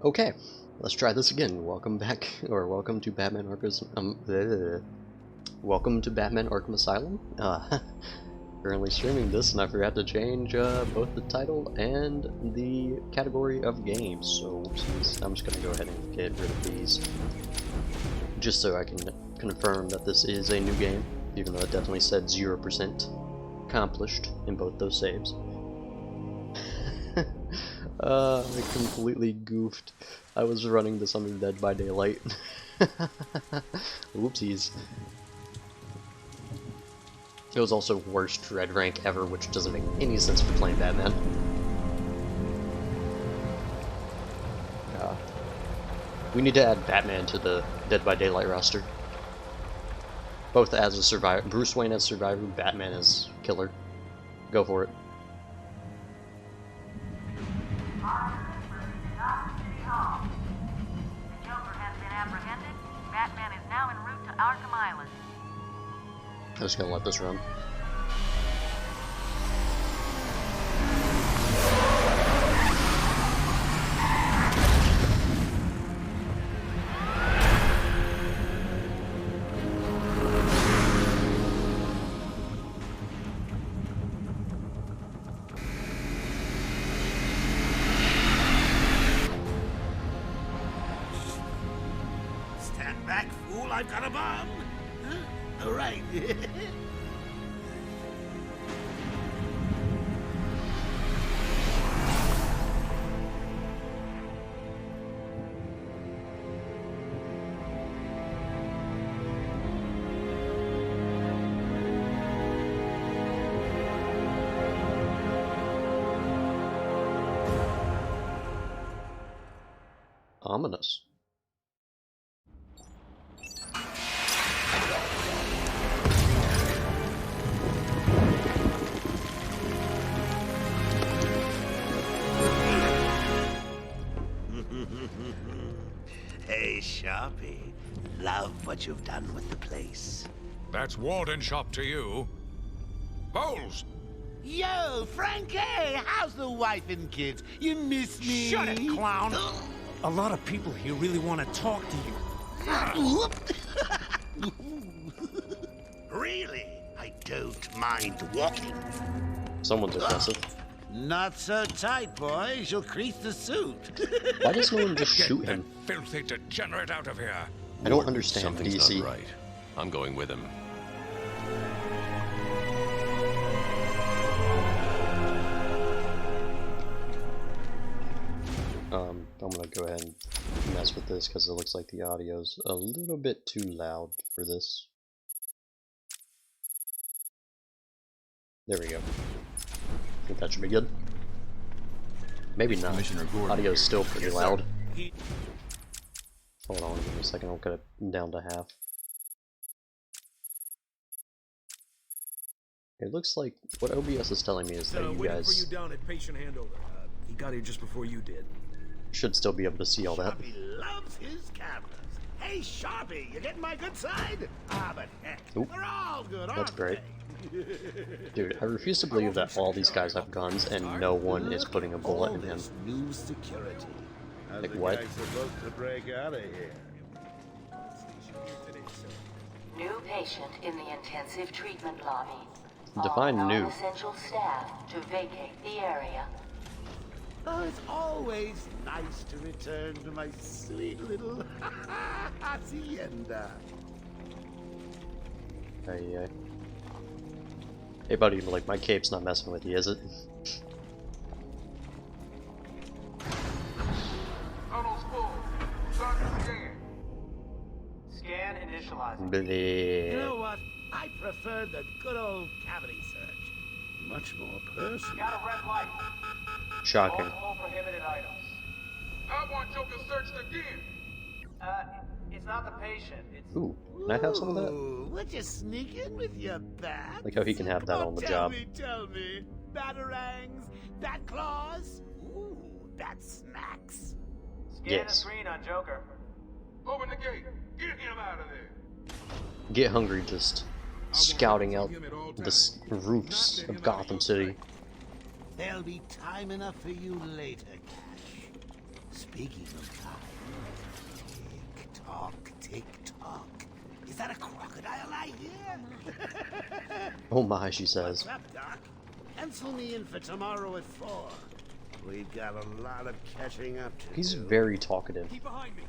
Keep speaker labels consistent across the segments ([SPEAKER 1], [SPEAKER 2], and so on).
[SPEAKER 1] Okay, let's try this again. Welcome back, or welcome to Batman welcome to Batman Arkham Asylum. Currently streaming this, and I forgot to change both the title and the category of games. So I'm just gonna go ahead and get rid of these, just so I can confirm that this is a new game, even though it definitely said 0% accomplished in both those saves. I completely goofed. I was running this under Dead by Daylight. Whoopsies. It was also worst red rank ever, which doesn't make any sense for playing Batman. We need to add Batman to the Dead by Daylight roster. Both as a survivor, Bruce Wayne as survivor, Batman as killer. Go for it.
[SPEAKER 2] Batman is now en route to Arkham Island.
[SPEAKER 1] I'm just gonna let this run.
[SPEAKER 3] Stand back, fool, I've got a bomb! Huh? All right.
[SPEAKER 1] Ominous.
[SPEAKER 3] Hey, Sharpie. Love what you've done with the place.
[SPEAKER 4] That's Walden Shop to you. Bowles!
[SPEAKER 3] Yo, Frankie! How's the wife and kids? You miss me?
[SPEAKER 5] Shut it, clown! A lot of people here really want to talk to you.
[SPEAKER 3] Really? I don't mind walking.
[SPEAKER 1] Someone's aggressive.
[SPEAKER 3] Not so tight, boy. She'll crease the suit.
[SPEAKER 1] Why does no one just shoot
[SPEAKER 4] Get
[SPEAKER 1] him?
[SPEAKER 4] that filthy degenerate out of here.
[SPEAKER 1] I don't understand,
[SPEAKER 6] Something's
[SPEAKER 1] DC.
[SPEAKER 6] not right. I'm going with him.
[SPEAKER 1] I'm gonna go ahead and mess with this because it looks like the audio's a little bit too loud for this. There we go. I think that should be good. Maybe not. Audio's still pretty loud. Hold on, give me a second. I'll cut it down to half. It looks like what OBS is telling me is that you
[SPEAKER 5] Waiting
[SPEAKER 1] guys
[SPEAKER 5] for you down at patient handover. He got here just before you did.
[SPEAKER 1] should still be able to see all that.
[SPEAKER 3] Sharpie loves his cameras. Hey, Sharpie, you getting my good side? Ah, but heck,
[SPEAKER 1] Oop.
[SPEAKER 3] they're all good,
[SPEAKER 1] That's
[SPEAKER 3] aren't
[SPEAKER 1] great.
[SPEAKER 3] they?
[SPEAKER 1] Dude, I refuse to believe that all these guys have guns and no one is putting a bullet
[SPEAKER 3] All
[SPEAKER 1] in him.
[SPEAKER 3] this new security.
[SPEAKER 1] Like what?
[SPEAKER 3] Supposed to break out of here.
[SPEAKER 2] New patient in the intensive treatment lobby.
[SPEAKER 1] Define
[SPEAKER 2] All
[SPEAKER 1] new.
[SPEAKER 2] non-essential staff to vacate the area.
[SPEAKER 3] Oh, it's always nice to return to my sweet little hacienda.
[SPEAKER 1] Hey, hey buddy, like my cape's not messing with you, is it?
[SPEAKER 7] Tunnel's full. Start the scan.
[SPEAKER 8] Scan initializing.
[SPEAKER 1] Bleh.
[SPEAKER 3] You know what? I prefer the good old cavity search. Much more personal.
[SPEAKER 8] Got a red light.
[SPEAKER 1] Shocking.
[SPEAKER 8] Multiple prohibited items.
[SPEAKER 7] I want Joker searched again.
[SPEAKER 8] It's not the patient. It's
[SPEAKER 1] Ooh, can I have some of that?
[SPEAKER 3] Ooh, would you sneak in with your bats?
[SPEAKER 1] Like how he can have that
[SPEAKER 3] Come
[SPEAKER 1] on the
[SPEAKER 3] tell
[SPEAKER 1] job.
[SPEAKER 3] Tell me. Batarangs, bat claws, ooh, bat smacks.
[SPEAKER 8] scan
[SPEAKER 1] Yes.
[SPEAKER 8] is green on Joker.
[SPEAKER 7] Open the gate. Get him out of there.
[SPEAKER 1] Get Hungry just scouting out the roofs of Gotham City.
[SPEAKER 3] There'll be time enough for you later, Cash. Speaking of time, tick-tock, tick-tock. Is that a crocodile I hear?
[SPEAKER 1] Oh my, she says.
[SPEAKER 3] What's up, Doc? Pencil me in for tomorrow at 4. We've got a lot of catching up to
[SPEAKER 1] He's
[SPEAKER 3] do.
[SPEAKER 1] very talkative.
[SPEAKER 5] Keep behind me.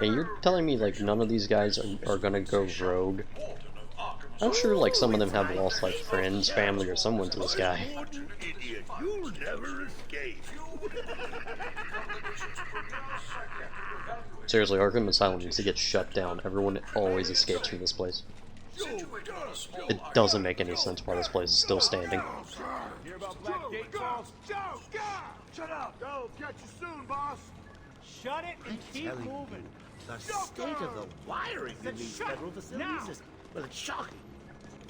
[SPEAKER 1] And you're telling me like none of these guys are gonna go rogue? I'm sure like some of them have lost like friends, family, or someone to this guy.
[SPEAKER 3] Idiot, you'll never escape.
[SPEAKER 1] Seriously, Arkham Asylum needs to get shut down. Everyone always escapes from this place. It doesn't make any sense why this place is still standing.
[SPEAKER 8] Hear about Black Gate calls?
[SPEAKER 7] Shut up! Go, catch you soon, boss!
[SPEAKER 8] Shut it and keep
[SPEAKER 3] Telling
[SPEAKER 8] moving.
[SPEAKER 3] you, the state of the wiring in these
[SPEAKER 8] shut
[SPEAKER 3] federal facilities
[SPEAKER 8] now.
[SPEAKER 3] is, well, it's shocking.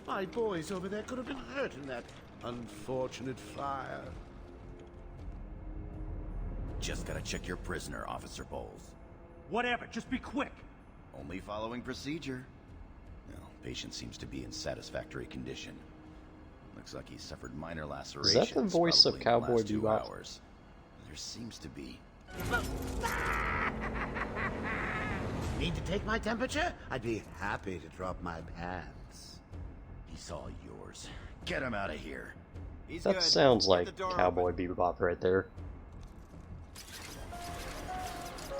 [SPEAKER 3] My boys over there could have been hurt in that unfortunate fire.
[SPEAKER 9] Just gotta check your prisoner, Officer Bowles.
[SPEAKER 5] Whatever, just be quick.
[SPEAKER 9] Only following procedure. Well, patient seems to be in satisfactory condition. Looks like he suffered minor lacerations.
[SPEAKER 1] the voice of
[SPEAKER 9] probably in the
[SPEAKER 1] Cowboy
[SPEAKER 9] last 2
[SPEAKER 1] Bebop?
[SPEAKER 9] hours. There seems to be.
[SPEAKER 3] Need to take my temperature? I'd be happy to drop my pants.
[SPEAKER 9] He's all yours. Get him out of here. He's
[SPEAKER 1] That
[SPEAKER 9] good.
[SPEAKER 1] sounds
[SPEAKER 9] Get
[SPEAKER 1] like
[SPEAKER 9] the door
[SPEAKER 1] Cowboy
[SPEAKER 9] open.
[SPEAKER 1] Bebop right there.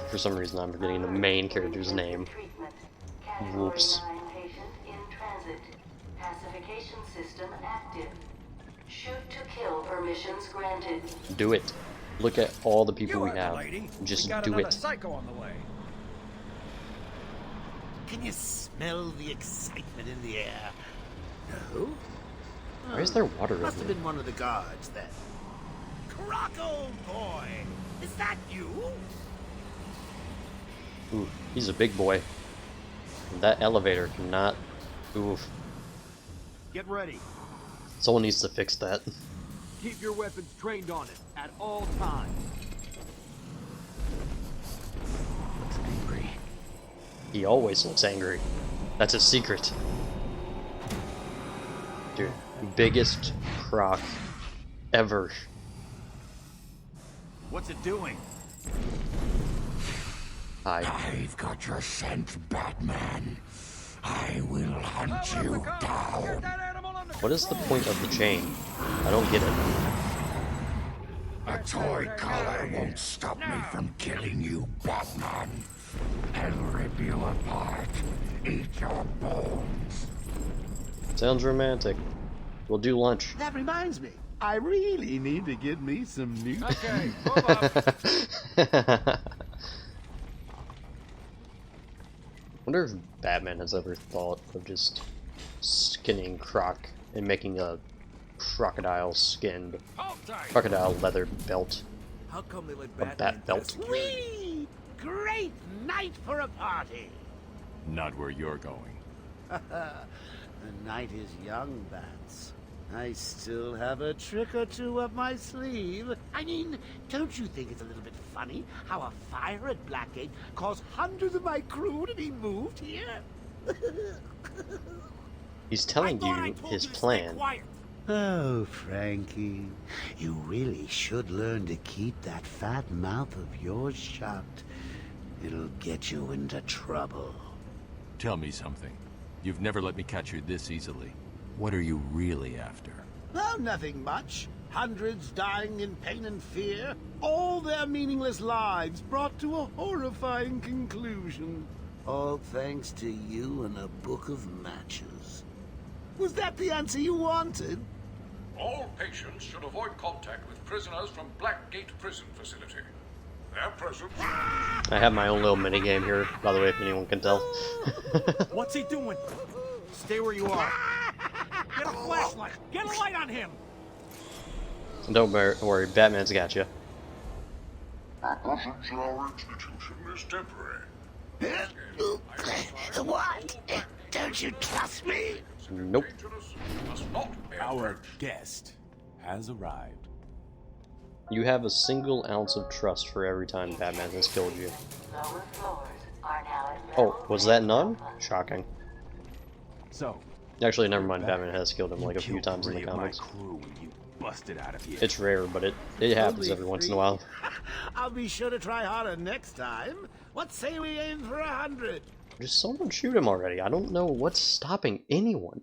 [SPEAKER 1] For some reason, I'm forgetting the main character's name.
[SPEAKER 2] Treatment. Category
[SPEAKER 1] Whoops.
[SPEAKER 2] 9 patient in transit. Pacification system active. Shoot to kill permissions granted.
[SPEAKER 1] Do it. Look at all the people we have. Just do it.
[SPEAKER 5] Psycho on the way.
[SPEAKER 3] Can you smell the excitement in the air? No?
[SPEAKER 1] Why is there water in
[SPEAKER 3] Must have
[SPEAKER 1] here?
[SPEAKER 3] been one of the guards then. Croco boy! Is that you?
[SPEAKER 1] Ooh, he's a big boy. That elevator cannot. Oof.
[SPEAKER 5] Get ready.
[SPEAKER 1] Someone needs to fix that.
[SPEAKER 5] Keep your weapons trained on it at all times.
[SPEAKER 3] Looks angry.
[SPEAKER 1] He always looks angry. That's a secret. Dude, biggest croc ever.
[SPEAKER 5] What's it doing?
[SPEAKER 1] Hi.
[SPEAKER 10] I've got your scent, Batman. I will hunt you down.
[SPEAKER 1] What is the point of the chain? I don't get it.
[SPEAKER 10] A toy collar won't stop me from killing you, Batman. I'll rip you apart, eat your bones.
[SPEAKER 1] Sounds romantic. We'll do lunch.
[SPEAKER 3] That reminds me. I really need to get me some new...
[SPEAKER 8] Okay, move up.
[SPEAKER 1] Wonder if Batman has ever thought of just skinning Croc and making a crocodile-skinned, crocodile leather belt.
[SPEAKER 5] How come they let
[SPEAKER 1] A bat belt.
[SPEAKER 3] Sweet! Great night for a party!
[SPEAKER 6] Not where you're going.
[SPEAKER 3] The night is young, Bats. I still have a trick or two up my sleeve. I mean, don't you think it's a little bit funny how a fire at Blackgate caused hundreds of my crew to be moved here?
[SPEAKER 1] He's telling you his plan.
[SPEAKER 3] Oh, Frankie, you really should learn to keep that fat mouth of yours shut. It'll get you into trouble.
[SPEAKER 6] Tell me something. You've never let me catch you this easily. What are you really after?
[SPEAKER 3] Oh, nothing much. Hundreds dying in pain and fear. All their meaningless lives brought to a horrifying conclusion. All thanks to you and a book of matches. Was that the answer you wanted?
[SPEAKER 7] All patients should avoid contact with prisoners from Blackgate Prison Facility. Their presence...
[SPEAKER 1] I have my own little mini game here, by the way, if anyone can tell.
[SPEAKER 5] What's he doing? Stay where you are. Get a flashlight. Get a light on him.
[SPEAKER 1] Don't worry, Batman's got you.
[SPEAKER 7] Our presence in our institution is temporary.
[SPEAKER 3] What? Don't you trust me?
[SPEAKER 1] Nope.
[SPEAKER 7] Must not bear
[SPEAKER 5] Our guest has arrived.
[SPEAKER 1] You have a single ounce of trust for every time Batman has killed you.
[SPEAKER 2] Lower floors are now at
[SPEAKER 1] Oh,
[SPEAKER 2] level
[SPEAKER 1] was that
[SPEAKER 2] 3
[SPEAKER 1] none?
[SPEAKER 2] alpha.
[SPEAKER 1] Shocking.
[SPEAKER 5] So,
[SPEAKER 1] Actually, never mind, Batman has killed him like a few times in the
[SPEAKER 5] three of my
[SPEAKER 1] comics.
[SPEAKER 5] crew and you busted out of here.
[SPEAKER 1] It's rare, but it happens every once in a while.
[SPEAKER 3] I'll be sure to try harder next time. What say we aim for 100?
[SPEAKER 1] Just someone shoot him already. I don't know what's stopping anyone.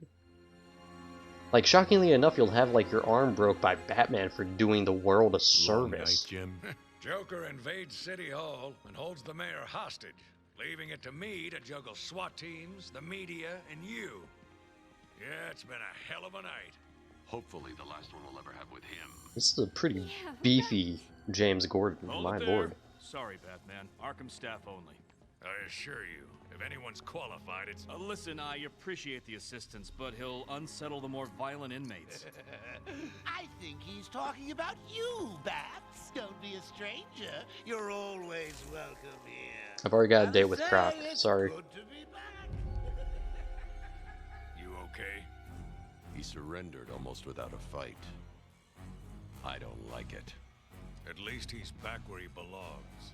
[SPEAKER 1] Like, shockingly enough, you'll have, like, your arm broke by Batman for doing the world a service.
[SPEAKER 6] Long night, Jim.
[SPEAKER 4] Joker invades City Hall and holds the mayor hostage, leaving it to me to juggle SWAT teams, the media, and you. Yeah, it's been a hell of a night.
[SPEAKER 6] Hopefully the last one we'll ever have with him.
[SPEAKER 1] This is a pretty beefy James Gordon, my lord.
[SPEAKER 5] Sorry, Batman. Arkham staff only.
[SPEAKER 4] I assure you, if anyone's qualified, it's...
[SPEAKER 5] Listen, I appreciate the assistance, but he'll unsettle the more violent inmates.
[SPEAKER 3] I think he's talking about you, Bats. Don't be a stranger. You're always welcome here.
[SPEAKER 1] I've already got a date with Croc. Sorry.
[SPEAKER 3] Good to be back.
[SPEAKER 4] You okay?
[SPEAKER 6] He surrendered almost without a fight. I don't like it.
[SPEAKER 4] At least he's back where he belongs.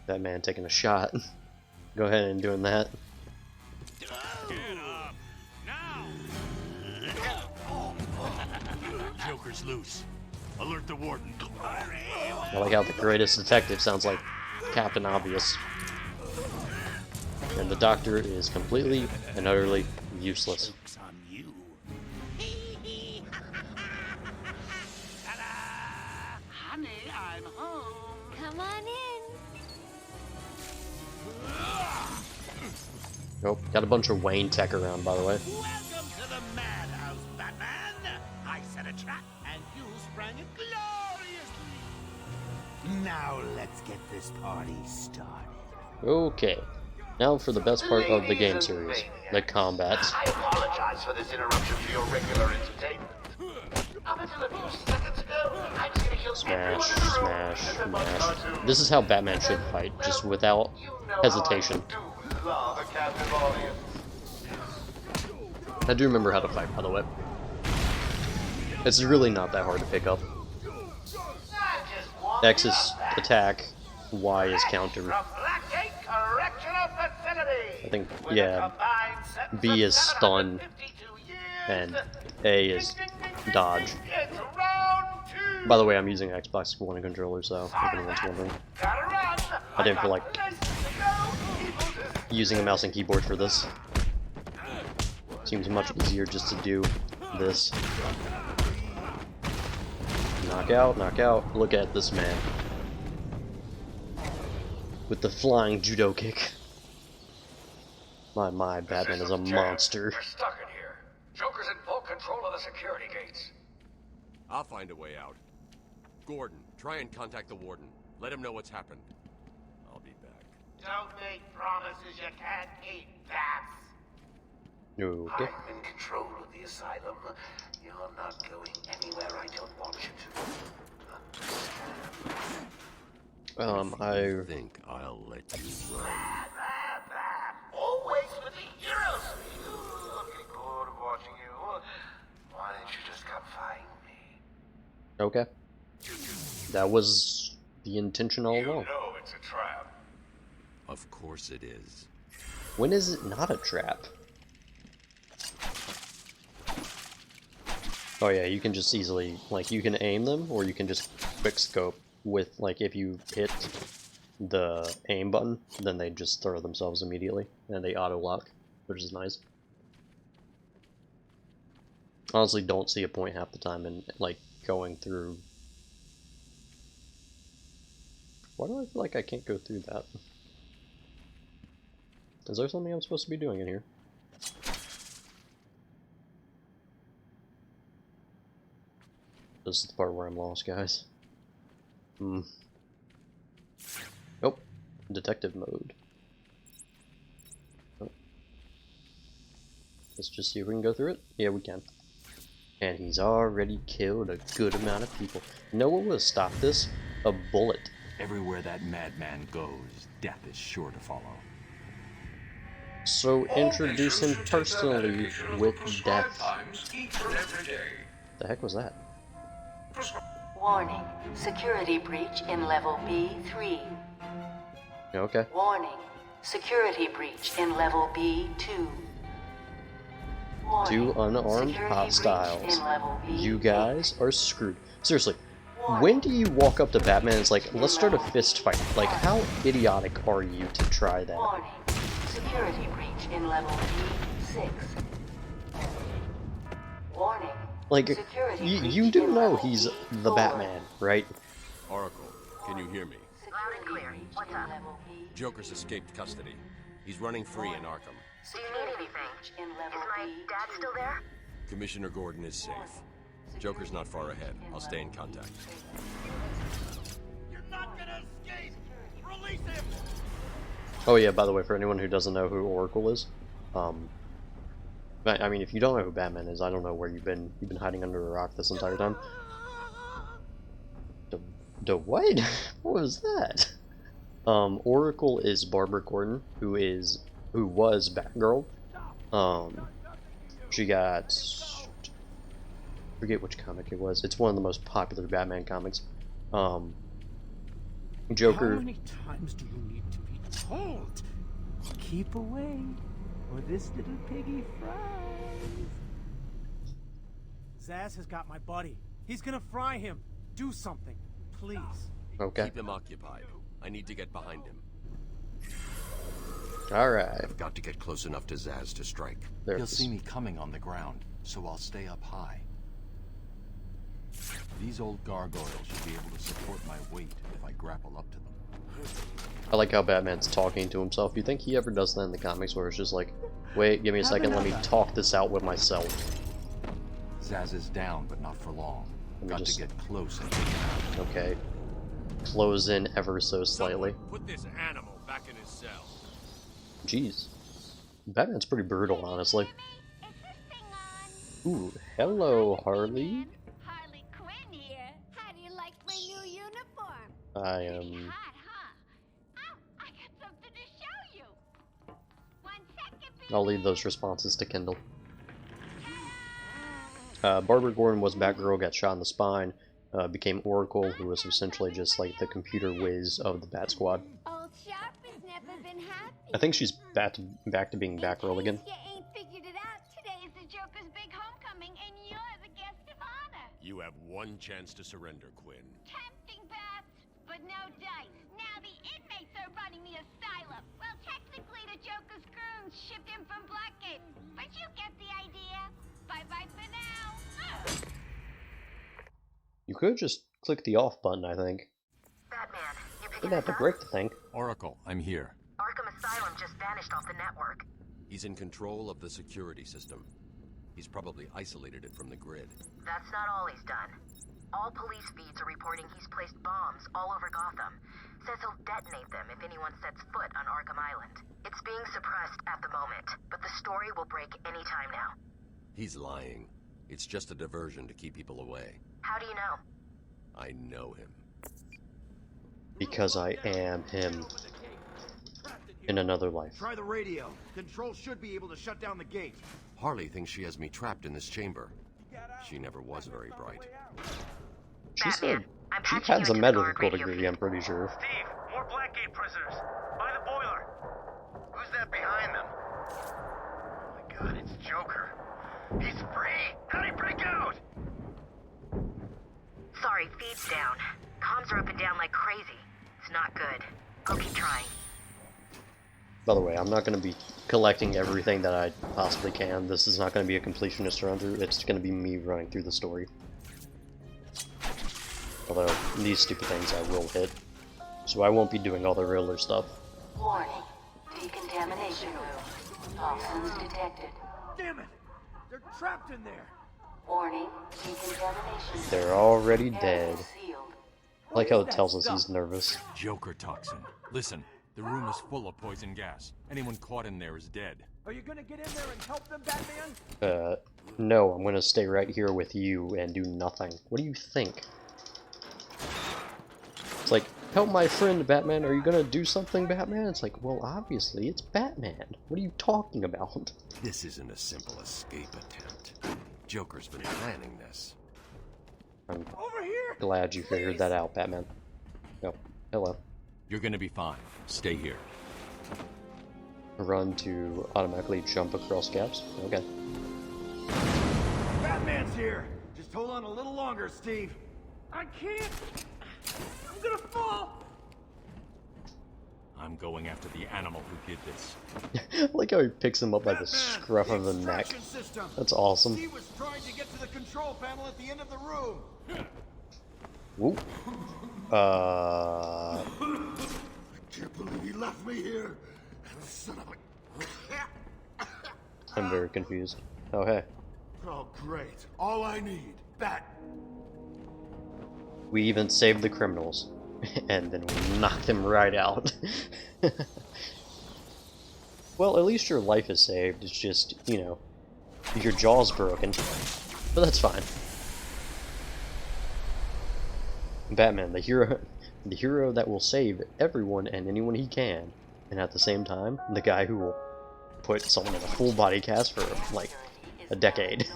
[SPEAKER 1] That man taking a shot. Go ahead and doing that.
[SPEAKER 5] Get up! Now! Joker's loose. Alert the warden.
[SPEAKER 1] I like how the greatest detective sounds like Captain Obvious. And the doctor is completely and utterly useless.
[SPEAKER 3] Joke's on you. Ta-da! Honey, I'm home.
[SPEAKER 11] Come on in.
[SPEAKER 1] Nope, got a bunch of Wayne tech around, by the way.
[SPEAKER 3] Welcome to the madhouse, Batman. I set a trap, and you sprang it gloriously. Now let's get this party started.
[SPEAKER 1] Okay, now for the best part of the game series, the combat.
[SPEAKER 3] I apologize for this interruption to your regular entertainment. Up until a few seconds ago, I was gonna kill
[SPEAKER 1] Smash, smash, smash. This is how Batman should fight, just without hesitation.
[SPEAKER 3] Love a captive audience.
[SPEAKER 1] I do remember how to fight, by the way. It's really not that hard to pick up. X is attack, Y is counter. I think, yeah, B is stun, and A is dodge. By the way, I'm using Xbox One controller, so if anyone's wondering. I didn't feel like using a mouse and keyboard for this. Seems much easier just to do this. Knock out, knock out. Look at this man. With the flying judo kick. My, Batman is a monster.
[SPEAKER 7] We're stuck in here. Joker's in full control of the security gates.
[SPEAKER 6] I'll find a way out. Gordon, try and contact the warden. Let him know what's happened. I'll be back.
[SPEAKER 3] Don't make promises you can't keep, Bats.
[SPEAKER 1] Okay.
[SPEAKER 3] I'm in control of the asylum. You're not going anywhere I don't want you to.
[SPEAKER 6] I think I'll let you run.
[SPEAKER 3] Always with the heroes. Looking forward to watching you. Why didn't you just come find me?
[SPEAKER 1] Okay. That was the intention all
[SPEAKER 7] You
[SPEAKER 1] along.
[SPEAKER 7] know it's a trap.
[SPEAKER 6] Of course it is.
[SPEAKER 1] When is it not a trap? Oh yeah, you can just easily, like, you can aim them, or you can just quick scope with, like, if you hit the aim button, then they just throw themselves immediately, and they auto-lock, which is nice. Honestly, don't see a point half the time in, like, going through... Why do I feel like I can't go through that? Is there something I'm supposed to be doing in here? This is the part where I'm lost, guys. Nope. Detective mode. Oh. Let's just see if we can go through it. Yeah, we can. And he's already killed a good amount of people. You know what will stop this? A bullet.
[SPEAKER 5] Everywhere that madman goes, death is sure to follow.
[SPEAKER 1] So introduce him personally with death.
[SPEAKER 7] Each and every day.
[SPEAKER 1] The heck was that?
[SPEAKER 2] Warning. Security breach in level B3.
[SPEAKER 1] Okay.
[SPEAKER 2] Warning. Security breach in level B2.
[SPEAKER 1] Two unarmed
[SPEAKER 2] Security
[SPEAKER 1] hostiles.
[SPEAKER 2] breach in level B.
[SPEAKER 1] You guys are screwed. Seriously, when do you walk up to Batman and it's like, let's start a fist fight? Like, how idiotic are you to try that?
[SPEAKER 2] Warning. Security breach in level B6. Warning.
[SPEAKER 1] Like,
[SPEAKER 2] Security
[SPEAKER 1] you
[SPEAKER 2] breach
[SPEAKER 1] do
[SPEAKER 2] in
[SPEAKER 1] know
[SPEAKER 2] level
[SPEAKER 1] he's the
[SPEAKER 2] B4.
[SPEAKER 1] Batman, right?
[SPEAKER 6] Oracle, can you hear me?
[SPEAKER 2] Loud and clear. What's up? Level B.
[SPEAKER 6] Joker's escaped custody. He's running free in Arkham.
[SPEAKER 2] Do you need anything? Is my dad still there?
[SPEAKER 6] Commissioner Gordon is safe. Joker's not far ahead. I'll stay in contact.
[SPEAKER 5] You're not gonna escape! Release him!
[SPEAKER 1] Oh yeah, by the way, for anyone who doesn't know who Oracle is, I mean, if you don't know who Batman is, I don't know where you've been hiding under a rock this entire time. The what? What was that? Oracle is Barbara Gordon, who was Batgirl. She got, forget which comic it was. It's one of the most popular Batman comics. Joker.
[SPEAKER 5] How many times do you need to be told? Keep away, or this little piggy fries. Zaz has got my buddy. He's gonna fry him. Do something, please.
[SPEAKER 1] Okay.
[SPEAKER 6] Keep him occupied. I need to get behind him.
[SPEAKER 1] Alright.
[SPEAKER 6] I've got to get close enough to Zaz to strike.
[SPEAKER 1] There
[SPEAKER 11] He'll
[SPEAKER 1] it is.
[SPEAKER 11] see me coming on the ground, so I'll stay up high. These old gargoyles should be able to support my weight if I grapple up to them.
[SPEAKER 1] I like how Batman's talking to himself. You think he ever does that in the comics where it's just like, wait, give me a second, let me talk this out with myself.
[SPEAKER 11] Zaz is down, but not for long.
[SPEAKER 1] Let me
[SPEAKER 11] Got
[SPEAKER 1] just-
[SPEAKER 11] to get close and take him out.
[SPEAKER 1] Okay. Close in ever so slightly.
[SPEAKER 6] Put this animal back in his cell.
[SPEAKER 1] Jeez. Batman's pretty brutal, honestly. Ooh, hello, Harley.
[SPEAKER 12] Harley Quinn here. How do you like my new uniform?
[SPEAKER 1] I am...
[SPEAKER 12] Hot, huh? Oh, I got something to show you. 1 second, baby.
[SPEAKER 1] I'll leave those responses to Kendall. Barbara Gordon was Batgirl, got shot in the spine, became Oracle, who was essentially just like the computer whiz of the Bat Squad.
[SPEAKER 12] Old Sharp has never been happy.
[SPEAKER 1] I think she's back to being Batgirl again.
[SPEAKER 12] You ain't figured it out. Today is the Joker's big homecoming, and you're the guest of honor.
[SPEAKER 6] You have one chance to surrender, Quinn.
[SPEAKER 12] Tempting, Bats, but no dice. Now the inmates are running the asylum. Well, technically the Joker's goons shipped in from Blackgate, but you get the idea. Bye-bye for now.
[SPEAKER 1] You could just click the off button, I think.
[SPEAKER 2] Batman, you picking
[SPEAKER 1] Didn't have to break the thing.
[SPEAKER 11] Oracle, I'm here.
[SPEAKER 2] Arkham Asylum just vanished off the network.
[SPEAKER 6] He's in control of the security system. He's probably isolated it from the grid.
[SPEAKER 2] That's not all he's done. All police feeds are reporting he's placed bombs all over Gotham. Says he'll detonate them if anyone sets foot on Arkham Island. It's being suppressed at the moment, but the story will break any time now.
[SPEAKER 6] He's lying. It's just a diversion to keep people away.
[SPEAKER 2] How do you know?
[SPEAKER 6] I know him.
[SPEAKER 1] Because I am him. In another life.
[SPEAKER 5] Try the radio. Control should be able to shut down the gate.
[SPEAKER 6] Harley thinks she has me trapped in this chamber. She never was very bright.
[SPEAKER 1] She said
[SPEAKER 2] I'm
[SPEAKER 1] she
[SPEAKER 2] patching
[SPEAKER 1] has
[SPEAKER 2] you
[SPEAKER 1] a
[SPEAKER 2] into the guard
[SPEAKER 1] medical
[SPEAKER 2] radio
[SPEAKER 1] degree,
[SPEAKER 2] feed.
[SPEAKER 1] I'm pretty sure.
[SPEAKER 5] Steve, more Blackgate prisoners. By the boiler.
[SPEAKER 9] Who's that behind them? Oh my god, it's Joker. He's free! How'd he break out?
[SPEAKER 2] Sorry, feed's down. Comms are up and down like crazy. It's not good. I'll keep trying.
[SPEAKER 1] By the way, I'm not going to be collecting everything that I possibly can. This is not going to be a completionist run through. It's going to be me running through the story. Although, these stupid things I will hit. So I won't be doing all the Riddler stuff.
[SPEAKER 2] Warning. Decontamination room. Toxins detected.
[SPEAKER 5] Damn it! They're trapped in there.
[SPEAKER 2] Warning. Decontamination zone.
[SPEAKER 1] They're already
[SPEAKER 2] Area
[SPEAKER 1] dead.
[SPEAKER 2] sealed.
[SPEAKER 1] I like how it tells us he's nervous.
[SPEAKER 11] Joker toxin. Listen, the room is full of poison gas. Anyone caught in there is dead.
[SPEAKER 5] Are you gonna get in there and help them, Batman?
[SPEAKER 1] No, I'm going to stay right here with you and do nothing. What do you think? It's like, help my friend, Batman. Are you going to do something, Batman? It's like, well, obviously, it's Batman. What are you talking about?
[SPEAKER 6] This isn't a simple escape attempt. Joker's been planning this.
[SPEAKER 1] I'm
[SPEAKER 5] Over here!
[SPEAKER 1] glad you figured that out, Batman. Oh, hello.
[SPEAKER 11] You're gonna be fine. Stay here.
[SPEAKER 1] Run to automatically jump across gaps? Okay.
[SPEAKER 10] Batman's here. Just hold on a little longer, Steve.
[SPEAKER 8] I can't. I'm gonna fall.
[SPEAKER 11] I'm going after the animal who did this.
[SPEAKER 1] I like how he picks him up by the scruff of the neck.
[SPEAKER 10] System.
[SPEAKER 1] That's awesome.
[SPEAKER 10] He was trying to get to the control panel at the end of the room.
[SPEAKER 1] Whoop.
[SPEAKER 3] I can't believe he left me here. Son of a...
[SPEAKER 1] I'm very confused. Oh, hey.
[SPEAKER 3] Oh, great. All I need. Bat.
[SPEAKER 1] We even saved the criminals. And then we knocked them right out. Well, at least your life is saved. It's just, you know, your jaw's broken. But that's fine. Batman, the hero that will save everyone and anyone he can. And at the same time, the guy who will put someone in a full body cast for, like, a decade.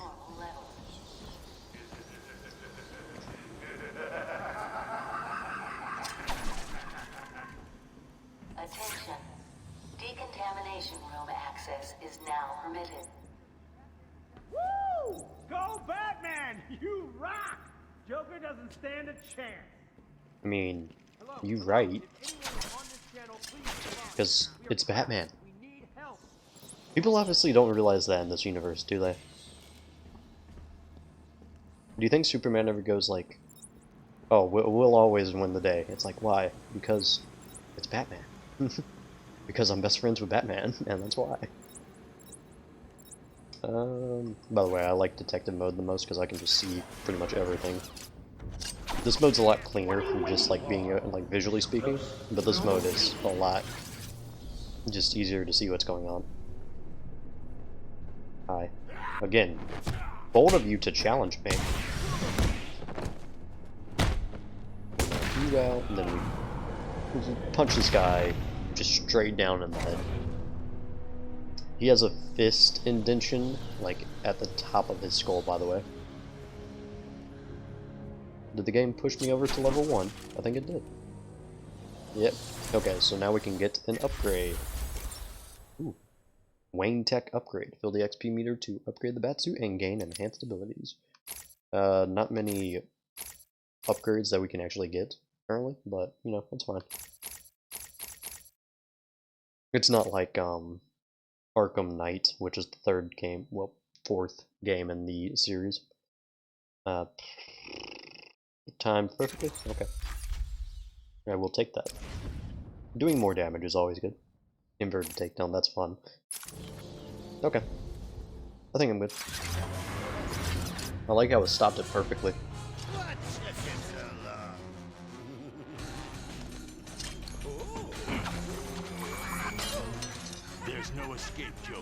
[SPEAKER 2] Attention. Decontamination room access is now permitted.
[SPEAKER 8] Woo! Go Batman! You rock! Joker doesn't stand a chance.
[SPEAKER 1] I mean, you right. Because it's Batman. People obviously don't realize that in this universe, do they? Do you think Superman ever goes like, oh, we'll always win the day? It's like, why? Because it's Batman. Because I'm best friends with Batman, and that's why. By the way, I like detective mode the most because I can just see pretty much everything. This mode's a lot cleaner from just like being like visually speaking, but this mode is a lot just easier to see what's going on. Hi. Again, bold of you to challenge me. You out, and then we punch this guy just straight down in the head. He has a fist indentation, like, at the top of his skull, by the way. Did the game push me over to level 1? I think it did. Yep. Okay, so now we can get an upgrade. Ooh. Wayne Tech upgrade. Fill the XP meter to upgrade the Batsuit and gain enhanced abilities. Not many upgrades that we can actually get currently, but, you know, it's fine. It's not like, Arkham Knight, which is the third game, well, fourth game in the series. Timed perfectly? Okay. I will take that. Doing more damage is always good. Inverted takedown, that's fun. Okay. I think I'm good. I like how it stopped it perfectly.
[SPEAKER 10] There's no escape, Joker.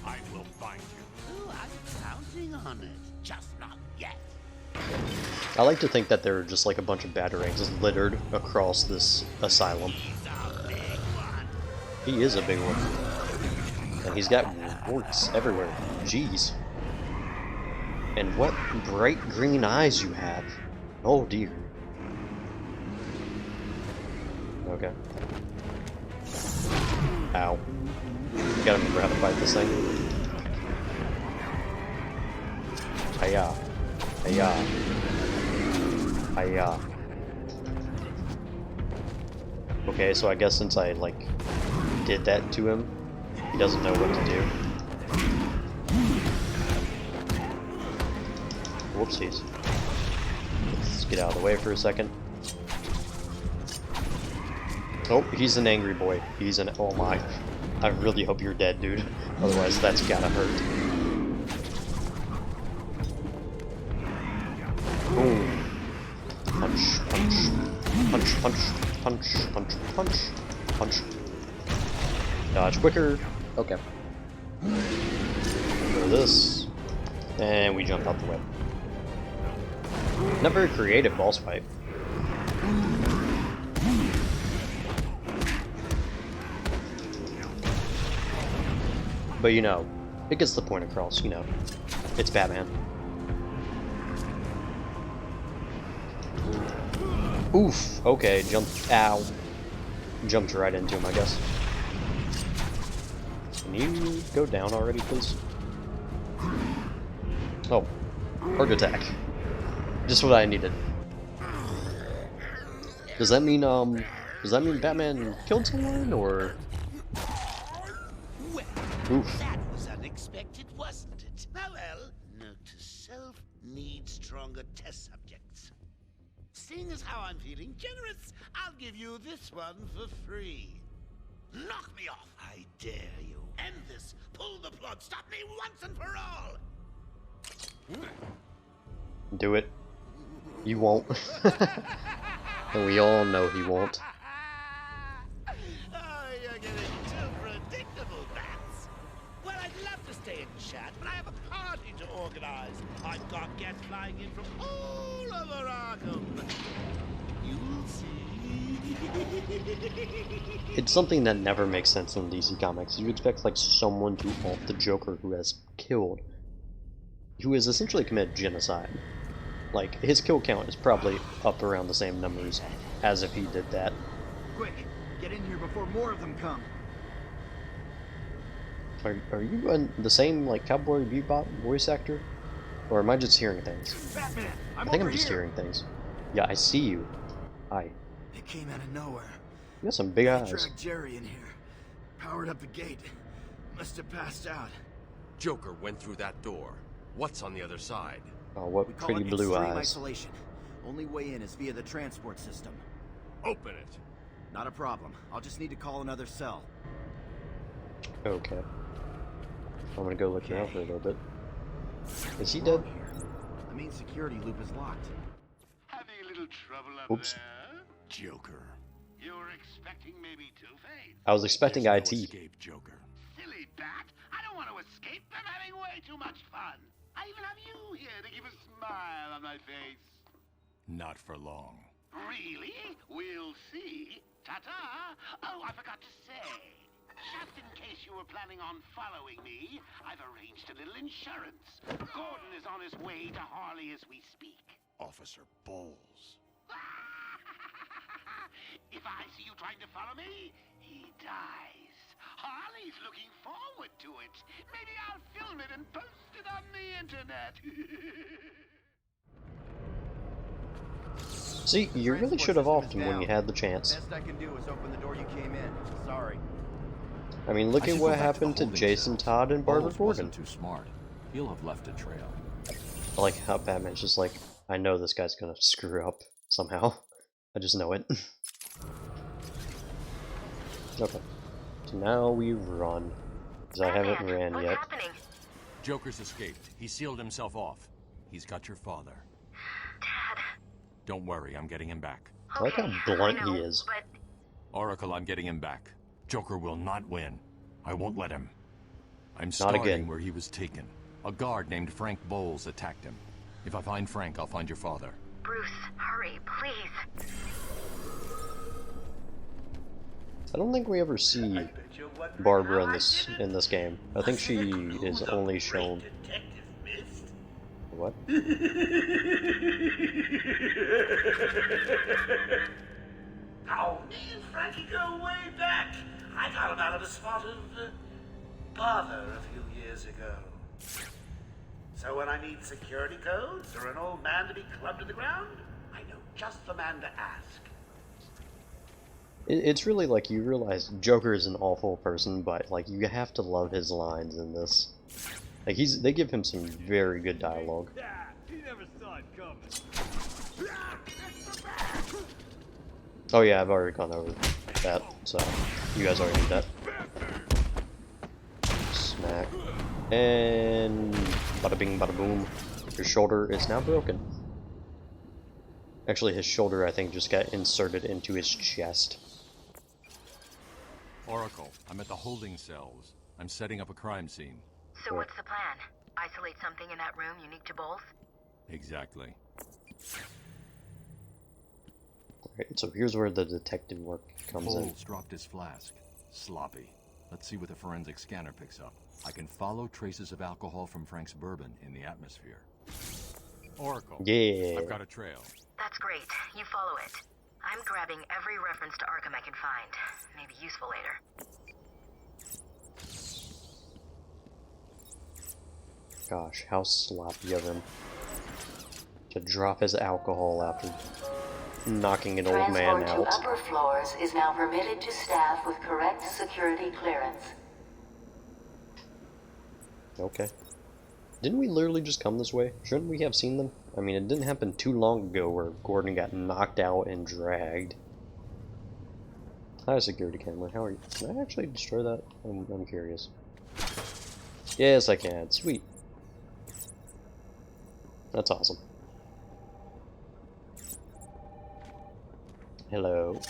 [SPEAKER 10] I will find you.
[SPEAKER 3] Oh, I'm counting on it. Just not yet.
[SPEAKER 1] I like to think that there are just like a bunch of batarangs littered across this asylum. He is a big one. And he's got warts everywhere. Jeez. And what bright green eyes you have. Oh dear. Okay. Ow. You gotta remember how to fight this thing. Hiya. Hiya. Hiya. Okay, so I guess since I, like, did that to him, he doesn't know what to do. Whoopsies. Let's get out of the way for a second. Oh, he's an angry boy. He's an... Oh my. I really hope you're dead, dude. Otherwise, that's gotta hurt. Boom. Punch, punch. Punch, punch, punch, punch, punch, punch. Dodge quicker. Okay. Go this. And we jump out the way. Not very creative boss fight. But you know, it gets the point across, you know. It's Batman. Oof, okay, jumped, ow. Jumped right into him, I guess. Can you go down already, please? Oh, Heart attack. Just what I needed. Does that mean Batman killed someone, or?
[SPEAKER 3] Well,
[SPEAKER 1] Oof.
[SPEAKER 3] that was unexpected, wasn't it? Oh well, note to self, need stronger test subjects. Seeing as how I'm feeling generous, I'll give you this one for free. Knock me off, I dare you. End this. Pull the plug. Stop me once and for all.
[SPEAKER 1] Do it. You won't. And we all know he won't.
[SPEAKER 3] Oh, you're getting too predictable, Bats. Well, I'd love to stay and chat, but I have a party to organize. I've got guests flying in from all over Arkham. You'll see.
[SPEAKER 1] It's something that never makes sense in DC Comics. You expect like someone to ult the Joker who has essentially committed genocide. Like, his kill count is probably up around the same numbers as if he did that.
[SPEAKER 13] Quick, get in here before more of them come.
[SPEAKER 1] Are you the same, like, Cowboy Bebop voice actor? Or am I just hearing things?
[SPEAKER 13] Batman,
[SPEAKER 1] I think I'm just hearing things. Yeah, I see you. Hi.
[SPEAKER 13] It came out of nowhere.
[SPEAKER 1] You got some big
[SPEAKER 13] They
[SPEAKER 1] eyes.
[SPEAKER 13] dragged Jerry in here. Powered up the gate. Must have passed out.
[SPEAKER 6] Joker went through that door. What's on the other side?
[SPEAKER 1] Oh, what
[SPEAKER 13] We call
[SPEAKER 1] pretty
[SPEAKER 13] it
[SPEAKER 1] blue
[SPEAKER 13] extreme
[SPEAKER 1] eyes.
[SPEAKER 13] isolation. Only way in is via the transport system.
[SPEAKER 6] Open it.
[SPEAKER 13] Not a problem. I'll just need to call another cell.
[SPEAKER 1] Okay. I'm gonna go look around for a little bit. Is he
[SPEAKER 13] What's
[SPEAKER 1] dead?
[SPEAKER 13] wrong here? The main security loop is locked.
[SPEAKER 3] Having a little trouble up
[SPEAKER 1] Oops.
[SPEAKER 3] there?
[SPEAKER 11] Joker.
[SPEAKER 3] You were expecting maybe Two-Face?
[SPEAKER 1] I was expecting
[SPEAKER 11] There's
[SPEAKER 1] IT.
[SPEAKER 11] no escape, Joker.
[SPEAKER 3] Silly bat! I don't want to escape. I'm having way too much fun. I even have you here to keep a smile on my face.
[SPEAKER 11] Not for long.
[SPEAKER 3] Really? We'll see. Ta-ta! Oh, I forgot to say. Just in case you were planning on following me, I've arranged a little insurance. Gordon is on his way to Harley as we speak.
[SPEAKER 11] Officer Bowles.
[SPEAKER 3] If I see you trying to follow me, he dies. Harley's looking forward to it. Maybe I'll film it and post it on the internet.
[SPEAKER 1] See, you really should have offed him when you had the chance.
[SPEAKER 13] Best I can do is open the door you came in. Sorry.
[SPEAKER 1] I mean, look
[SPEAKER 11] I
[SPEAKER 1] at
[SPEAKER 11] should
[SPEAKER 1] what
[SPEAKER 11] go back to the
[SPEAKER 1] happened to
[SPEAKER 11] holding
[SPEAKER 1] Jason
[SPEAKER 11] cell.
[SPEAKER 1] Todd and Barbara
[SPEAKER 11] Bowles
[SPEAKER 1] Gordon.
[SPEAKER 11] wasn't too smart. He'll have left a trail.
[SPEAKER 1] I like how Batman's just like, I know this guy's gonna screw up somehow. I just know it. Okay. So now we run. Because I haven't ran
[SPEAKER 2] What's
[SPEAKER 1] yet.
[SPEAKER 2] happening?
[SPEAKER 11] Joker's escaped. He sealed himself off. He's got your father.
[SPEAKER 2] Dad.
[SPEAKER 11] Don't worry, I'm getting him back.
[SPEAKER 1] I like how blunt
[SPEAKER 2] I know,
[SPEAKER 1] he is.
[SPEAKER 2] But
[SPEAKER 11] Oracle, I'm getting him back. Joker will not win. I won't let him. I'm
[SPEAKER 1] Not
[SPEAKER 11] starting
[SPEAKER 1] again.
[SPEAKER 11] where he was taken. A guard named Frank Bowles attacked him. If I find Frank, I'll find your father.
[SPEAKER 2] Bruce, hurry, please.
[SPEAKER 1] I don't think we ever see Barbara in this game. I think she is only shown. What?
[SPEAKER 3] Oh, me and Frankie go way back. I got him out of a spot of bother a few years ago. So when I need security codes or an old man to be clubbed to the ground, I know just the man to ask.
[SPEAKER 1] It's really like you realize Joker is an awful person, but like you have to love his lines in this. Like they give him some very good dialogue.
[SPEAKER 8] He never saw it coming.
[SPEAKER 1] Oh yeah, I've already gone over that, so you guys already did that. Smack. And bada bing bada boom. Your shoulder is now broken. Actually, his shoulder, I think, just got inserted into his chest.
[SPEAKER 11] Oracle, I'm at the holding cells. I'm setting up a crime scene.
[SPEAKER 2] So what's the plan? Isolate something in that room unique to Bowles?
[SPEAKER 11] Exactly.
[SPEAKER 1] Alright, so here's where the detective work comes in.
[SPEAKER 11] Bowles dropped his flask. Sloppy. Let's see what the forensic scanner picks up. I can follow traces of alcohol from Frank's bourbon in the atmosphere. Oracle.
[SPEAKER 1] Yeah.
[SPEAKER 11] I've got a trail.
[SPEAKER 2] That's great. You follow it. I'm grabbing every reference to Arkham I can find. Maybe useful later.
[SPEAKER 1] Gosh, how sloppy of him. to drop his alcohol after knocking an old man
[SPEAKER 2] Transport
[SPEAKER 1] out.
[SPEAKER 2] to upper floors is now permitted to staff with correct security clearance.
[SPEAKER 1] Okay. Didn't we literally just come this way? Shouldn't we have seen them? I mean, it didn't happen too long ago where Gordon got knocked out and dragged. Hi, security camera. How are you? Can I actually destroy that? I'm curious. Yes, I can. Sweet. That's awesome. Hello.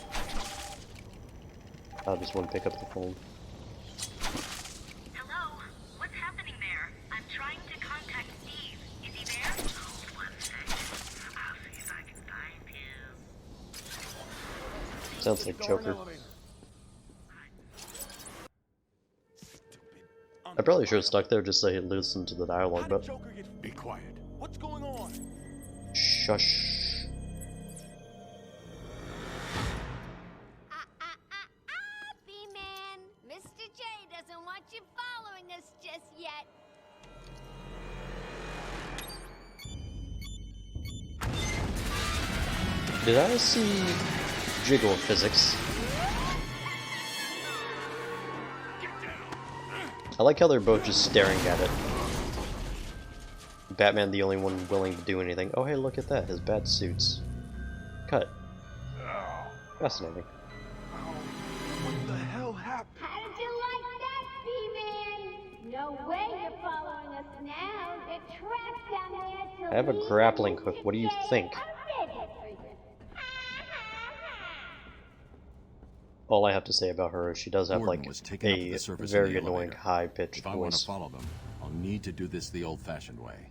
[SPEAKER 1] I'll just want to pick up the phone.
[SPEAKER 2] Hello? What's happening there? I'm trying to contact Steve. Is he there? Hold 1 second. I'll see if I can find him.
[SPEAKER 1] Sounds like Joker. I probably should have stuck there just so he'd listen to the dialogue, but...
[SPEAKER 13] Be quiet. What's going on?
[SPEAKER 1] Shush.
[SPEAKER 12] B-Man, Mr. J doesn't want you following us just yet.
[SPEAKER 1] Did I see jiggle physics? I like how they're both just staring at it. Batman the only one willing to do anything. Oh hey, look at that, his bat suits. Cut. Fascinating.
[SPEAKER 13] What the hell happened?
[SPEAKER 12] How did you like that, B-Man? No way you're following us now. The trap's down there to
[SPEAKER 1] I have a grappling hook, what do you think? All I have to say about her is she does have like a very annoying high-pitched
[SPEAKER 11] If I want to
[SPEAKER 1] voice.
[SPEAKER 11] follow them, I'll need to do this the old-fashioned way.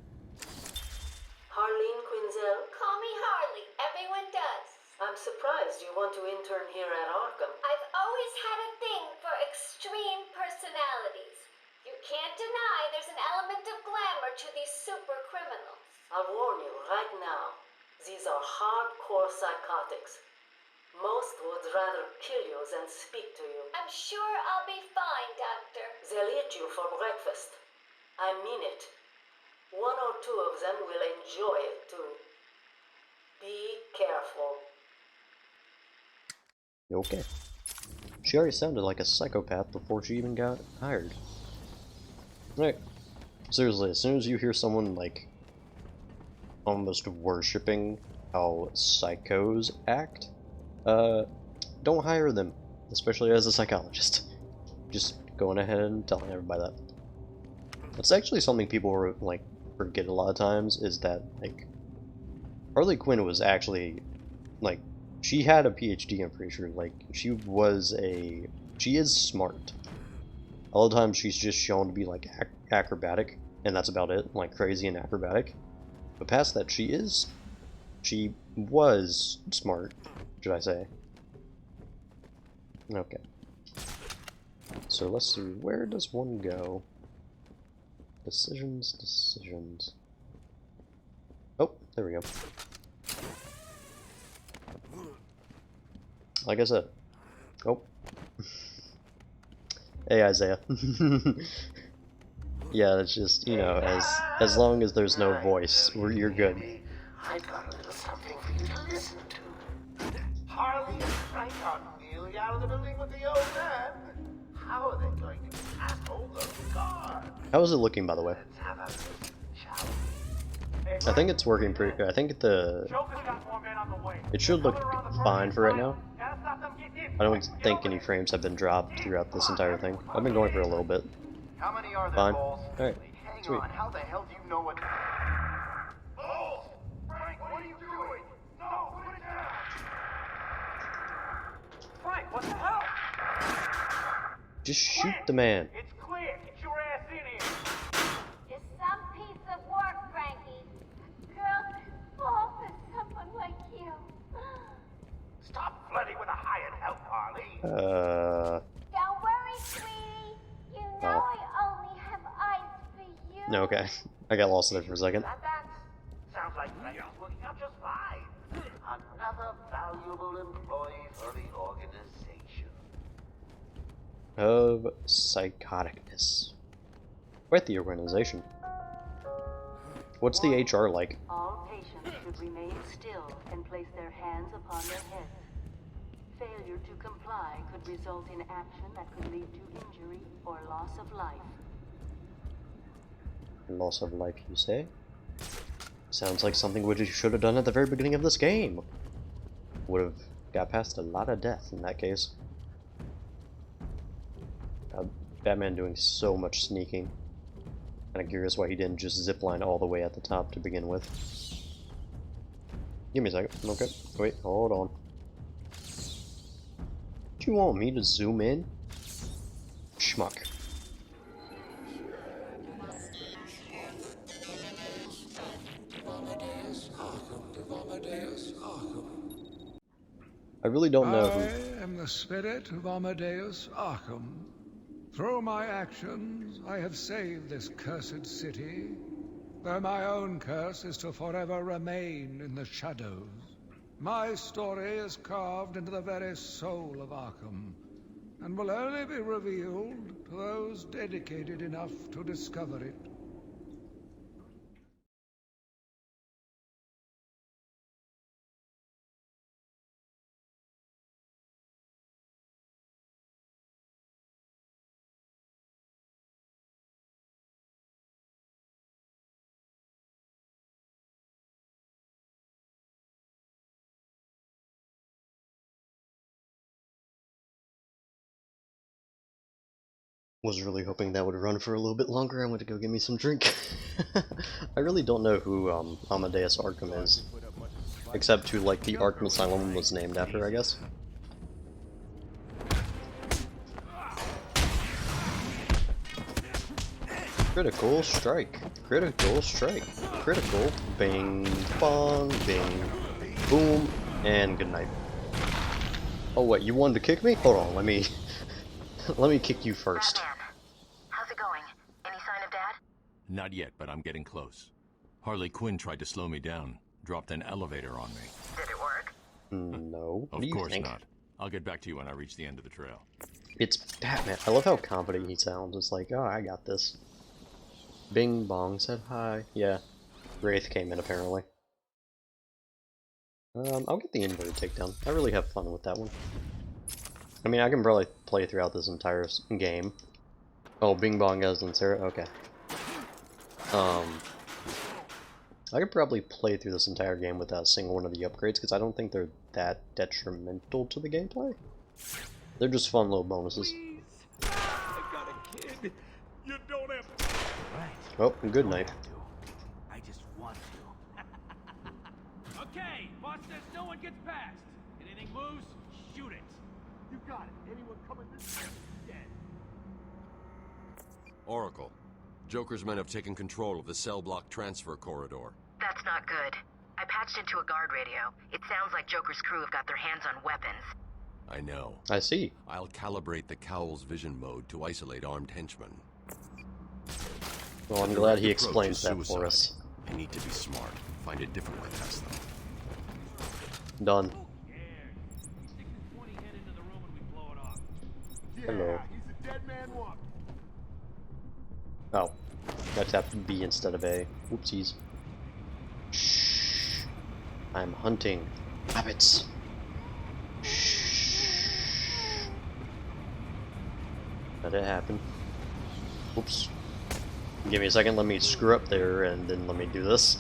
[SPEAKER 2] Harleen Quinzel?
[SPEAKER 12] Call me Harley. Everyone does.
[SPEAKER 2] I'm surprised you want to intern here at Arkham.
[SPEAKER 12] I've always had a thing for extreme personalities. You can't deny there's an element of glamour to these super criminals.
[SPEAKER 2] I'll warn you right now. These are hardcore psychotics. Most would rather kill you than speak to you.
[SPEAKER 12] I'm sure I'll be fine, Doctor.
[SPEAKER 2] They'll eat you for breakfast. I mean it. 1 or 2 of them will enjoy it too. Be careful.
[SPEAKER 1] Okay. She already sounded like a psychopath before she even got hired. Alright. Seriously, as soon as you hear someone like almost worshipping how psychos act, don't hire them, especially as a psychologist. Just going ahead and telling everybody that. It's actually something people like forget a lot of times, is that like Harley Quinn was actually like, she had a PhD, I'm pretty sure. Like she is smart. A lot of times she's just shown to be like acrobatic, and that's about it, like crazy and acrobatic. But past that, she was smart, should I say. Okay. So let's see, where does one go? Decisions. Oh, there we go. Like I said. Oh. Hey, Isaiah. Yeah, it's just, you know, as long as there's no voice, you're good.
[SPEAKER 3] I've got a little something for you to listen to. Harley and Frank are nearly out of the building with the old man. How are they going to tackle the guard?
[SPEAKER 1] How is it looking, by the way?
[SPEAKER 3] Let's have a look, shall
[SPEAKER 1] I think it's working pretty good. I think it should look fine for right now. I don't think any frames have been dropped throughout this entire thing. I've been going for a little bit.
[SPEAKER 13] How many are there,
[SPEAKER 1] Fine.
[SPEAKER 13] Balls?
[SPEAKER 1] Alright,
[SPEAKER 13] Hang
[SPEAKER 1] sweet.
[SPEAKER 13] on, how the hell do you know what... Balls! Frank, what are you doing? No, put it down! Frank, what the hell?
[SPEAKER 1] Just shoot the man.
[SPEAKER 8] It's clear. Get your ass in here.
[SPEAKER 12] It's some piece of work, Frankie. Girls fall for someone like you.
[SPEAKER 3] Stop flirting with a hired help, Harley.
[SPEAKER 12] Don't worry, sweetie. You know I only have eyes for you.
[SPEAKER 1] No, okay. I got lost there for a second.
[SPEAKER 3] That sounds like Frankie's working out just fine. Another valuable employee for the organization.
[SPEAKER 1] Of psychoticness. Quite the organization. What's the HR like?
[SPEAKER 2] All patients should remain still and place their hands upon their heads. Failure to comply could result in action that could lead to injury or loss of life.
[SPEAKER 1] Loss of life, you say? Sounds like something we should have done at the very beginning of this game. Would have got past a lot of death in that case. Batman doing so much sneaking. Kinda curious why he didn't just zipline all the way at the top to begin with. Give me a second. Okay. Wait, hold on. Do you want me to zoom in? Schmuck. I really don't know who...
[SPEAKER 4] I am the spirit of Amadeus Arkham. Through my actions, I have saved this cursed city, though my own curse is to forever remain in the shadows. My story is carved into the very soul of Arkham, and will only be revealed to those dedicated enough to discover it.
[SPEAKER 1] Was really hoping that would run for a little bit longer. I went to go get me some drink. I really don't know who Amadeus Arkham is, except who like the Arkham Asylum was named after, I guess. Critical strike, critical strike, critical, bing, bong, bing, boom, and good night. Oh wait, you wanted to kick me? Hold on, let me kick you first.
[SPEAKER 2] Batman, how's it going? Any sign of Dad?
[SPEAKER 11] Not yet, but I'm getting close. Harley Quinn tried to slow me down, dropped an elevator on me.
[SPEAKER 2] Did it work?
[SPEAKER 1] No.
[SPEAKER 11] Of course not. I'll get back to you when I reach the end of the trail.
[SPEAKER 1] It's Batman. I love how confident he sounds. It's like, oh, I got this. Bing Bong said hi. Yeah. Wraith came in, apparently. I'll get the inverted takedown. I really have fun with that one. I mean, I can probably play throughout this entire game. Oh, Bing Bong as in Sarah? Okay. I could probably play through this entire game without a single one of the upgrades, because I don't think they're that detrimental to the gameplay. They're just fun little bonuses.
[SPEAKER 8] I got a kid. You don't have to.
[SPEAKER 5] Right.
[SPEAKER 1] Oh, good night.
[SPEAKER 5] I just want to.
[SPEAKER 8] Okay, boss says no one gets past. Anything moves, shoot it. You got it. Anyone coming this way is dead.
[SPEAKER 6] Oracle, Joker's men have taken control of the cell block transfer corridor.
[SPEAKER 2] That's not good. I patched into a guard radio. It sounds like Joker's crew have got their hands on weapons.
[SPEAKER 6] I know.
[SPEAKER 1] I see.
[SPEAKER 6] I'll calibrate the Cowl's vision mode to isolate armed henchmen.
[SPEAKER 1] Well, I'm glad he explains that for us.
[SPEAKER 6] I need to be smart. Find a different way past them.
[SPEAKER 1] Done. Hello.
[SPEAKER 8] He's a dead man walking.
[SPEAKER 1] Oh. I tapped B instead of A. Oopsies. Shh. I'm hunting rabbits. Shh. Let it happen. Oops. Give me a second, let me screw up there and then let me do this.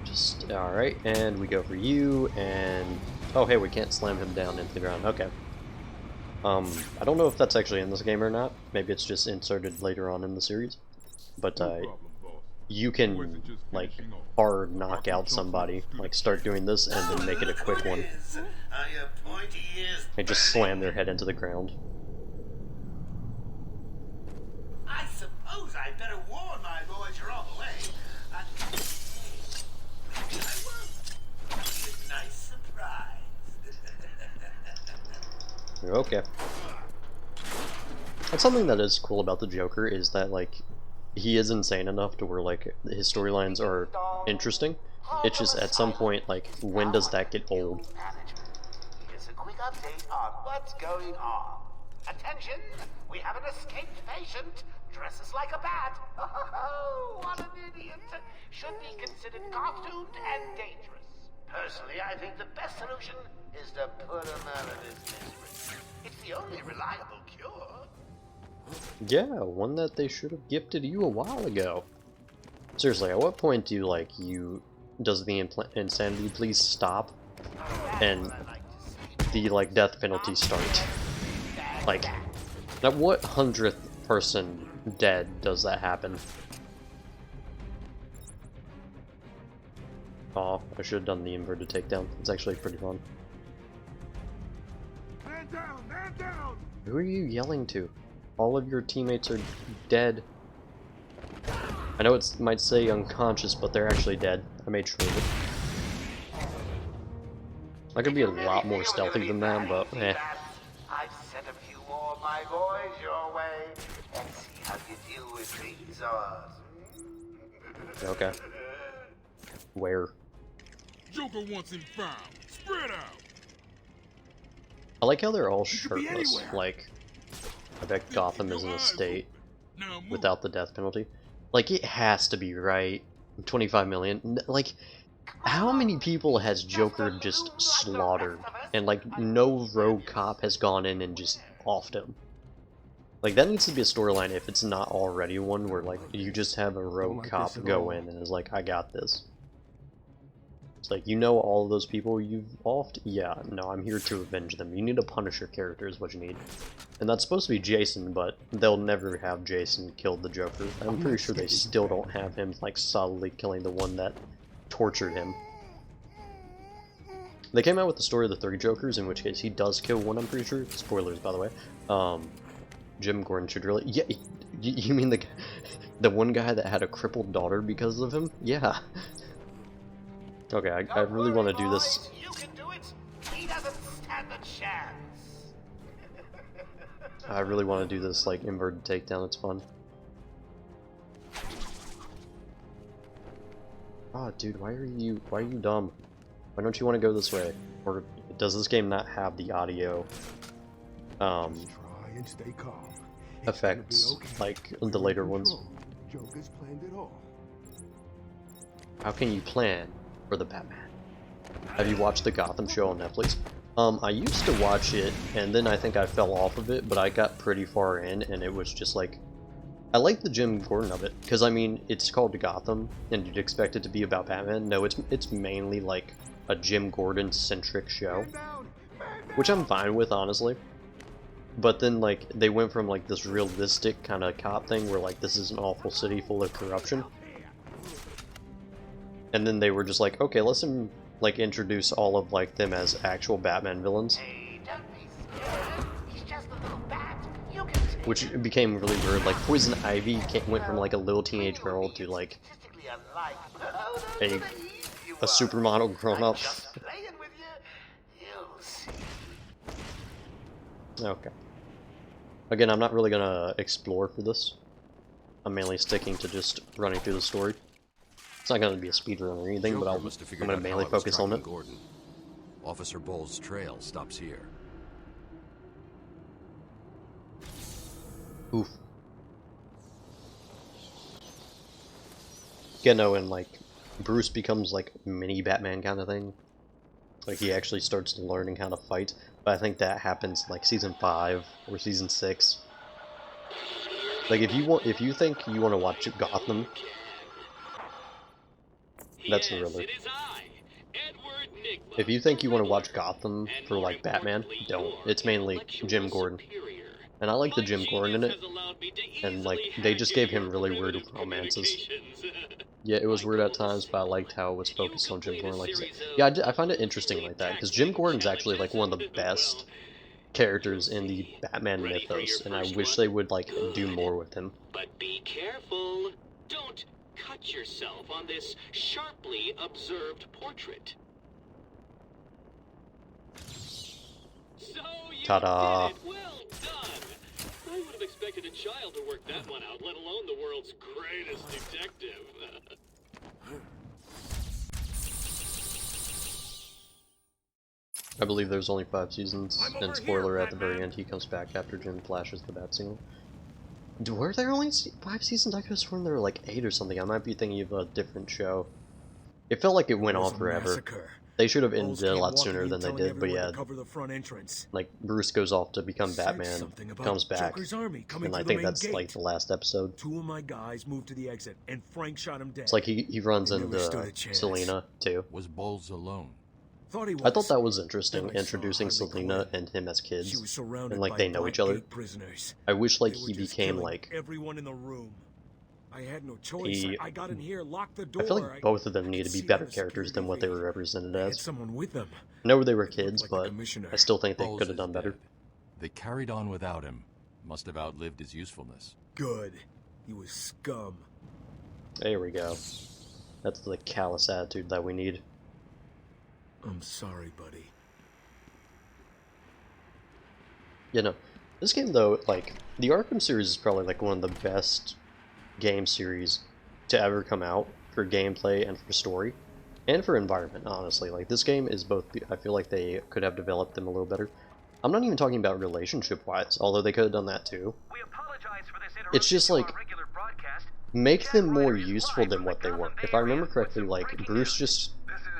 [SPEAKER 1] Just, alright, and we go for you, and... Oh hey, we can't slam him down into the ground, okay. I don't know if that's actually in this game or not. Maybe it's just inserted later on in the series. But, you can, like, hard knock out somebody. Like, start doing this and then make it a quick one. And just slam their head into the ground.
[SPEAKER 3] I suppose I better warn my boys you're on the way. I won't. That'll be a nice surprise.
[SPEAKER 1] Okay. That's something that is cool about the Joker, is that, like, he is insane enough to where, like, his storylines are interesting. It's just, at some point, like, when does that get old?
[SPEAKER 3] Here's a quick update on what's going on. Attention! We have an escaped patient. Dresses like a bat. Oh, what an idiot. Should be considered costumed and dangerous. Personally, I think the best solution is to put him out of his misery. It's the only reliable cure.
[SPEAKER 1] Yeah, one that they should have gifted you a while ago. Seriously, at what point do does the insanity please stop and the death penalty start? Like, at what 100th person dead does that happen? Aw, I should have done the inverted takedown. It's actually pretty fun.
[SPEAKER 13] Man down! Man down!
[SPEAKER 1] Who are you yelling to? All of your teammates are dead. I know it might say unconscious, but they're actually dead. I made sure of it. I could be a lot more stealthy than that, but eh.
[SPEAKER 3] I've sent a few more of my boys your way. Let's see how you deal with these odds.
[SPEAKER 1] Okay. Where?
[SPEAKER 13] Joker wants him found. Spread out.
[SPEAKER 1] I like how they're all shirtless. Like, I bet Gotham is in a state without the death penalty. Like, it has to be, right? 25 million. Like, how many people has Joker just slaughtered? And, like, no rogue cop has gone in and just offed him. Like, that needs to be a storyline if it's not already one where, like, you just have a rogue cop go in and is like, I got this. It's like, you know all of those people you've offed? Yeah, no, I'm here to avenge them. You need a Punisher character is what you need. And that's supposed to be Jason, but they'll never have Jason kill the Joker. I'm pretty sure they still don't have him, like, solidly killing the one that tortured him. They came out with the story of the 3 Jokers, in which case he does kill one, I'm pretty sure. Spoilers, by the way. Jim Gordon should really... Yeah, you mean the one guy that had a crippled daughter because of him? Yeah. Okay, I really want to do this.
[SPEAKER 3] You can do it. He doesn't stand a chance.
[SPEAKER 1] I really want to do this, like, inverted takedown. It's fun. Oh, dude, why are you dumb? Why don't you want to go this way? Or does this game not have the audio effects like the later ones?
[SPEAKER 10] Joker's planned it all.
[SPEAKER 1] How can you plan for the Batman? Have you watched the Gotham show on Netflix? I used to watch it, and then I think I fell off of it, but I got pretty far in, and it was just like... I like the Jim Gordon of it, because I mean, it's called Gotham, and you'd expect it to be about Batman. No, it's mainly like a Jim Gordon-centric show, which I'm fine with, honestly. But then, like, they went from, like, this realistic kind of cop thing where, like, this is an awful city full of corruption. And then they were just like, okay, let's, like, introduce all of, like, them as actual Batman villains. Which became really weird. Like, Poison Ivy went from, like, a little teenage girl to, like, a supermodel grown-up. Okay. Again, I'm not really gonna explore for this. I'm mainly sticking to just running through the story. It's not gonna be a speedrun or anything, but I'm gonna mainly focus on it.
[SPEAKER 6] Gordon. Officer Bull's trail stops here.
[SPEAKER 1] Oof. Yeah, no, and like, Bruce becomes like mini Batman kind of thing. Like, he actually starts learning how to fight. But I think that happens like season 5 or season 6. Like, if you think you want to watch Gotham, that's the Riddler. If you think you want to watch Gotham for like Batman, don't. It's mainly Jim Gordon. And I like the Jim Gordon in it. And like, they just gave him really weird romances. Yeah, it was weird at times, but I liked how it was focused on Jim Gordon. Like, yeah, I find it interesting like that, because Jim Gordon's actually like one of the best characters in the Batman mythos, and I wish they would like do more with him.
[SPEAKER 14] But be careful. Don't cut yourself on this sharply observed portrait. So you
[SPEAKER 1] Ta-da!
[SPEAKER 14] did it. Well done. I would have expected a child to work that one out, let alone the world's greatest detective.
[SPEAKER 1] I believe there's only 5 seasons, and spoiler, at the very end he comes back after Jim flashes the bat signal. Were there only 5 seasons? I could have sworn there were like 8 or something. I might be thinking of a different show. It felt like it went on forever. They should have ended it a lot sooner than they did, but yeah. Like, Bruce goes off to become Batman, comes back, and I think that's like the last episode.
[SPEAKER 15] 2 of my guys moved to the exit, and Frank shot him dead.
[SPEAKER 1] It's like he runs into Selina, too.
[SPEAKER 11] Was Bowles alone?
[SPEAKER 1] I thought that was interesting, introducing Selina and him as kids, and like they know each other. I wish like he became like
[SPEAKER 15] everyone in the room. I had no choice. I got in here, locked the door.
[SPEAKER 1] I feel like both of them need to be better characters than what they were represented as.
[SPEAKER 15] Someone with them.
[SPEAKER 1] I know they were kids, but I still think they could have done better.
[SPEAKER 11] They carried on without him. Must have outlived his usefulness.
[SPEAKER 15] Good. He was scum.
[SPEAKER 1] There we go. That's the callous attitude that we need.
[SPEAKER 15] I'm sorry, buddy.
[SPEAKER 1] You know, this game though, like, the Arkham series is probably like one of the best game series to ever come out for gameplay and for story and for environment, honestly. Like, this game is both, I feel like they could have developed them a little better. I'm not even talking about relationship wise, although they could have done that too. It's just like, make them more useful than what they were. If I remember correctly, like, Bruce just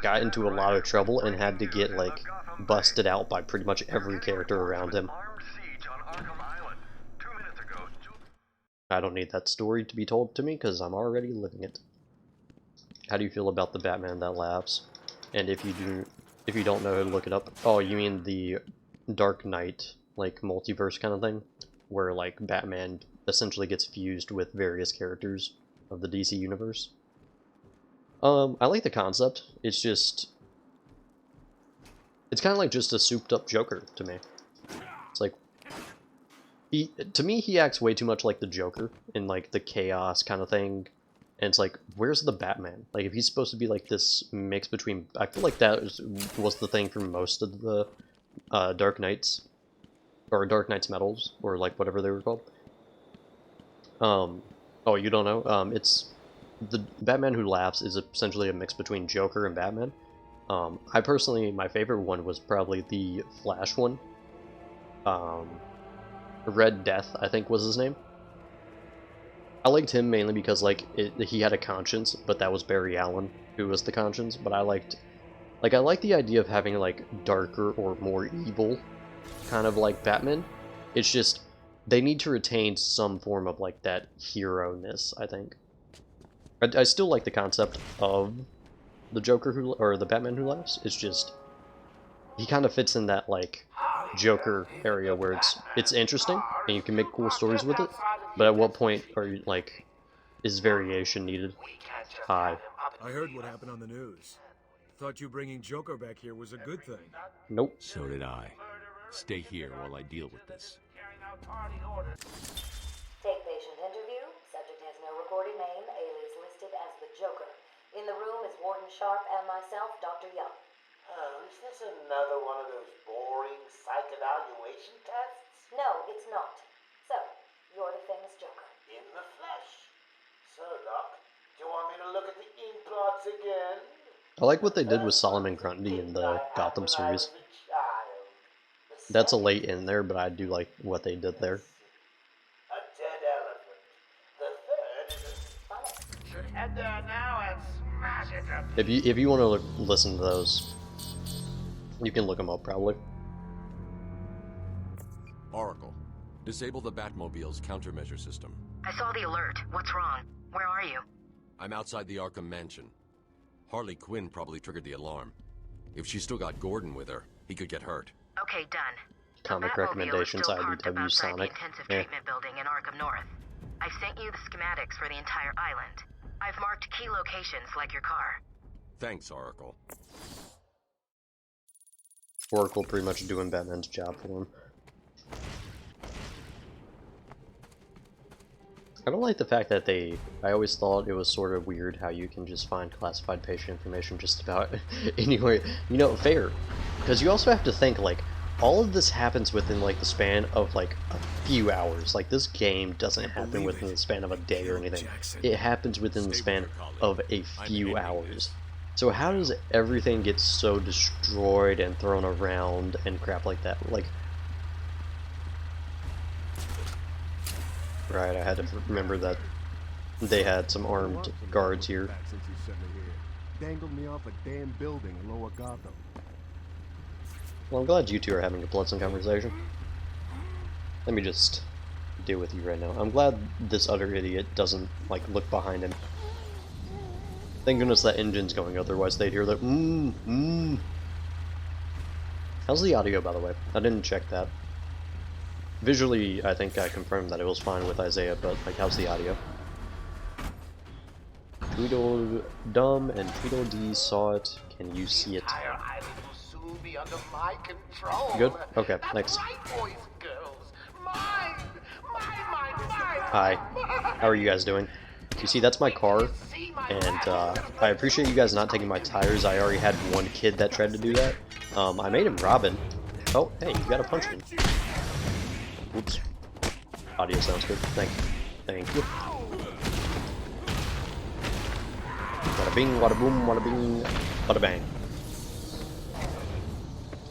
[SPEAKER 1] got into a lot of trouble and had to get like busted out by pretty much every character around him. I don't need that story to be told to me because I'm already living it. How do you feel about the Batman that laughs? And if you don't know, look it up. Oh, you mean the Dark Knight, like, multiverse kind of thing? Where, like, Batman essentially gets fused with various characters of the DC universe? I like the concept. It's just... It's kind of like just a souped-up Joker to me. It's like... To me, he acts way too much like the Joker in, like, the chaos kind of thing. And it's like, where's the Batman? Like, if he's supposed to be, like, this mix between... I feel like that was the thing for most of the Dark Knights. Or Dark Knight's medals, or, like, whatever they were called. Oh, you don't know? It's... The Batman Who Laughs is essentially a mix between Joker and Batman. I personally, my favorite one was probably the Flash one. Red Death, I think was his name. I liked him mainly because, like, he had a conscience, but that was Barry Allen who was the conscience. But I liked the idea of having, like, darker or more evil kind of like Batman. It's just, they need to retain some form of, like, that hero-ness, I think. I still like the concept of the Joker or the Batman Who Laughs. It's just, he kind of fits in that, like, Joker area where it's interesting and you can make cool stories with it, but at what point are you, like, is variation needed? Hi.
[SPEAKER 15] I heard what happened on the news. Thought you bringing Joker back here was a good thing.
[SPEAKER 1] Nope.
[SPEAKER 11] So did I. Stay here while I deal with this.
[SPEAKER 16] Take patient interview. Subject has no recorded name. Alias listed as the Joker. In the room is Warden Sharp and myself, Dr. Young.
[SPEAKER 17] Oh, is this another one of those boring psych evaluation tests?
[SPEAKER 16] No, it's not. So, you're the famous Joker.
[SPEAKER 17] In the flesh. So, Doc, do you want me to look at the ink plots again?
[SPEAKER 1] I like what they did with Solomon Grundy in the Gotham series. That's a late in there, but I do like what they did there.
[SPEAKER 17] A dead elephant. The third is a should head there now and smash it up.
[SPEAKER 1] If you want to listen to those, you can look them up, probably.
[SPEAKER 6] Oracle, disable the Batmobile's countermeasure system.
[SPEAKER 2] I saw the alert. What's wrong? Where are you?
[SPEAKER 6] I'm outside the Arkham Mansion. Harley Quinn probably triggered the alarm. If she's still got Gordon with her, he could get hurt.
[SPEAKER 2] Okay, done.
[SPEAKER 1] Comic recommendations, IDW Sonic.
[SPEAKER 2] Intensive treatment building in Arkham North. I've sent you the schematics for the entire island. I've marked key locations like your car.
[SPEAKER 6] Thanks, Oracle.
[SPEAKER 1] Oracle pretty much doing Batman's job for him. I don't like the fact that I always thought it was sort of weird how you can just find classified patient information just about anywhere. You know, fair. Because you also have to think, like, all of this happens within, like, the span of, like, a few hours. Like, this game doesn't happen within the span of a day or anything. It happens within the span of a few hours. So how does everything get so destroyed and thrown around and crap like that? Like, right, I had to remember that they had some armed guards here.
[SPEAKER 18] Since you sent me here, dangled me off a damn building in Lower Gotham.
[SPEAKER 1] Well, I'm glad you two are having a pleasant conversation. Let me just deal with you right now. I'm glad this other idiot doesn't, like, look behind him. Thank goodness that engine's going, otherwise they'd hear the How's the audio, by the way? I didn't check that. Visually, I think I confirmed that it was fine with Isaiah, but, like, how's the audio? Tweedledum and Tweedledee saw it. Can you see it?
[SPEAKER 17] Entire island will soon be under my control.
[SPEAKER 1] Good? Okay,
[SPEAKER 17] That's
[SPEAKER 1] thanks.
[SPEAKER 17] right, boys and girls. Mine!
[SPEAKER 1] Hi. How are you guys doing? You see, that's my car, and I appreciate you guys not taking my tires. I already had one kid that tried to do that. I made him Robin. Oh, hey, you gotta punch me. Oops. Audio sounds good. Thank you. Wada bing, wada boom, wada bing, wada bang.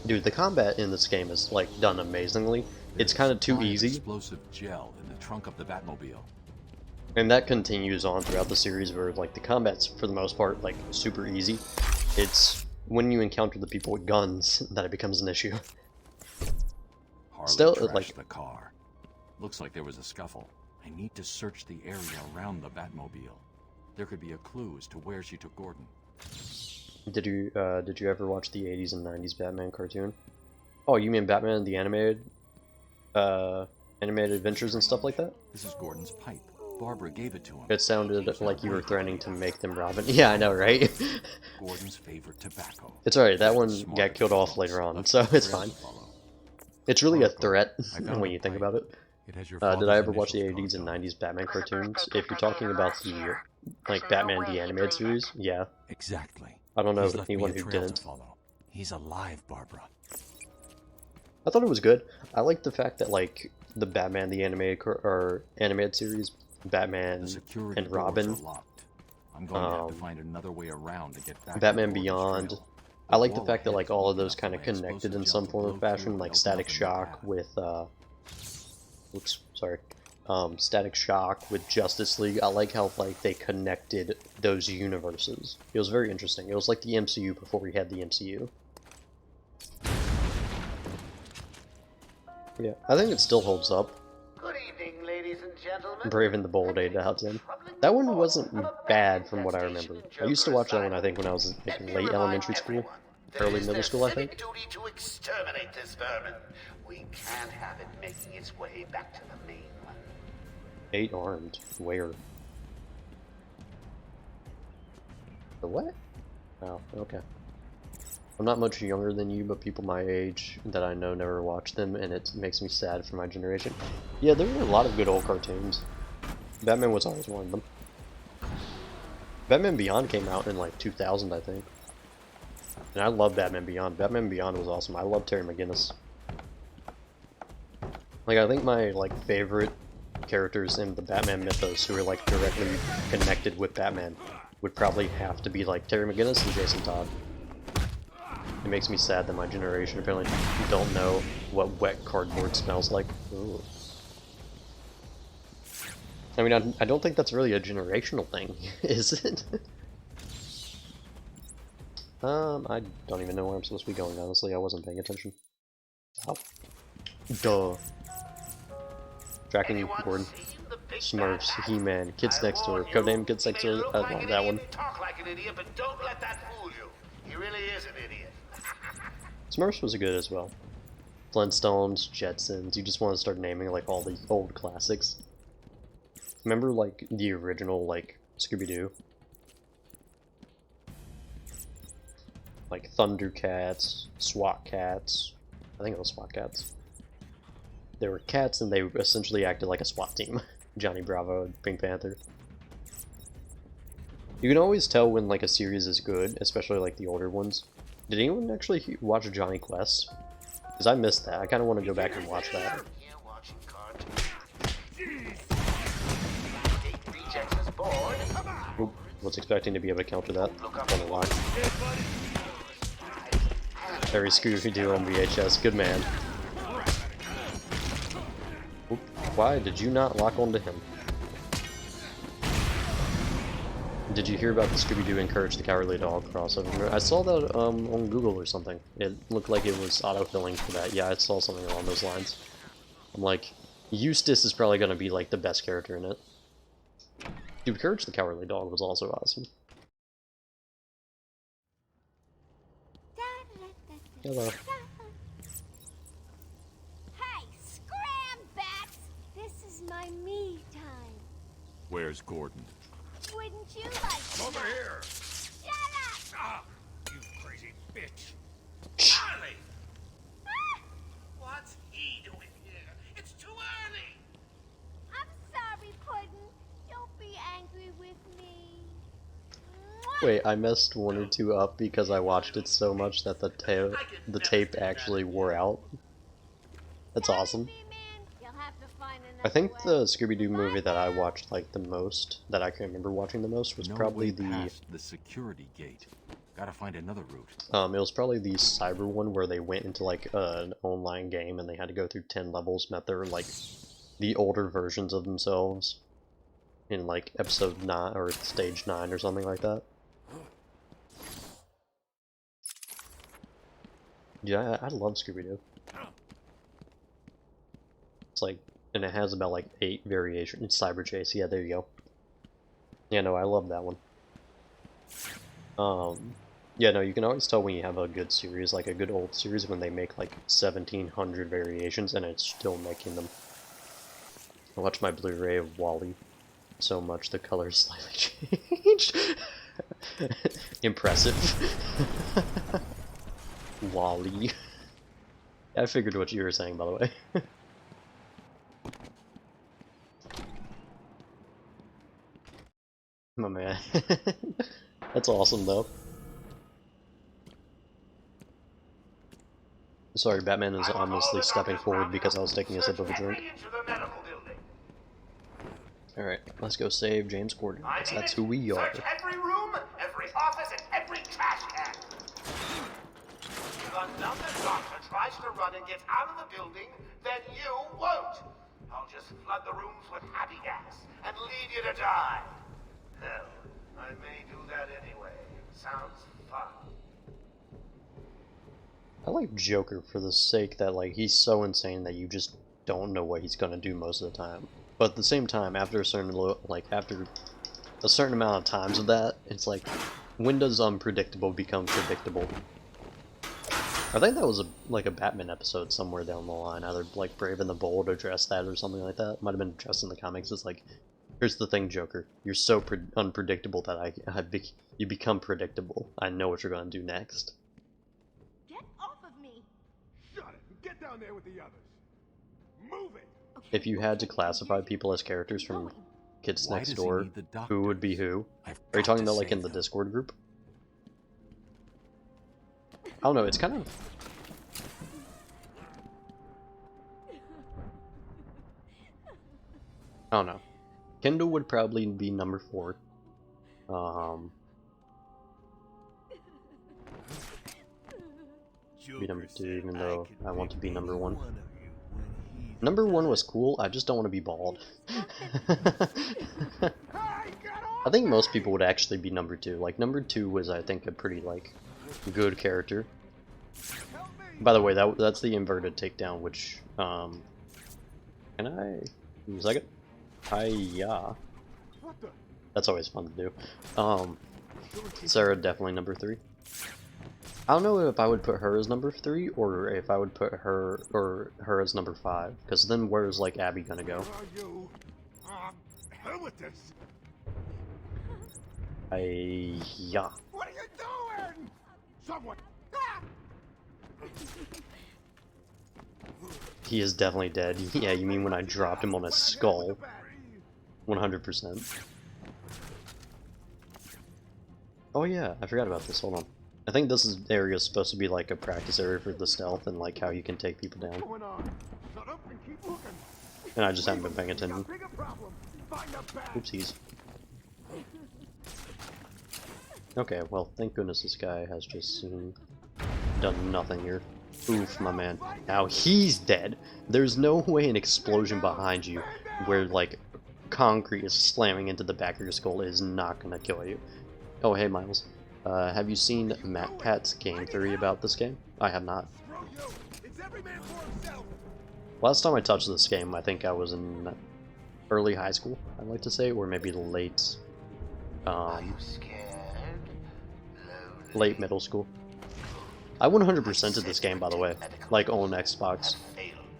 [SPEAKER 1] Dude, the combat in this game is, like, done amazingly. It's kind of too easy.
[SPEAKER 11] Explosive gel in the trunk of the Batmobile.
[SPEAKER 1] And that continues on throughout the series where, like, the combat's, for the most part, like, super easy. It's when you encounter the people with guns that it becomes an issue.
[SPEAKER 11] Harley
[SPEAKER 1] Still,
[SPEAKER 11] trashed
[SPEAKER 1] like,
[SPEAKER 11] the car. Looks like there was a scuffle. I need to search the area around the Batmobile. There could be a clue as to where she took Gordon.
[SPEAKER 1] did you ever watch the 80s and 90s Batman cartoon? Oh, you mean Batman the animated adventures and stuff like that?
[SPEAKER 11] This is Gordon's pipe. Barbara gave it to him.
[SPEAKER 1] It sounded like you were threatening to make them Robin. Yeah, I know, right?
[SPEAKER 11] Gordon's favorite tobacco.
[SPEAKER 1] It's alright, that one got killed off later on, so it's fine. It's really a threat when you think about it. Did I ever watch the 80s and 90s Batman cartoons? If you're talking about the, like, Batman the animated series, yeah.
[SPEAKER 11] Exactly.
[SPEAKER 1] I don't know
[SPEAKER 11] He's
[SPEAKER 1] of
[SPEAKER 11] left me
[SPEAKER 1] anyone
[SPEAKER 11] a
[SPEAKER 1] who
[SPEAKER 11] trail to
[SPEAKER 1] didn't.
[SPEAKER 11] follow. He's alive, Barbara.
[SPEAKER 1] I thought it was good. I like the fact that, like, the Batman the animated series, Batman and Robin,
[SPEAKER 11] I'm going to have to find another way around to get back
[SPEAKER 1] Batman
[SPEAKER 11] to Gordon's
[SPEAKER 1] Beyond.
[SPEAKER 11] trail.
[SPEAKER 1] I like the fact that, like, all of those kind of connected in some form or fashion, like Static Shock with Static Shock with Justice League. I like how, like, they connected those universes. It was very interesting. It was like the MCU before we had the MCU. Yeah, I think it still holds up.
[SPEAKER 17] Good evening, ladies and gentlemen.
[SPEAKER 1] Brave and the Bold 8 out of 10. That one wasn't bad from what I remember. I used to watch that one, I think, when I was in late elementary school, early middle school, I think.
[SPEAKER 17] Duty to exterminate this vermin. We can't have it making its way back to the mainland.
[SPEAKER 1] 8 armed. Where? The what? Oh, okay. I'm not much younger than you, but people my age that I know never watched them, and it makes me sad for my generation. Yeah, there were a lot of good old cartoons. Batman was always one of them. Batman Beyond came out in, like, 2000, I think. And I love Batman Beyond. Batman Beyond was awesome. I love Terry McGinnis. Like, I think my, like, favorite characters in the Batman mythos who are, like, directly connected with Batman would probably have to be, like, Terry McGinnis and Jason Todd. It makes me sad that my generation apparently don't know what wet cardboard smells like. Ooh. I mean, I don't think that's really a generational thing, is it? I don't even know where I'm supposed to be going, honestly. I wasn't paying attention. Oh. Duh. Tracking you, Gordon. Smurfs, He-Man, Kids Next Door, Codename Kids Next Door. I love that one.
[SPEAKER 17] Talk like an idiot, but don't let that fool you. He really is an idiot.
[SPEAKER 1] Smurfs was good as well. Flintstones, Jetsons, you just want to start naming, like, all the old classics. Remember, like, the original, like, Scooby-Doo? Like, Thundercats, SWAT Cats. I think it was SWAT Cats. They were cats, and they essentially acted like a SWAT team. Johnny Bravo and Pink Panther. You can always tell when, like, a series is good, especially, like, the older ones. Did anyone actually watch Johnny Quest? Because I missed that. I kind of want to go back and watch that.
[SPEAKER 17] Oop.
[SPEAKER 1] Was expecting to be able to counter that. Don't know why. Very Scooby-Doo on VHS. Good man. Oop. Why did you not lock onto him? Did you hear about the Scooby-Doo Encourage the Cowardly Dog crossover? I saw that on Google or something. It looked like it was autofilling for that. Yeah, I saw something along those lines. I'm like, Eustace is probably gonna be like the best character in it. Dude, Courage the Cowardly Dog was also awesome. Hello.
[SPEAKER 12] Hey, scram, bats! This is my me time.
[SPEAKER 11] Where's Gordon?
[SPEAKER 12] Wouldn't you like to
[SPEAKER 7] Over
[SPEAKER 12] know?
[SPEAKER 7] here!
[SPEAKER 12] Shut up!
[SPEAKER 7] Ah, you crazy bitch! Charlie!
[SPEAKER 17] What's he doing here? It's too early.
[SPEAKER 12] I'm sorry, Puddin'. Don't be angry with me.
[SPEAKER 1] Wait, I messed one or two up because I watched it so much that the tape actually wore out. That's awesome.
[SPEAKER 12] You'll have to find
[SPEAKER 1] I think the Scooby-Doo movie that I watched like the most, that I can remember watching the most, was probably the
[SPEAKER 11] security gate. Gotta find another route.
[SPEAKER 1] it was probably the cyber one where they went into like an online game and they had to go through 10 levels, met their like the older versions of themselves in like episode 9 or stage 9 or something like that. Yeah, I love Scooby-Doo. It's like, and it has about like 8 variations. It's Cyber Chase, yeah, there you go. Yeah, no, I love that one. Yeah, no, you can always tell when you have a good series, like a good old series, when they make like 1,700 variations and it's still making them. I watched my Blu-ray of Wall-E so much the colors slightly changed. Impressive. Wall-E. I figured what you were saying, by the way. My man. That's awesome, though. Sorry, Batman is ominously stepping forward because I was taking a sip of a drink. Alright, let's go save James Gordon. That's who we are.
[SPEAKER 17] Search every room, every office, and every trash can. If another doctor tries to run and gets out of the building, then you won't. I'll just flood the rooms with happy gas and leave you to die. Hell, I may do that anyway. Sounds fun.
[SPEAKER 1] I like Joker for the sake that, like, he's so insane that you just don't know what he's gonna do most of the time. But at the same time, after a certain after a certain amount of times of that, it's like, when does unpredictable become predictable? I think that was like a Batman episode somewhere down the line, either like Brave and the Bold addressed that or something like that. Might have been addressed in the comics. It's like, here's the thing, Joker. You're so unpredictable that you become predictable. I know what you're gonna do next.
[SPEAKER 12] Get off of me!
[SPEAKER 18] Shut it and get down there with the others. Move it!
[SPEAKER 1] If you had to classify people as characters from Kids Next Door, who would be who? Are you talking about like in the Discord group? I don't know, it's kind of... I don't know. Kendall would probably be number 4. Be number 2, even though I want to be number 1. Number 1 was cool, I just don't want to be bald. I think most people would actually be number 2. Like, number 2 was, I think, a pretty, like, good character. By the way, that's the inverted takedown, which, can I... Give me a second. Hi-ya. That's always fun to do. Sarah, definitely number 3. I don't know if I would put her as number 3, or if I would put her, or her as number 5, because then where's, like, Abby gonna go?
[SPEAKER 18] Hell with this.
[SPEAKER 1] Hi-ya.
[SPEAKER 18] What are you doing? Someone.
[SPEAKER 1] He is definitely dead. Yeah, you mean when I dropped him on his skull. 100%. Oh yeah, I forgot about this. Hold on. I think this area is supposed to be like a practice area for the stealth and like how you can take people down. And I just haven't been paying attention. Oopsies. Okay, well, thank goodness this guy has just done nothing here. Oof, my man. Now he's dead. There's no way an explosion behind you where, like, concrete is slamming into the back of your skull is not gonna kill you. Oh, hey, Miles. Have you seen Matt Pat's game theory about this game? I have not. Last time I touched this game, I think I was in early high school, I'd like to say, or maybe late, late middle school. I 100%ed this game, by the way, like on Xbox.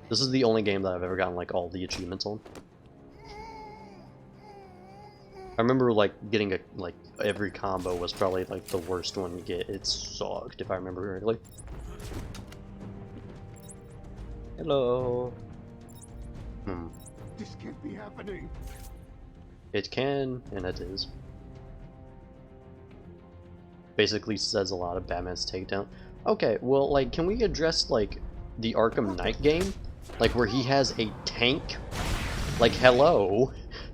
[SPEAKER 1] This is the only game that I've ever gotten like all the achievements on. I remember like getting like every combo was probably like the worst one to get. It sucked, if I remember correctly. Hello.
[SPEAKER 18] This can't be happening.
[SPEAKER 1] It can, and it is. Basically says a lot of Batman's takedown. Okay, well, like, can we address, like, the Arkham Knight game? Like, where he has a tank? Like, hello?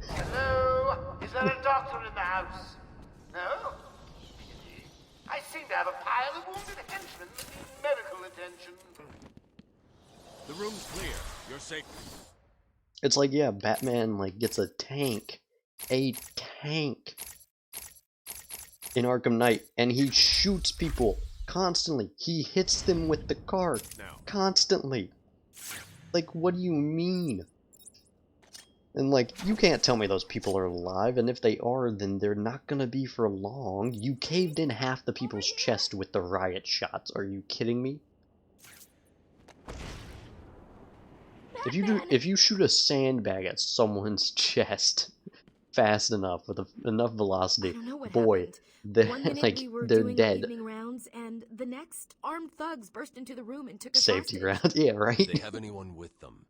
[SPEAKER 17] Hello? Is there a doctor in the house? No? I seem to have a pile of wounded henchmen that need medical attention.
[SPEAKER 6] The room's clear. You're safe.
[SPEAKER 1] It's like, yeah, Batman, like, gets a tank. A tank. In Arkham Knight, and he shoots people constantly. He hits them with the car constantly. Like, what do you mean? And like, you can't tell me those people are alive, and if they are, then they're not gonna be for long. You caved in half the people's chest with the riot shots. Are you kidding me? If you shoot a sandbag at someone's chest fast enough with enough velocity, boy,
[SPEAKER 19] One minute
[SPEAKER 1] like
[SPEAKER 19] we were
[SPEAKER 1] they're
[SPEAKER 19] doing
[SPEAKER 1] dead.
[SPEAKER 19] evening rounds, and the next, armed thugs burst into the room and took us
[SPEAKER 1] Safety
[SPEAKER 19] hostage.
[SPEAKER 1] round, yeah, right.
[SPEAKER 6] Do they have anyone with them?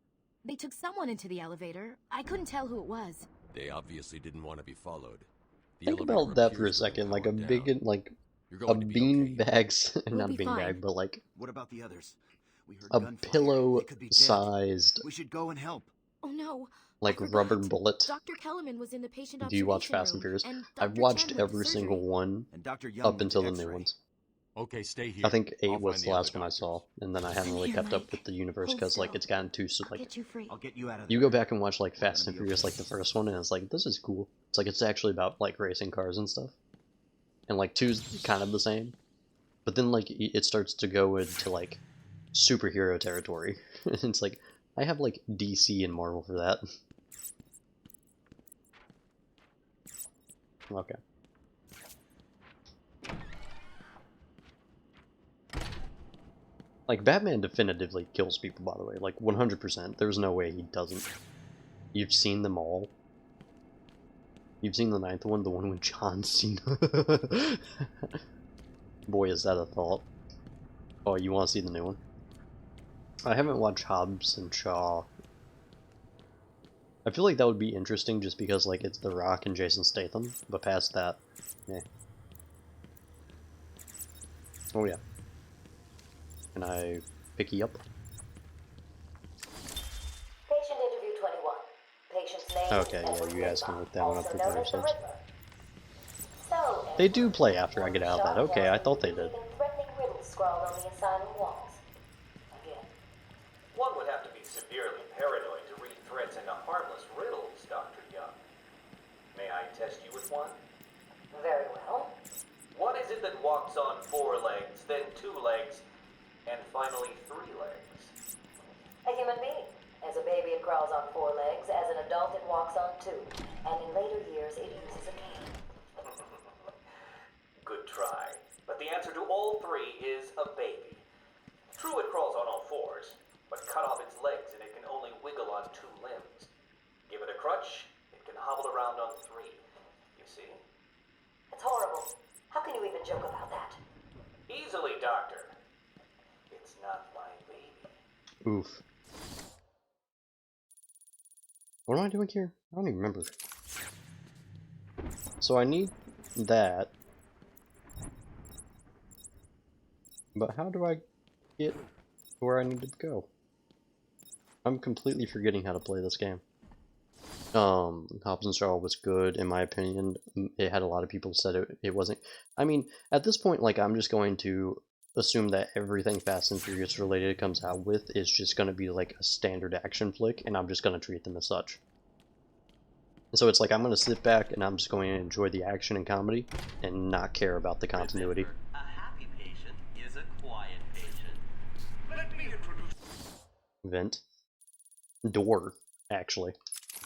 [SPEAKER 19] They took someone into the elevator. I couldn't tell who it was.
[SPEAKER 6] They obviously didn't want to be followed. The
[SPEAKER 1] Think
[SPEAKER 6] elevator
[SPEAKER 1] about that for a
[SPEAKER 6] appears to have
[SPEAKER 1] second, like a
[SPEAKER 6] powered
[SPEAKER 1] big,
[SPEAKER 6] down.
[SPEAKER 1] like
[SPEAKER 6] You're
[SPEAKER 1] a
[SPEAKER 6] going to be okay.
[SPEAKER 1] beanbag, not a
[SPEAKER 19] be
[SPEAKER 1] beanbag,
[SPEAKER 19] fine.
[SPEAKER 1] but like
[SPEAKER 9] What about the others? We heard
[SPEAKER 1] a
[SPEAKER 9] gunfire. They could be dead.
[SPEAKER 1] pillow-sized,
[SPEAKER 9] We should go and help.
[SPEAKER 19] Oh no.
[SPEAKER 1] like rubber bullet.
[SPEAKER 19] Dr. Kellerman was in the patient
[SPEAKER 1] Do you watch
[SPEAKER 19] observation
[SPEAKER 1] Fast and
[SPEAKER 19] room,
[SPEAKER 1] Furious?
[SPEAKER 19] and
[SPEAKER 1] I've
[SPEAKER 19] Dr.
[SPEAKER 1] watched
[SPEAKER 19] Chen went to
[SPEAKER 1] every
[SPEAKER 19] surgery.
[SPEAKER 1] single one
[SPEAKER 9] And Dr. Young
[SPEAKER 1] up
[SPEAKER 9] went
[SPEAKER 1] until
[SPEAKER 9] to
[SPEAKER 1] the new
[SPEAKER 9] X-ray.
[SPEAKER 1] ones.
[SPEAKER 6] Okay, stay here.
[SPEAKER 1] I think 8
[SPEAKER 6] I'll
[SPEAKER 1] was
[SPEAKER 6] find
[SPEAKER 1] the last
[SPEAKER 6] other
[SPEAKER 1] one I saw, and then I haven't really kept up with the universe because like it's gotten too like.
[SPEAKER 19] Get you free.
[SPEAKER 9] I'll get you out of
[SPEAKER 1] You
[SPEAKER 9] there.
[SPEAKER 1] go back and watch like Fast and Furious, like the first one, and it's like this is cool. It's like it's actually about like racing cars and stuff, and like 2's kind of the same, but then like it starts to go into like superhero territory. It's like I have like DC and Marvel for that. Okay. Like, Batman definitively kills people, by the way. Like, 100%. There's no way he doesn't. You've seen them all. You've seen the 9th one, the one with John Cena. Boy, is that a thought. Oh, you want to see the new one? I haven't watched Hobbs and Shaw. I feel like that would be interesting just because, like, it's The Rock and Jason Statham. But past that, eh. Oh, yeah. Can I pick you up?
[SPEAKER 16] Patient interview 21. Patient's name
[SPEAKER 1] Okay, yeah, you guys can look that one up for
[SPEAKER 16] also known
[SPEAKER 1] better
[SPEAKER 16] as the
[SPEAKER 1] sense.
[SPEAKER 16] Riddler. So,
[SPEAKER 1] They do play after I get out of that. Okay, I thought they did.
[SPEAKER 16] threatening riddles scrawled on the asylum walls. Again.
[SPEAKER 20] One would have to be severely paranoid to read threats into harmless riddles, Dr. Young. May I test you with one?
[SPEAKER 16] Very well.
[SPEAKER 20] What is it that walks on 4 legs, then 2 legs, and finally 3 legs?
[SPEAKER 16] A human being. As a baby, it crawls on 4 legs. As an adult, it walks on 2. And in later years, it uses a cane.
[SPEAKER 20] Good try. But the answer to all 3 is a baby. True, it crawls on all 4s, but cut off its legs and it can only wiggle on 2 limbs. Give it a crutch, it can hobble around on 3. You see?
[SPEAKER 16] It's horrible. How can you even joke about that?
[SPEAKER 20] Easily, Doctor. It's not my baby.
[SPEAKER 1] Oof. What am I doing here? I don't even remember. So I need that. But how do I get to where I need to go? I'm completely forgetting how to play this game. Hobbs and Shaw was good in my opinion. It had a lot of people said it wasn't. I mean, at this point, like, I'm just going to assume that everything Fast and Furious related it comes out with is just going to be like a standard action flick, and I'm just going to treat them as such. And so it's like I'm going to sit back and I'm just going to enjoy the action and comedy and not care about the continuity.
[SPEAKER 14] Remember, a happy patient is a quiet patient.
[SPEAKER 7] Let me introduce
[SPEAKER 1] Vent. Door, actually.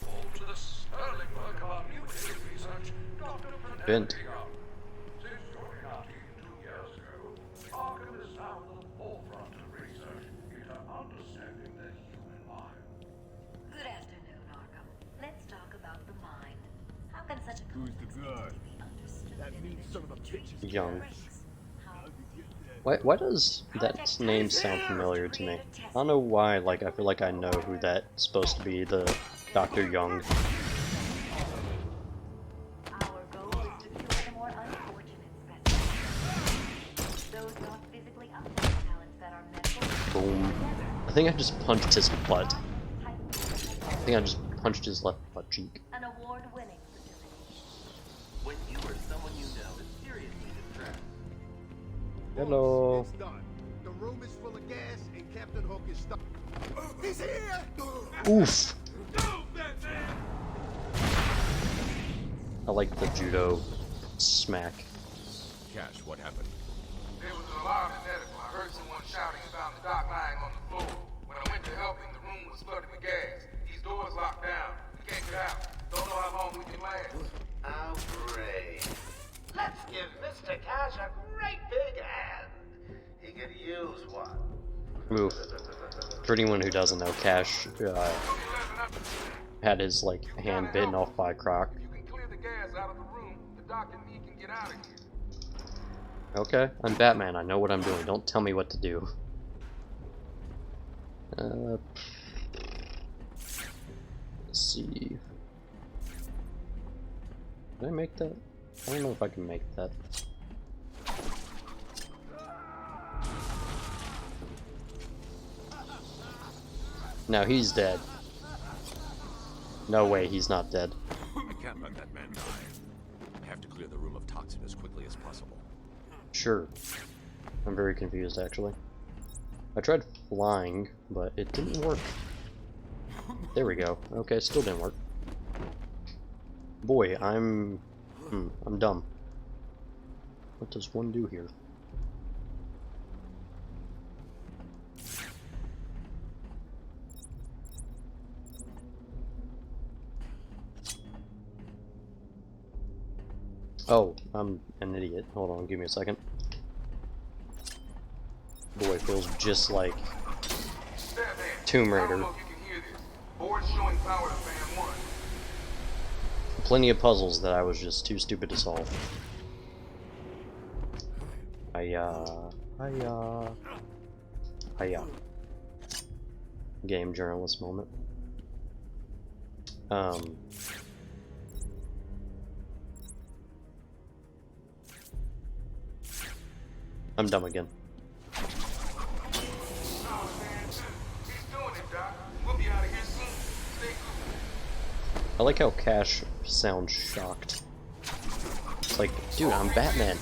[SPEAKER 7] you to the sterling work of our new head of research, Dr.
[SPEAKER 1] Vent.
[SPEAKER 7] Since joining our team 2 years ago, Arkham is now at the forefront of research into understanding the human mind.
[SPEAKER 16] Good afternoon, Arkham. Let's talk about the mind. How can such a
[SPEAKER 18] Who's the guy? That mean son of a bitch is
[SPEAKER 1] Young. Why does that name sound familiar to me? I don't know why, like, I feel like I know who that's supposed to be, the Dr. Young.
[SPEAKER 16] Our goal is to cure the more unfortunate specimens. Those not physically up to talents that are medical.
[SPEAKER 1] Boom. I think I just punched his butt. I think I just punched his left butt cheek.
[SPEAKER 16] An award-winning facility.
[SPEAKER 14] When you or someone you know is seriously distressed,
[SPEAKER 1] Hello.
[SPEAKER 18] It's done. The room is full of gas and Captain Hook is stuck. He's here!
[SPEAKER 1] Oof. I like the judo smack.
[SPEAKER 6] Cash, what happened?
[SPEAKER 13] There was an alarm in medical. I heard someone shouting and found the doc lying on the floor. When I went to help him, the room was flooded with gas. These doors locked down. We can't get out. Don't know how long we can last.
[SPEAKER 17] Oh, great. Let's give Mr. Cash a great big hand. He could use one.
[SPEAKER 1] Oof. For anyone who doesn't know, Cash had his like hand bitten off by a croc.
[SPEAKER 13] If you can clear the gas out of the room, the doc and me can get out of here.
[SPEAKER 1] Okay, I'm Batman. I know what I'm doing. Don't tell me what to do. Let's see. Can I make that? I don't know if I can make that. No, he's dead. No way, he's not dead.
[SPEAKER 6] I can't let that man die. I have to clear the room of toxin as quickly as possible.
[SPEAKER 1] Sure. I'm very confused, actually. I tried flying, but it didn't work. There we go. Okay, still didn't work. Boy, I'm dumb. What does one do here? Oh, I'm an idiot. Hold on, give me a second. Boy, feels just like Tomb Raider. Plenty of puzzles that I was just too stupid to solve. Hiya. Game journalist moment. I'm dumb again. I like how Cash sounds shocked. It's like, dude, I'm Batman.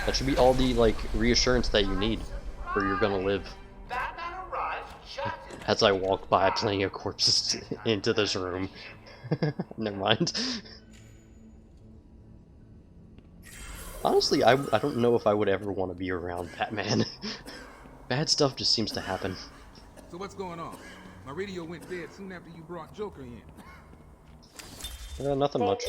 [SPEAKER 1] That should be all the, like, reassurance that you need for you're gonna live. As I walk by plenty of corpses into this room. Never mind. Honestly, I don't know if I would ever want to be around Batman. Bad stuff just seems to happen.
[SPEAKER 21] So what's going on? My radio went dead soon after you brought Joker in.
[SPEAKER 1] Nothing much.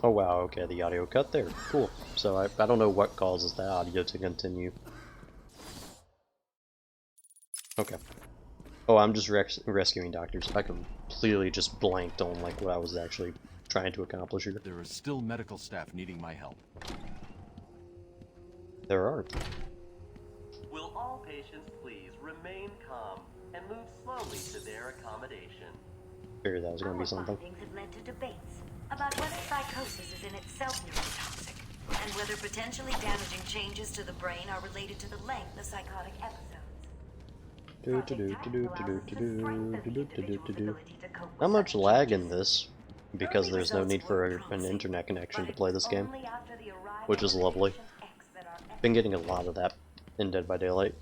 [SPEAKER 1] Oh wow, okay, the audio cut there. Cool. So I don't know what causes that audio to continue. Okay. Oh, I'm just rescuing doctors. I completely just blanked on like what I was actually trying to accomplish here.
[SPEAKER 11] There is still medical staff needing my help.
[SPEAKER 1] There are.
[SPEAKER 14] will all patients please remain calm and move slowly to their accommodation?
[SPEAKER 1] Figured that was going to be something.
[SPEAKER 16] Findings have led to debates about whether psychosis is in itself neurotoxic, and whether potentially damaging changes to the brain are related to the length of psychotic episodes.
[SPEAKER 1] Not much lag in this, because there's no need for an internet connection to play this game, which is lovely. Been getting a lot of that in Dead by Daylight.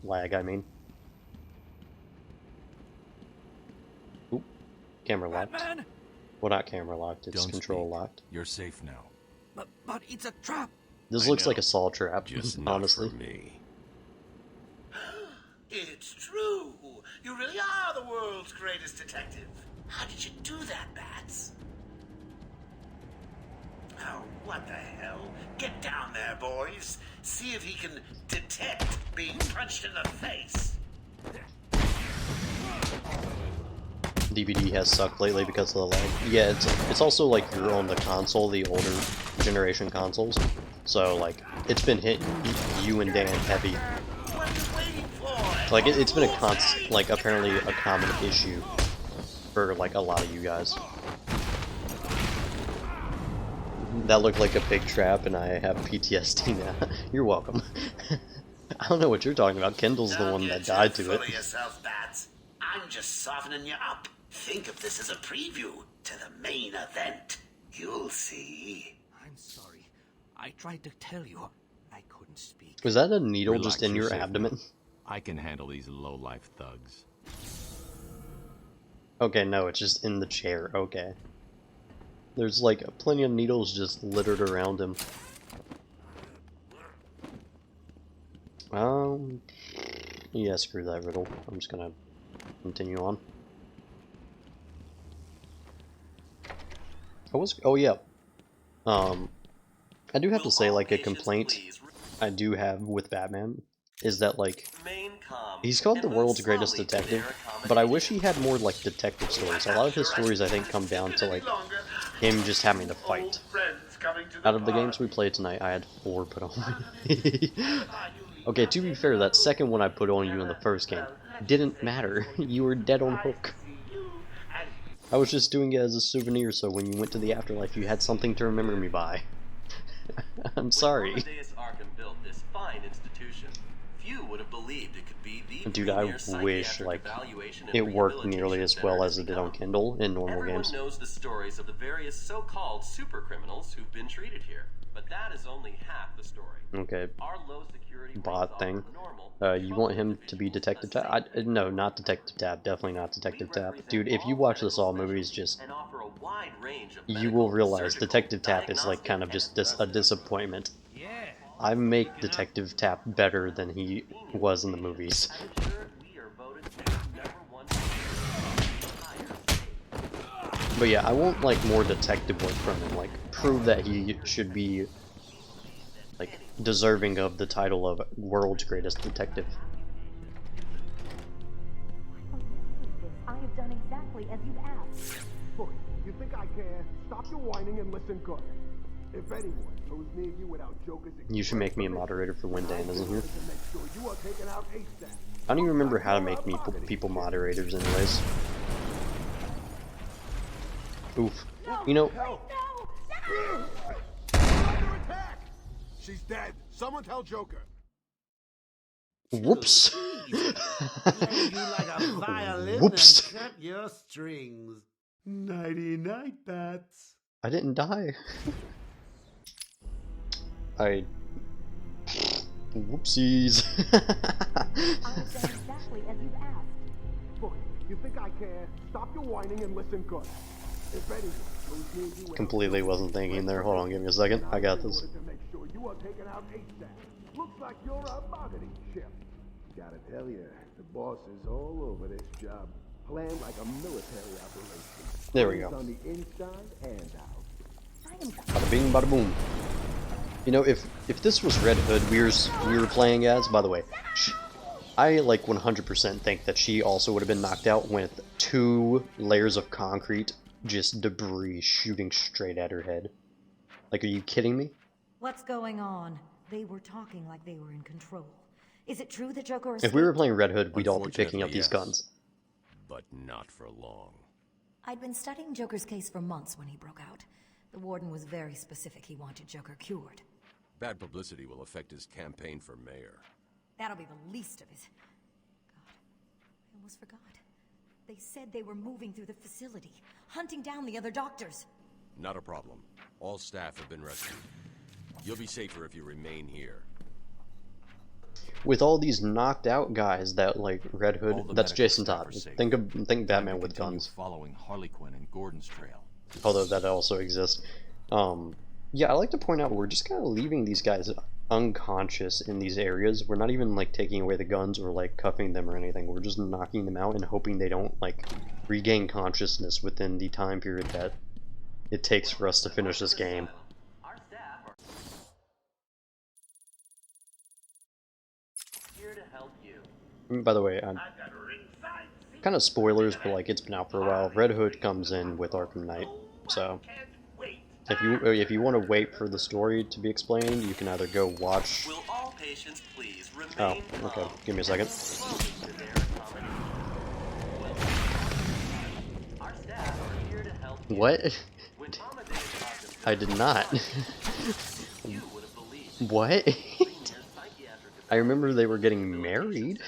[SPEAKER 1] Lag, I mean. Oop. Camera locked.
[SPEAKER 8] Batman?
[SPEAKER 1] Well, not camera locked, it's
[SPEAKER 11] Don't
[SPEAKER 1] control
[SPEAKER 11] speak.
[SPEAKER 1] locked.
[SPEAKER 11] You're safe now.
[SPEAKER 8] But it's a trap.
[SPEAKER 1] This
[SPEAKER 11] I
[SPEAKER 1] looks
[SPEAKER 11] know.
[SPEAKER 1] like a Saw trap,
[SPEAKER 11] Just not
[SPEAKER 1] honestly.
[SPEAKER 11] for me.
[SPEAKER 17] It's true. You really are the world's greatest detective. How did you do that, Bats? Oh, what the hell? Get down there, boys. See if he can detect being punched in the face.
[SPEAKER 1] DVD has sucked lately because of the lag. Yeah, it's also like you're on the console, the older generation consoles. So like it's been hitting you and Dan heavy. Like it's been a constant, like apparently a common issue for like a lot of you guys. That looked like a big trap, and I have PTSD now. You're welcome. I don't know what you're talking about. Kendall's the one that died to it.
[SPEAKER 17] Full of yourself, Bats. I'm just softening you up. Think of this as a preview to the main event. You'll see.
[SPEAKER 8] I'm sorry. I tried to tell you. I couldn't speak.
[SPEAKER 1] Was that a needle
[SPEAKER 11] Relax,
[SPEAKER 1] just in
[SPEAKER 11] you're
[SPEAKER 1] your
[SPEAKER 11] safe
[SPEAKER 1] abdomen?
[SPEAKER 11] now. I can handle these low-life thugs.
[SPEAKER 1] Okay, no, it's just in the chair. Okay. There's like plenty of needles just littered around him. Yeah, screw that riddle. I'm just gonna continue on. Oh yeah. I do have to say, like, a complaint I do have with Batman is that, like, he's called the world's greatest detective, but I wish he had more, like, detective stories. A lot of his stories, I think, come down to, like, him just having to fight. Out of the games we played tonight, I had 4 put on me. Okay, to be fair, that second one I put on you in the first game didn't matter. You were dead on hook. I was just doing it as a souvenir, so when you went to the afterlife, you had something to remember me by. I'm sorry.
[SPEAKER 20] Arkham built this fine institution, few would have believed it could be the
[SPEAKER 1] Dude, I wish, like, it worked nearly as well as it did on Kindle in normal games.
[SPEAKER 20] Everyone knows the stories of the various so-called super criminals who've been treated here, but that is only half the story.
[SPEAKER 1] Okay.
[SPEAKER 20] Our low security
[SPEAKER 1] Bot thing. You want him to be Detective Tab? No, not Detective Tab. Definitely not Detective Tab. Dude, if you watch the Saw movies, just you will realize Detective Tab is like kind of just a disappointment. I make Detective Tab better than he was in the movies. But yeah, I want like more detective work from him. Like prove that he should be like deserving of the title of world's greatest detective.
[SPEAKER 16] I have done exactly as you've asked.
[SPEAKER 18] Look, you think I care? Stop your whining and listen good. If anyone goes near you without Joker's
[SPEAKER 1] You should make me a moderator for when Dan isn't here.
[SPEAKER 18] to make sure you are taken out ASAP.
[SPEAKER 1] I don't even remember how to make me people moderators anyways. Oof. You know,
[SPEAKER 18] Under attack! She's dead. Someone tell Joker.
[SPEAKER 1] whoops.
[SPEAKER 3] You like a violin
[SPEAKER 1] Whoops.
[SPEAKER 3] and cut your strings. Nighty night, Bats.
[SPEAKER 1] I didn't die. Whoopsies.
[SPEAKER 16] I have done exactly as you've asked.
[SPEAKER 18] Look, you think I care? Stop your whining and listen good. If anyone goes near you without
[SPEAKER 1] Completely wasn't thinking there. Hold on, give me a second. I got this.
[SPEAKER 18] to make sure you are taken out ASAP. Looks like you're a bargaining chip. Gotta tell you, the boss is all over this job. Planned like a military operation.
[SPEAKER 1] There we go.
[SPEAKER 18] On the inside and out.
[SPEAKER 1] Bada bing, bada boom. You know, if this was Red Hood we were playing as, by the way, I like 100% think that she also would have been knocked out with 2 layers of concrete, just debris shooting straight at her head. Like, are you kidding me?
[SPEAKER 16] What's going on? They were talking like they were in control. Is it true that Joker
[SPEAKER 1] If we were playing Red Hood, we'd all be picking up
[SPEAKER 6] Unfortunately,
[SPEAKER 1] these
[SPEAKER 6] yes.
[SPEAKER 1] guns.
[SPEAKER 6] But not for long.
[SPEAKER 19] I'd been studying Joker's case for months when he broke out. The warden was very specific he wanted Joker cured.
[SPEAKER 6] Bad publicity will affect his campaign for mayor.
[SPEAKER 19] That'll be the least of it. God, forgot. They said they were moving through the facility, hunting down the other doctors.
[SPEAKER 6] Not a problem. All staff have been rescued. You'll be safer if you remain here.
[SPEAKER 1] With all these knocked out guys that like Red Hood, that's Jason Todd. Think Batman with guns.
[SPEAKER 11] Following Harley Quinn and Gordon's trail.
[SPEAKER 1] Although that also exists. Yeah, I like to point out we're just kind of leaving these guys unconscious in these areas. We're not even like taking away the guns or like cuffing them or anything. We're just knocking them out and hoping they don't like regain consciousness within the time period that it takes for us to finish this game. By the way, kind of spoilers, but like it's been out for a while. Red Hood comes in with Arkham Knight, so if you want to wait for the story to be explained, you can either go watch.
[SPEAKER 4] Will all patients please remain
[SPEAKER 1] Oh, okay. Give me a second. What? I did not. What? I remember they were getting married.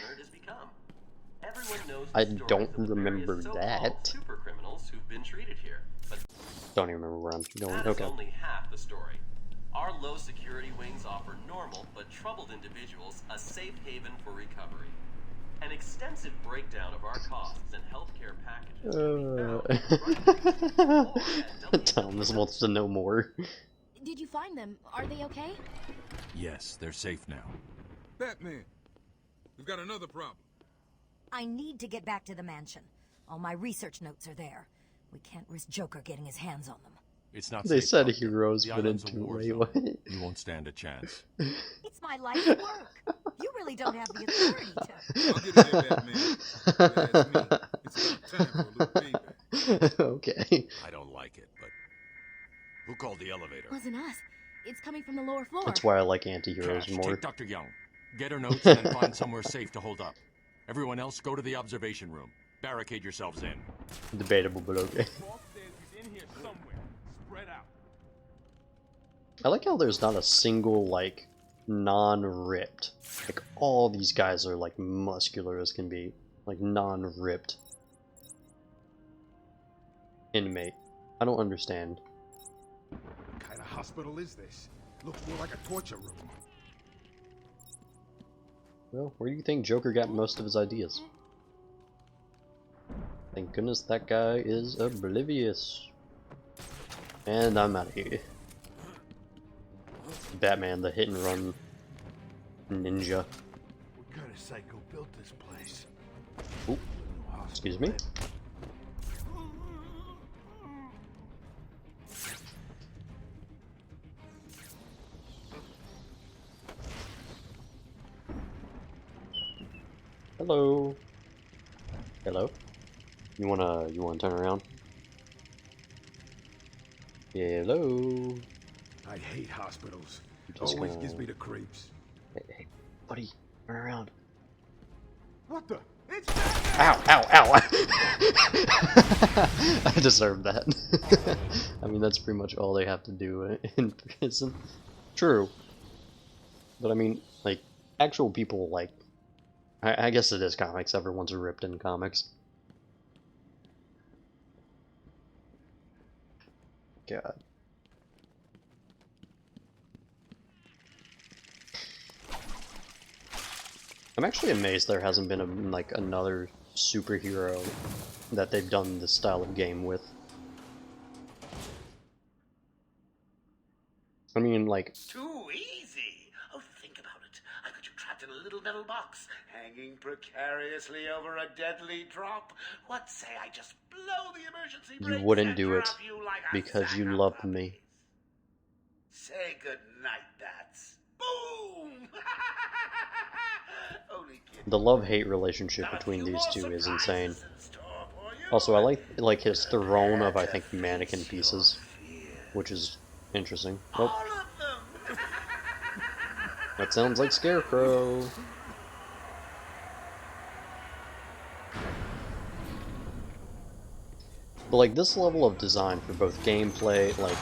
[SPEAKER 1] I don't remember that.
[SPEAKER 4] Super criminals who've been treated here. But
[SPEAKER 1] don't even remember where I'm going.
[SPEAKER 4] That's
[SPEAKER 1] Okay.
[SPEAKER 4] only half the story. Our low security wings offer normal but troubled individuals a safe haven for recovery. An extensive breakdown of our costs and healthcare packages.
[SPEAKER 1] Thomas wants to know more.
[SPEAKER 22] Did you find them? Are they okay?
[SPEAKER 11] Yes, they're safe now.
[SPEAKER 21] Batman, we've got another problem.
[SPEAKER 19] I need to get back to the mansion. All my research notes are there. We can't risk Joker getting his hands on them.
[SPEAKER 11] It's not
[SPEAKER 1] They
[SPEAKER 11] safe,
[SPEAKER 1] said
[SPEAKER 11] Doctor.
[SPEAKER 1] heroes,
[SPEAKER 11] The
[SPEAKER 1] but
[SPEAKER 11] island's
[SPEAKER 1] into
[SPEAKER 11] a war
[SPEAKER 1] wait,
[SPEAKER 11] zone.
[SPEAKER 1] what?
[SPEAKER 11] You won't stand a chance.
[SPEAKER 19] It's my life's work. You really don't have the authority to.
[SPEAKER 21] I'll get it there, Batman. That's me. It's about time for a little payback.
[SPEAKER 1] Okay.
[SPEAKER 6] I don't like it, but who called the elevator?
[SPEAKER 22] Wasn't us. It's coming from the lower floor.
[SPEAKER 1] That's why I like anti-heroes
[SPEAKER 11] Cash,
[SPEAKER 1] more.
[SPEAKER 11] take Dr. Young. Get her notes and then find somewhere safe to hold up. Everyone else, go to the observation room. Barricade yourselves in.
[SPEAKER 1] Debatable, but okay.
[SPEAKER 8] He's in here somewhere. Spread out.
[SPEAKER 1] I like how there's not a single, like, non-ripped. Like, all these guys are, like, muscular as can be. Like, non-ripped inmate. I don't understand.
[SPEAKER 18] What kind of hospital is this? Looks more like a torture room.
[SPEAKER 1] Well, where do you think Joker got most of his ideas? Thank goodness that guy is oblivious. And I'm out of here. Batman, the hit and run ninja.
[SPEAKER 18] What kind of psycho built this place?
[SPEAKER 1] Oop. Excuse me. Hello. Hello. You wanna turn around? Hello.
[SPEAKER 18] I hate hospitals. It
[SPEAKER 1] Just
[SPEAKER 18] always
[SPEAKER 1] gonna-
[SPEAKER 18] gives me the creeps.
[SPEAKER 1] Hey, buddy, turn around.
[SPEAKER 18] What the? It's
[SPEAKER 1] Ow, ow, ow! I deserve that. I mean, that's pretty much all they have to do in prison. True. But I mean, like, actual people, like, I guess it is comics. Everyone's ripped in comics. God. I'm actually amazed there hasn't been like another superhero that they've done this style of game with. I mean, like,
[SPEAKER 17] Too easy. Oh, think about it. I got you trapped in a little metal box, hanging precariously over a deadly drop. What say I just blow the emergency
[SPEAKER 1] you
[SPEAKER 17] brakes
[SPEAKER 1] wouldn't
[SPEAKER 17] and
[SPEAKER 1] do it
[SPEAKER 17] drop you like a
[SPEAKER 1] because
[SPEAKER 17] sack
[SPEAKER 1] you
[SPEAKER 17] of
[SPEAKER 1] loved
[SPEAKER 17] puppies?
[SPEAKER 1] me.
[SPEAKER 17] Say goodnight, bats. Boom! Only kidding.
[SPEAKER 1] The love-hate relationship between these two is insane. Also, I like his throne of, I think, mannequin pieces, which is interesting. Oh, that sounds like Scarecrow. But like this level of design for both gameplay, like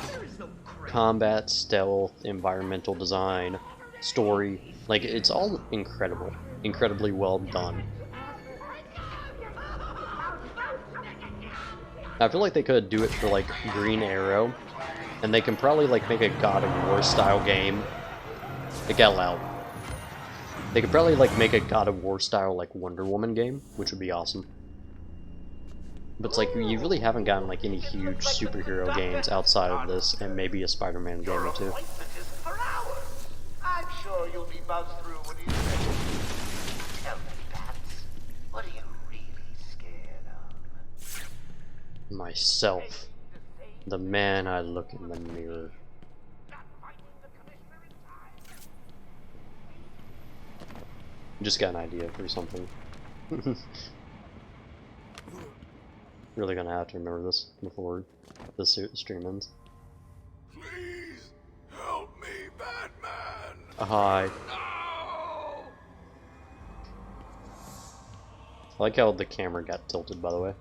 [SPEAKER 1] combat, stealth, environmental design, story, like it's all incredible, incredibly well done. I feel like they could do it for like Green Arrow, and they can probably like make a God of War style game. It got loud. They could probably like make a God of War style like Wonder Woman game, which would be awesome. But it's like you really haven't gotten like any huge superhero games outside of this, and maybe a Spider-Man game or two.
[SPEAKER 17] I'm sure you'll be buzzed through when he's ready. Tell me, Bats, what are you really scared of?
[SPEAKER 1] Myself. The man I look in the mirror. Just got an idea for something. Really gonna have to remember this before this stream ends.
[SPEAKER 6] Please help me, Batman.
[SPEAKER 1] Hi.
[SPEAKER 6] No!
[SPEAKER 1] I like how the camera got tilted, by the way.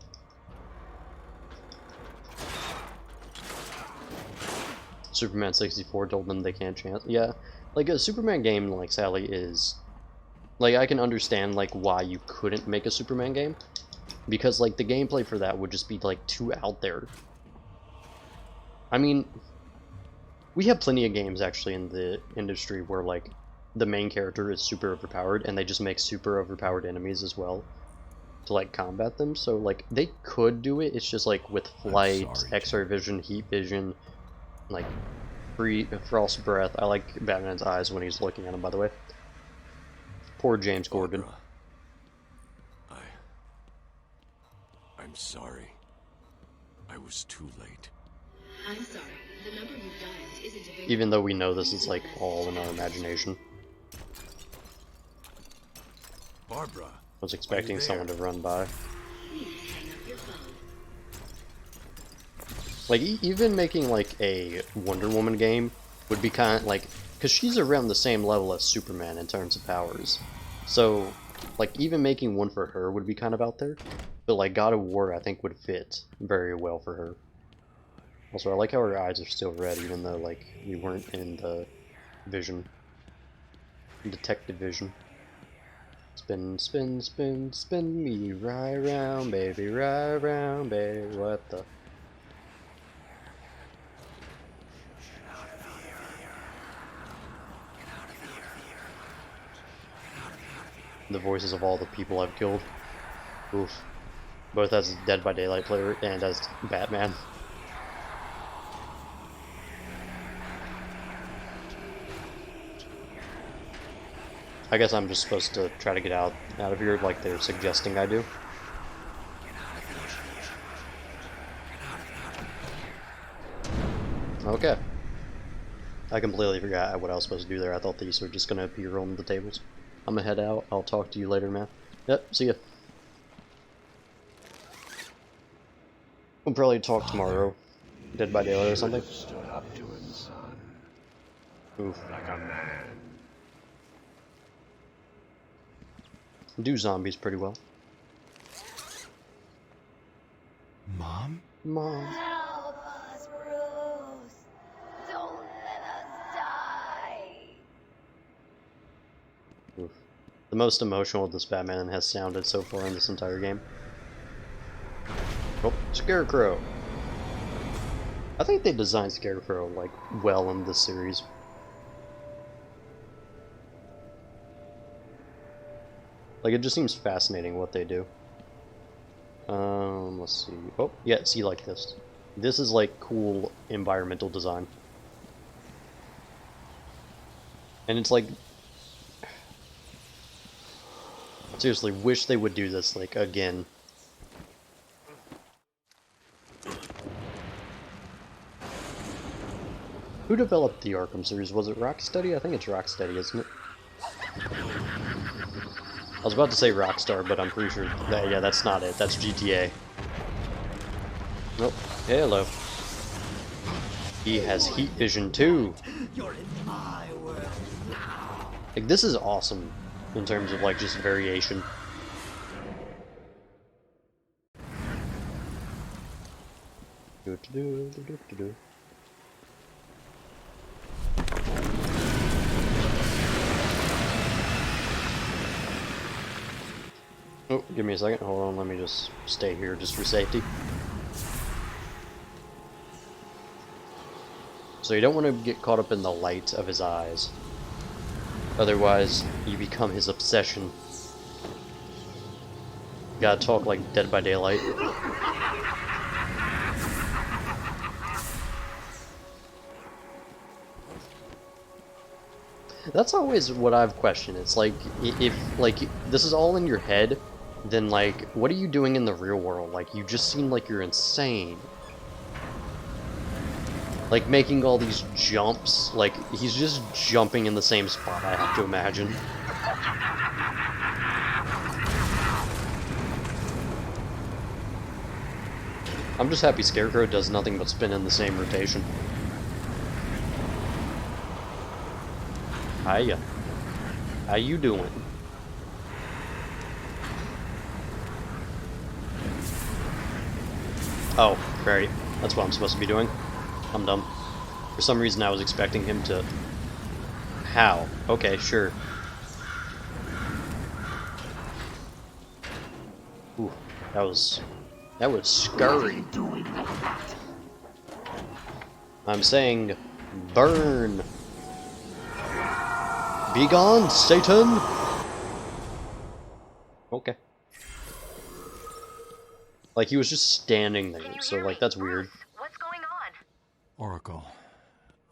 [SPEAKER 1] Superman 64 told them they can't chance. Yeah, like a Superman game, like Sally is, like I can understand like why you couldn't make a Superman game, because like the gameplay for that would just be like too out there. I mean, we have plenty of games actually in the industry where like the main character is super overpowered and they just make super overpowered enemies as well to like combat them. So like they could do it. It's just like with flight, X-ray vision, heat vision, like frost breath. I like Batman's eyes when he's looking at him, by the way. Poor James Gordon.
[SPEAKER 6] I'm sorry. I was too late.
[SPEAKER 5] I'm sorry. The number you've dialed isn't available.
[SPEAKER 1] Even though we know this is like all in our imagination.
[SPEAKER 6] Barbara.
[SPEAKER 1] I was expecting someone to run by.
[SPEAKER 5] Please hang up your phone.
[SPEAKER 1] Like, even making, like, a Wonder Woman game would be kind of, like... Because she's around the same level as Superman in terms of powers. So, like, even making one for her would be kind of out there. But, like, God of War, I think, would fit very well for her. Also, I like how her eyes are still red, even though, like, we weren't in the vision. Detective vision. Spin, spin, spin, spin me right round, baby, right round, baby. What the... The voices of all the people I've killed. Oof. Both as Dead by Daylight player and as Batman. I guess I'm just supposed to try to get out of here like they're suggesting I do. Okay. I completely forgot what I was supposed to do there. I thought these were just gonna appear on the tables. I'm gonna head out. I'll talk to you later, man. Yep, see ya. We'll probably talk tomorrow. Dead by Daylight or something.
[SPEAKER 18] Stood up to him, son.
[SPEAKER 1] Oof.
[SPEAKER 18] Like a man.
[SPEAKER 1] Do zombies pretty well.
[SPEAKER 18] Mom?
[SPEAKER 1] Mom.
[SPEAKER 12] Help us, Bruce. Don't let us die.
[SPEAKER 1] Oof. The most emotional this Batman has sounded so far in this entire game. Oh, Scarecrow. I think they designed Scarecrow, like, well in this series. Like, it just seems fascinating what they do. Let's see. Oh, yeah, see, like this. This is, like, cool environmental design. And it's like... Seriously, wish they would do this, like, again. Who developed the Arkham series? Was it Rocksteady? I think it's Rocksteady, isn't it? I was about to say Rockstar, but I'm pretty sure that, yeah, that's not it. That's GTA. Nope. Hello. He has heat vision too.
[SPEAKER 17] You're in my world now.
[SPEAKER 1] Like, this is awesome in terms of like just variation. Oh, give me a second. Hold on, let me just stay here just for safety. So you don't want to get caught up in the light of his eyes. Otherwise, you become his obsession. Gotta talk like Dead by Daylight. That's always what I've questioned. It's like, if, like, this is all in your head, then, like, what are you doing in the real world? Like, you just seem like you're insane. Like, making all these jumps, like, he's just jumping in the same spot, I have to imagine. I'm just happy Scarecrow does nothing but spin in the same rotation. Hiya. How you doing? Oh, great. That's what I'm supposed to be doing. I'm dumb. For some reason I was expecting him to... How? Okay, sure. Ooh, that was scary. I'm saying, burn! Be gone, Satan! Okay. Like, he was just standing there, so, like, that's weird.
[SPEAKER 2] What's going on?
[SPEAKER 11] Oracle,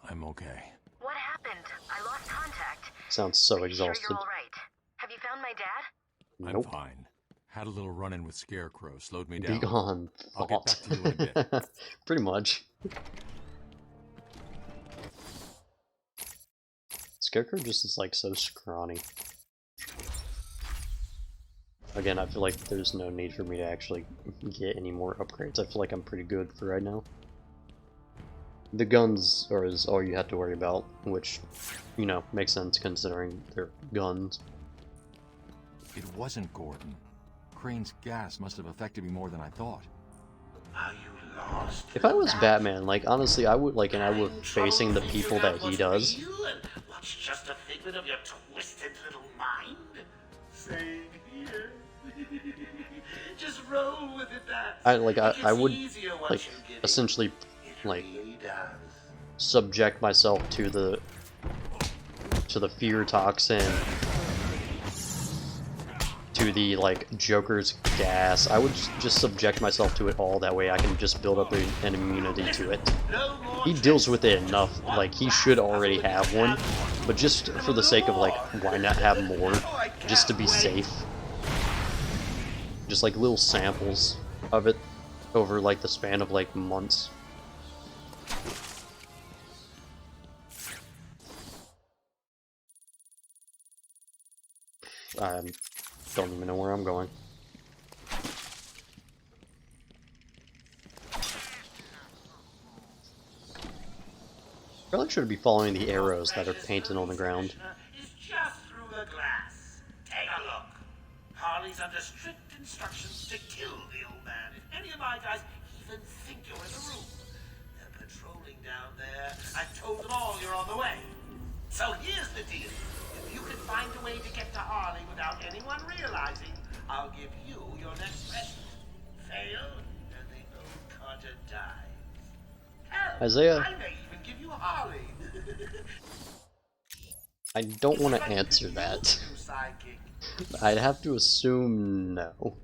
[SPEAKER 11] I'm okay.
[SPEAKER 2] What happened? I lost contact.
[SPEAKER 1] Sounds so
[SPEAKER 2] Sure
[SPEAKER 1] exhausted.
[SPEAKER 2] you're all right. Have you found my dad?
[SPEAKER 11] I'm fine. Had a little run-in with Scarecrow, slowed me down.
[SPEAKER 1] Be gone,
[SPEAKER 11] I'll get back to you in a bit.
[SPEAKER 1] Pretty much. Scarecrow just is, like, so scrawny. Again, I feel like there's no need for me to actually get any more upgrades. I feel like I'm pretty good for right now. The guns is all you have to worry about, which, you know, makes sense considering they're guns.
[SPEAKER 11] It wasn't Gordon. Crane's gas must have affected me more than I thought.
[SPEAKER 17] Are you lost?
[SPEAKER 1] If I was Batman, like, honestly, I would, like, and I were facing the people that he does.
[SPEAKER 17] What's just a figment of your twisted little mind? Same here. Just roll with it,
[SPEAKER 1] I would, like, essentially, like, subject myself to the fear toxin, to the, like, Joker's gas. I would just subject myself to it all, that way I can just build up an immunity to it. He deals with it enough, like, he should already have one, but just for the sake of, like, why not have more, just to be safe. Just, like, little samples of it over, like, the span of, like, months. I don't even know where I'm going. Really should be following the arrows that are painted on the ground.
[SPEAKER 17] Is just through the glass. Take a look. Harley's under strict instructions to kill the old man if any of my guys even think you're in the room. They're patrolling down there. I've told them all you're on the way. So here's the deal. If you can find a way to get to Harley without anyone realizing, I'll give you your next present. Fail, and the old Carter dies. Hell,
[SPEAKER 1] Isaiah,
[SPEAKER 17] I may even give you Harley.
[SPEAKER 1] I don't want to answer that. I'd have to assume no.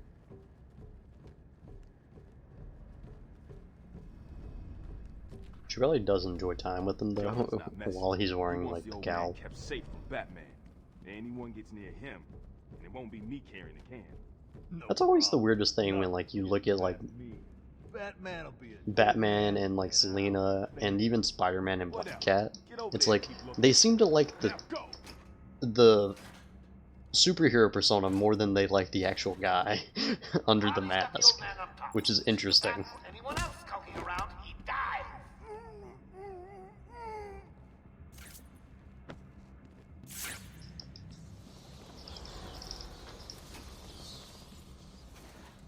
[SPEAKER 1] She really does enjoy time with him, though, while he's wearing, like, the cowl.
[SPEAKER 8] Kept safe from Batman. Anyone gets near him, and it won't be me carrying the can.
[SPEAKER 1] That's always the weirdest thing when, like, you look at, like, Batman and, like, Selina, and even Spider-Man and Black Cat. It's like, they seem to like the superhero persona more than they like the actual guy under the mask, which is interesting.
[SPEAKER 17] Anyone else skulking around, he dies.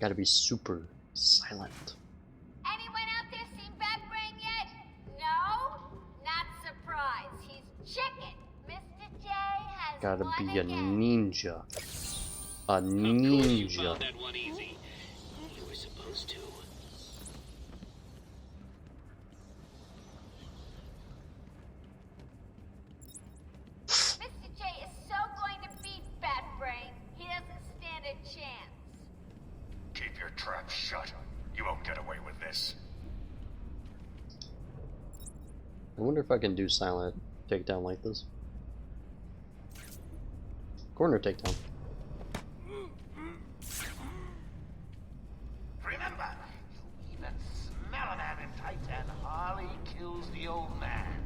[SPEAKER 1] Gotta be super silent.
[SPEAKER 12] Anyone out there seen Batbrain yet? No? Not surprised. He's chicken. Mr. J has
[SPEAKER 1] Gotta
[SPEAKER 12] won
[SPEAKER 1] be a
[SPEAKER 12] again.
[SPEAKER 1] ninja. A
[SPEAKER 14] You
[SPEAKER 1] ninja.
[SPEAKER 14] found that one easy. You were supposed to.
[SPEAKER 10] trap shut. You won't get away with this.
[SPEAKER 1] I wonder if I can do silent takedown like this. Corner takedown.
[SPEAKER 17] Remember, you even smell a man in tights and Harley kills the old man.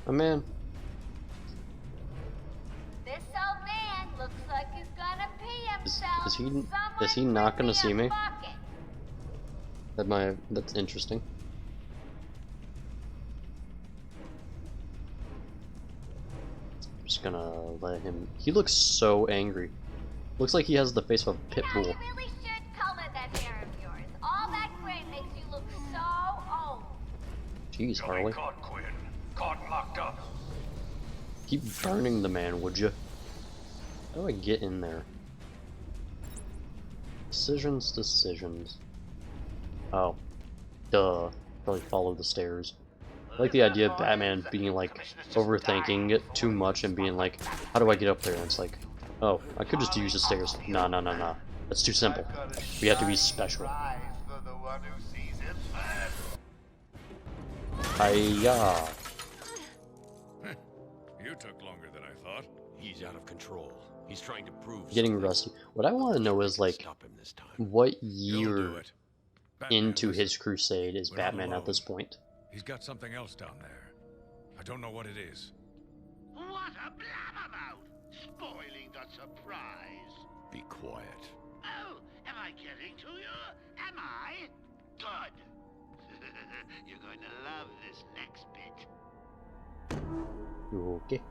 [SPEAKER 1] Oh man.
[SPEAKER 12] This old man looks like he's gonna pee himself.
[SPEAKER 1] Is he not gonna see me? That's interesting. I'm just gonna let him. He looks so angry. Looks like he has the face of a pit bull.
[SPEAKER 12] You really should color that hair of yours. All that gray makes you look so old.
[SPEAKER 1] Jeez, Harley.
[SPEAKER 10] Caught, Quinn. Caught and locked up.
[SPEAKER 1] Keep burning the man, would you? How do I get in there? Decisions. Oh. Duh. Probably follow the stairs. I like the idea of Batman being like overthinking it too much and being like, how do I get up there? And it's like, oh, I could just use the stairs. Nah. That's too simple. We have to be special. Hiya.
[SPEAKER 6] You took longer than I thought. He's out of control. He's trying to prove
[SPEAKER 1] Getting rusty. What I want to know is like, what year into his crusade is Batman at this point?
[SPEAKER 10] He's got something else down there. I don't know what it is.
[SPEAKER 17] What a blabbermouth! Spoiling the surprise.
[SPEAKER 6] Be quiet.
[SPEAKER 17] Oh, am I getting to you? Am I? Good. You're going to love this next bit.
[SPEAKER 1] Okay.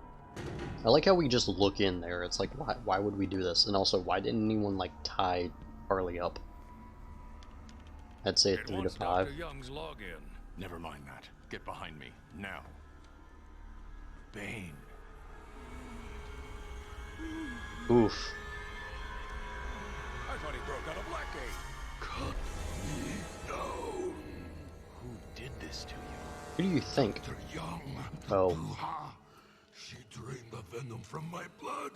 [SPEAKER 1] I like how we just look in there. It's like, why would we do this? And also, why didn't anyone like tie Harley up? I'd say 3 to 5.
[SPEAKER 10] Dr. Young's login.
[SPEAKER 11] Never mind that. Get behind me, now. Bane.
[SPEAKER 1] Oof.
[SPEAKER 10] I thought he broke out of Blackgate.
[SPEAKER 6] Cut me down. Who did this to you?
[SPEAKER 1] Who do you think?
[SPEAKER 10] Dr. Young.
[SPEAKER 1] Oh.
[SPEAKER 10] She drained the venom from my blood.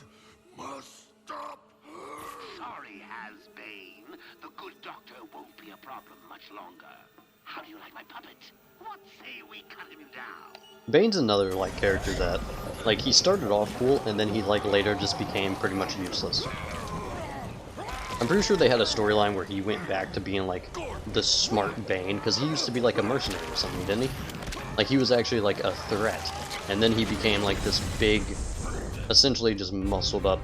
[SPEAKER 10] Must stop her.
[SPEAKER 17] Sorry, Has-Bane. The good doctor won't be a problem much longer. How do you like my puppet? What say we cut him down?
[SPEAKER 1] Bane's another like character that, like, he started off cool and then he like later just became pretty much useless. I'm pretty sure they had a storyline where he went back to being like the smart Bane, because he used to be like a mercenary or something, didn't he? Like he was actually like a threat, and then he became like this big, essentially just muscled up.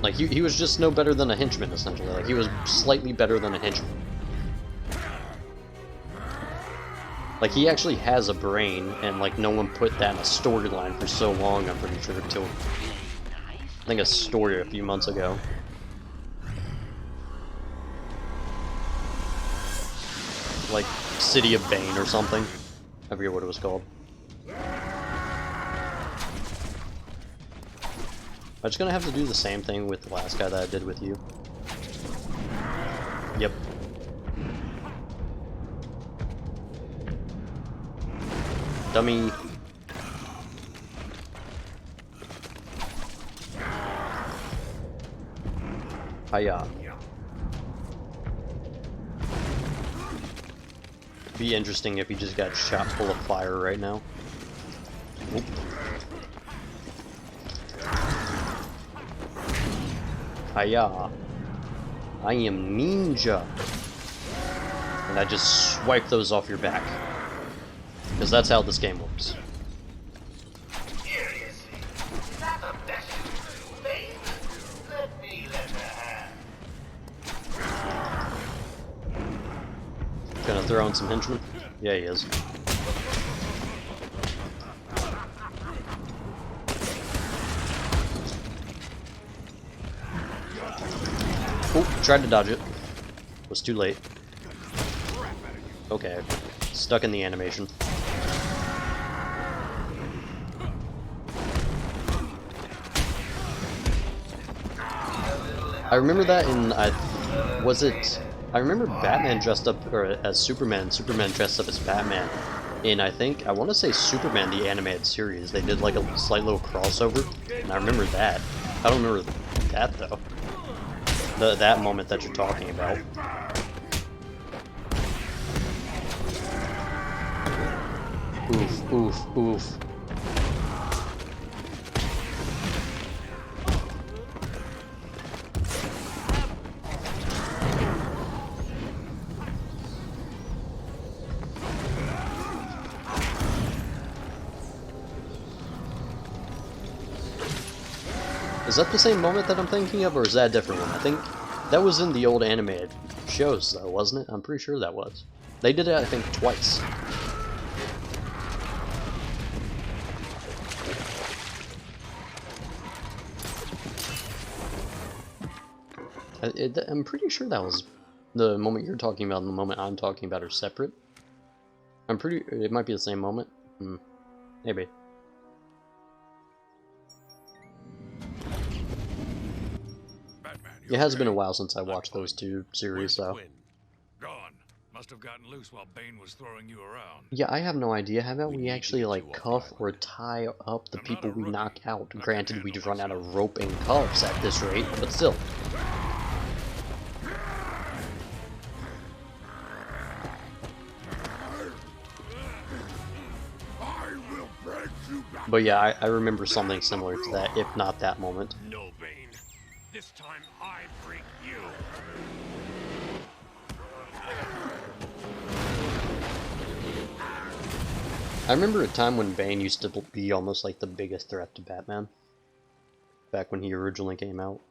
[SPEAKER 1] Like he was just no better than a henchman, essentially. Like he was slightly better than a henchman. Like, he actually has a brain, and, like, no one put that in a storyline for so long, I'm pretty sure, until, I think, a story a few months ago. Like, City of Bane or something. I forget what it was called. I'm just gonna have to do the same thing with the last guy that I did with you. Yep. Dummy. Hiya. Be interesting if he just got shot full of fire right now. Oop. Hiya. I am ninja. And I just swipe those off your back. Because that's how this game works.
[SPEAKER 17] Seriously, is that the best you can do, Bane? Let me let her have.
[SPEAKER 1] Gonna throw in some henchmen? Yeah, he is. Oh, tried to dodge it. Was too late. Okay, stuck in the animation. I remember that in, I remember Batman dressed up, or as Superman, Superman dressed up as Batman in, I want to say Superman the Animated Series, they did like a slight little crossover, and I remember that. I don't remember that though. That moment that you're talking about. Oof, oof, oof. Is that the same moment that I'm thinking of, or is that a different one? I think that was in the old animated shows, though, wasn't it? I'm pretty sure that was. They did it, I think, twice. I'm pretty sure that was the moment you're talking about and the moment I'm talking about are separate. It might be the same moment. Maybe. It has been a while since I watched those two series, so.
[SPEAKER 10] Gone. Must have gotten loose while Bane was throwing you around.
[SPEAKER 1] Yeah, I have no idea. How about we actually, like, cuff or tie up the people we knock out? Granted, we'd run out of rope and cuffs at this rate, but still. But yeah, I remember something similar to that, if not that moment.
[SPEAKER 10] No, Bane. This time I break you.
[SPEAKER 1] I remember a time when Bane used to be almost like the biggest threat to Batman. Back when he originally came out.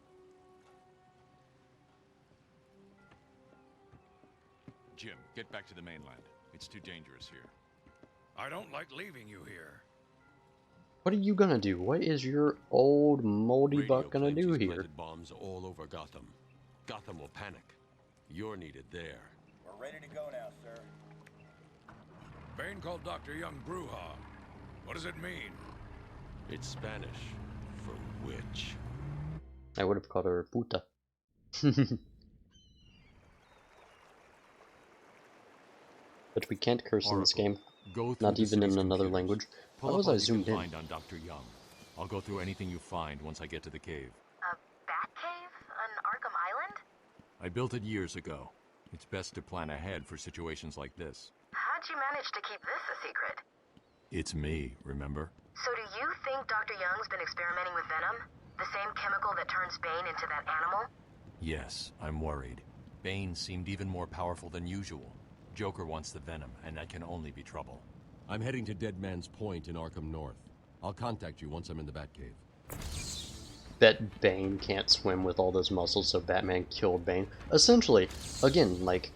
[SPEAKER 11] Jim, get back to the mainland. It's too dangerous here.
[SPEAKER 10] I don't like leaving you here.
[SPEAKER 1] What are you gonna do? What is your old moldy butt gonna do here?
[SPEAKER 6] Bombs all over Gotham. Gotham will panic. You're needed there.
[SPEAKER 9] We're ready to go now, sir.
[SPEAKER 10] Bane called Dr. Young Bruja. What does it mean?
[SPEAKER 6] It's Spanish for witch.
[SPEAKER 1] I would have called her puta. But we can't curse in this game. Not even in another language. Why was I zoomed in?
[SPEAKER 11] Find on Dr. Young. I'll go through anything you find once I get to the cave.
[SPEAKER 2] A bat cave on Arkham Island?
[SPEAKER 11] I built it years ago. It's best to plan ahead for situations like this.
[SPEAKER 2] How'd you manage to keep this a secret?
[SPEAKER 11] It's me, remember?
[SPEAKER 2] So do you think Dr. Young's been experimenting with venom? The same chemical that turns Bane into that animal?
[SPEAKER 11] Yes, I'm worried. Bane seemed even more powerful than usual. Joker wants the venom, and that can only be trouble.
[SPEAKER 6] I'm heading to Dead Man's Point in Arkham North. I'll contact you once I'm in the Batcave.
[SPEAKER 1] Bet Bane can't swim with all those muscles, so Batman killed Bane. Essentially, again, like,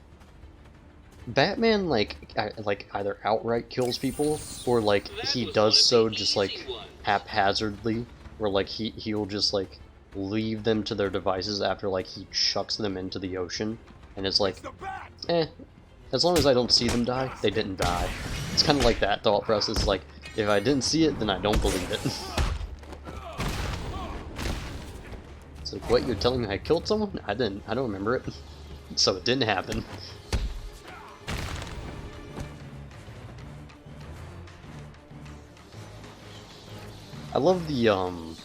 [SPEAKER 1] Batman, like either outright kills people, or, like, he does so just, like, haphazardly, where, like, he'll just, like, leave them to their devices after, like, he chucks them into the ocean, and it's like, as long as I don't see them die, they didn't die. It's kind of like that thought process, like, if I didn't see it, then I don't believe it. It's like, what, you're telling me I killed someone? I don't remember it. So it didn't happen. I love the, oh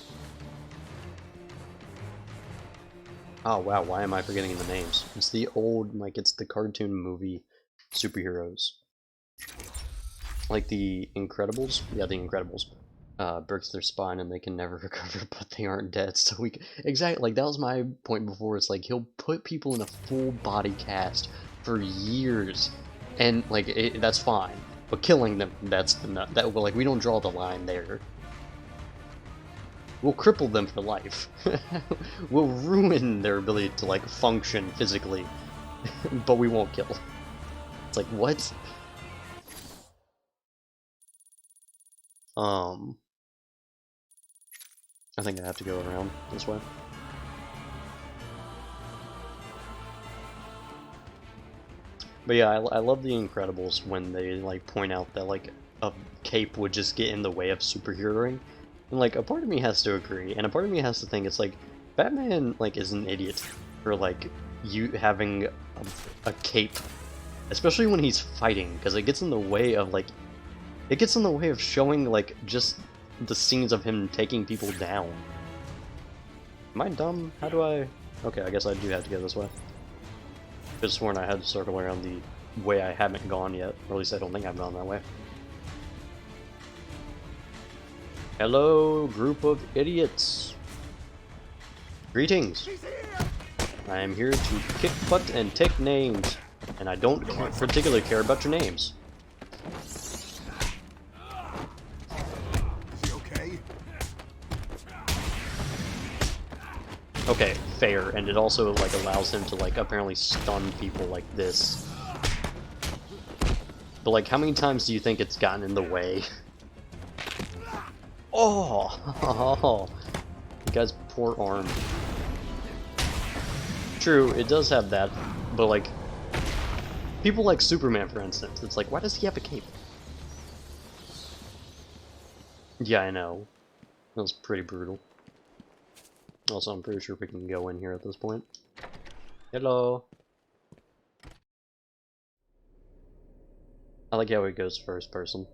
[SPEAKER 1] wow, why am I forgetting the names? It's the old, like, it's the cartoon movie superheroes. Like the Incredibles? Yeah, the Incredibles. Breaks their spine and they can never recover, but they aren't dead, so we can, exactly, like, that was my point before. It's like, he'll put people in a full body cast for years, and, like, that's fine. But killing them, that's the nut. That, like, we don't draw the line there. We'll cripple them for life. We'll ruin their ability to, like, function physically, but we won't kill. It's like, what? I think I have to go around this way. But yeah, I love the Incredibles when they, like, point out that, like, a cape would just get in the way of superheroing. And, like, a part of me has to agree, and a part of me has to think it's like, Batman, like, is an idiot for, like, you having a cape, especially when he's fighting, because it gets in the way of, like, It gets in the way of showing, like, just the scenes of him taking people down. Am I dumb? How do I... Okay, I guess I do have to go this way. I could have sworn I had to circle around the way I haven't gone yet. Or at least I don't think I've gone that way. Hello, group of idiots. Greetings. I am here to kick butt and take names. And I don't particularly care about your names. Okay, fair, and it also like allows him to like apparently stun people like this. But like, how many times do you think it's gotten in the way? Oh, you guy's poor arm. True, it does have that, but like, people like Superman, for instance, it's like, why does he have a cape? Yeah, I know. That was pretty brutal. Also, I'm pretty sure we can go in here at this point. Hello. I like how it goes first person,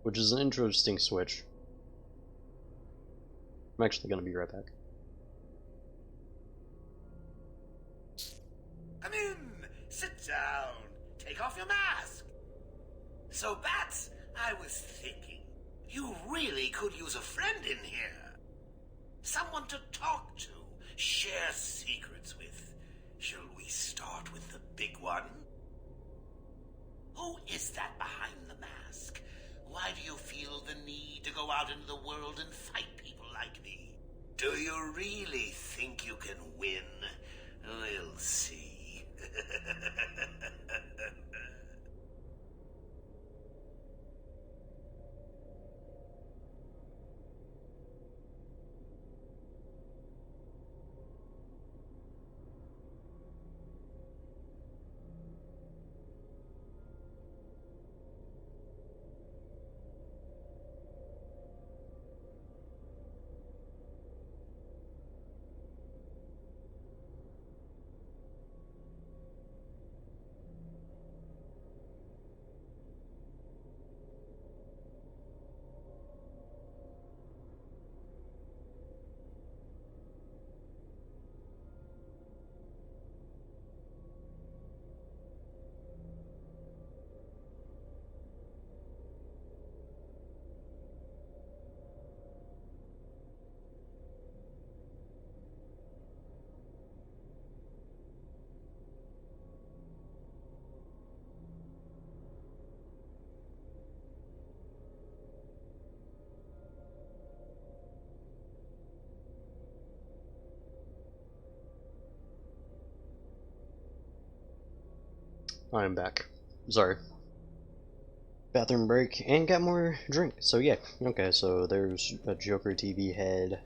[SPEAKER 1] which is an interesting switch. I'm actually gonna be right back.
[SPEAKER 17] Come in, sit down, take off your mask. So, Bats, I was thinking, you really could use a friend in here. Someone to talk to, share secrets with. Shall we start with the big one? Who is that behind the mask? Why do you feel the need to go out into the world and fight people like me? Do you really think you can win? We'll see.
[SPEAKER 1] I'm back. Sorry. Bathroom break and got more drink. So yeah, okay, so there's a Joker TV head.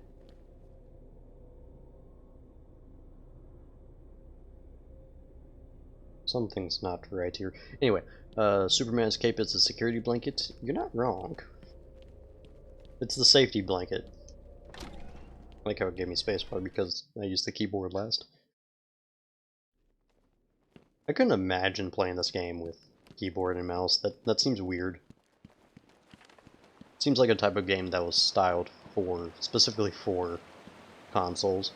[SPEAKER 1] Something's not right here. Anyway, Superman's cape is a security blanket. You're not wrong. It's the safety blanket. I like how it gave me spacebar because I used the keyboard last. I couldn't imagine playing this game with keyboard and mouse. That seems weird. Seems like a type of game that was styled for, specifically for consoles.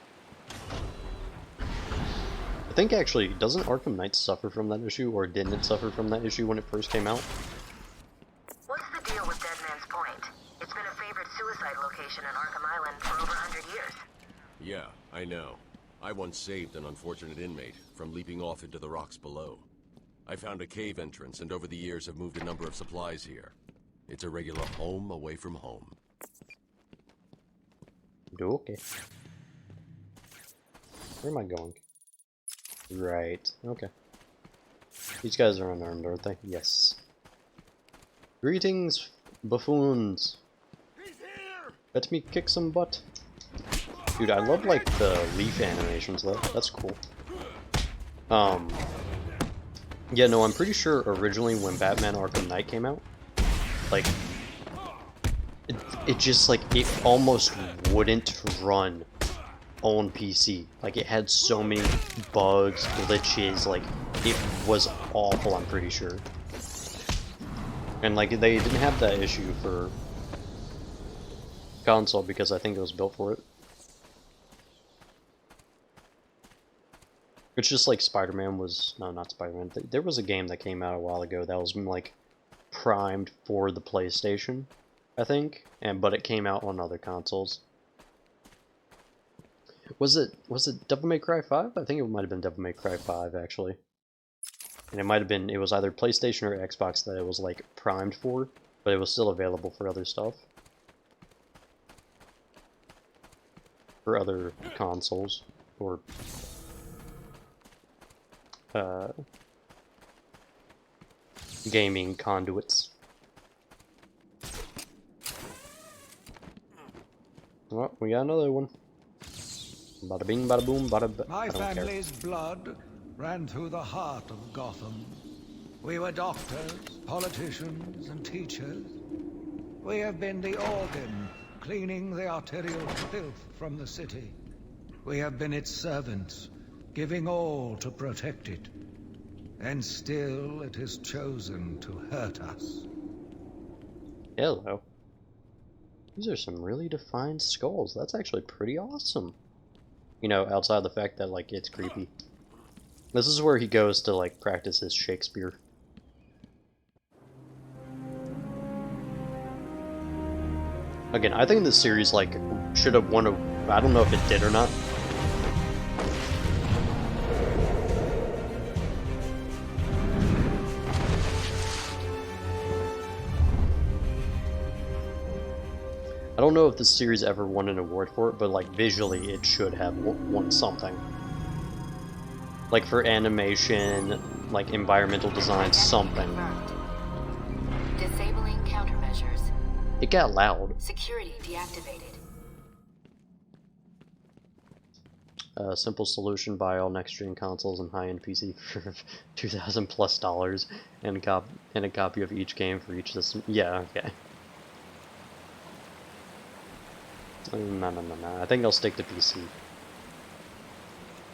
[SPEAKER 1] I think actually, doesn't Arkham Knight suffer from that issue, or didn't it suffer from that issue when it first came out?
[SPEAKER 2] What's the deal with Dead Man's Point? It's been a favorite suicide location in Arkham Island for over 100 years.
[SPEAKER 6] Yeah, I know. I once saved an unfortunate inmate from leaping off into the rocks below. I found a cave entrance and over the years have moved a number of supplies here. It's a regular home away from home.
[SPEAKER 1] Okay. Where am I going? Right, okay. These guys are unarmed, aren't they? Yes. Greetings, buffoons. Let me kick some butt. Dude, I love, like, the leaf animations, though. That's cool. Yeah, no, I'm pretty sure originally when Batman Arkham Knight came out, like, it just, like, it almost wouldn't run on PC. Like, it had so many bugs, glitches, like, it was awful, I'm pretty sure. And like they didn't have that issue for console because I think it was built for it. It's just like Spider-Man was, no, not Spider-Man. There was a game that came out a while ago that was like primed for the PlayStation, I think, but it came out on other consoles. Was it Devil May Cry 5? I think it might have been Devil May Cry 5 actually. And it was either PlayStation or Xbox that it was like primed for, but it was still available for other stuff. For other consoles or gaming conduits. Well, we got another one. Bada bing, bada boom, bada b-
[SPEAKER 7] My family's blood ran through the heart of Gotham. We were doctors, politicians, and teachers. We have been the organ, cleaning the arterial filth from the city. We have been its servants, giving all to protect it. And still it has chosen to hurt us.
[SPEAKER 1] Hello. These are some really defined skulls. That's actually pretty awesome. You know, outside the fact that, like, it's creepy. This is where he goes to, like, practice his Shakespeare. Again, I think this series, like, should have won a... I don't know if it did or not. I don't know if this series ever won an award for it, but like visually it should have won something. Like for animation, like environmental design, something.
[SPEAKER 2] Disabling countermeasures.
[SPEAKER 1] It got loud.
[SPEAKER 2] Security deactivated.
[SPEAKER 1] Simple solution: buy all next-gen consoles and high-end PC for $2,000+ and a copy of each game for each system. Yeah, okay. No. I think I'll stick to PC.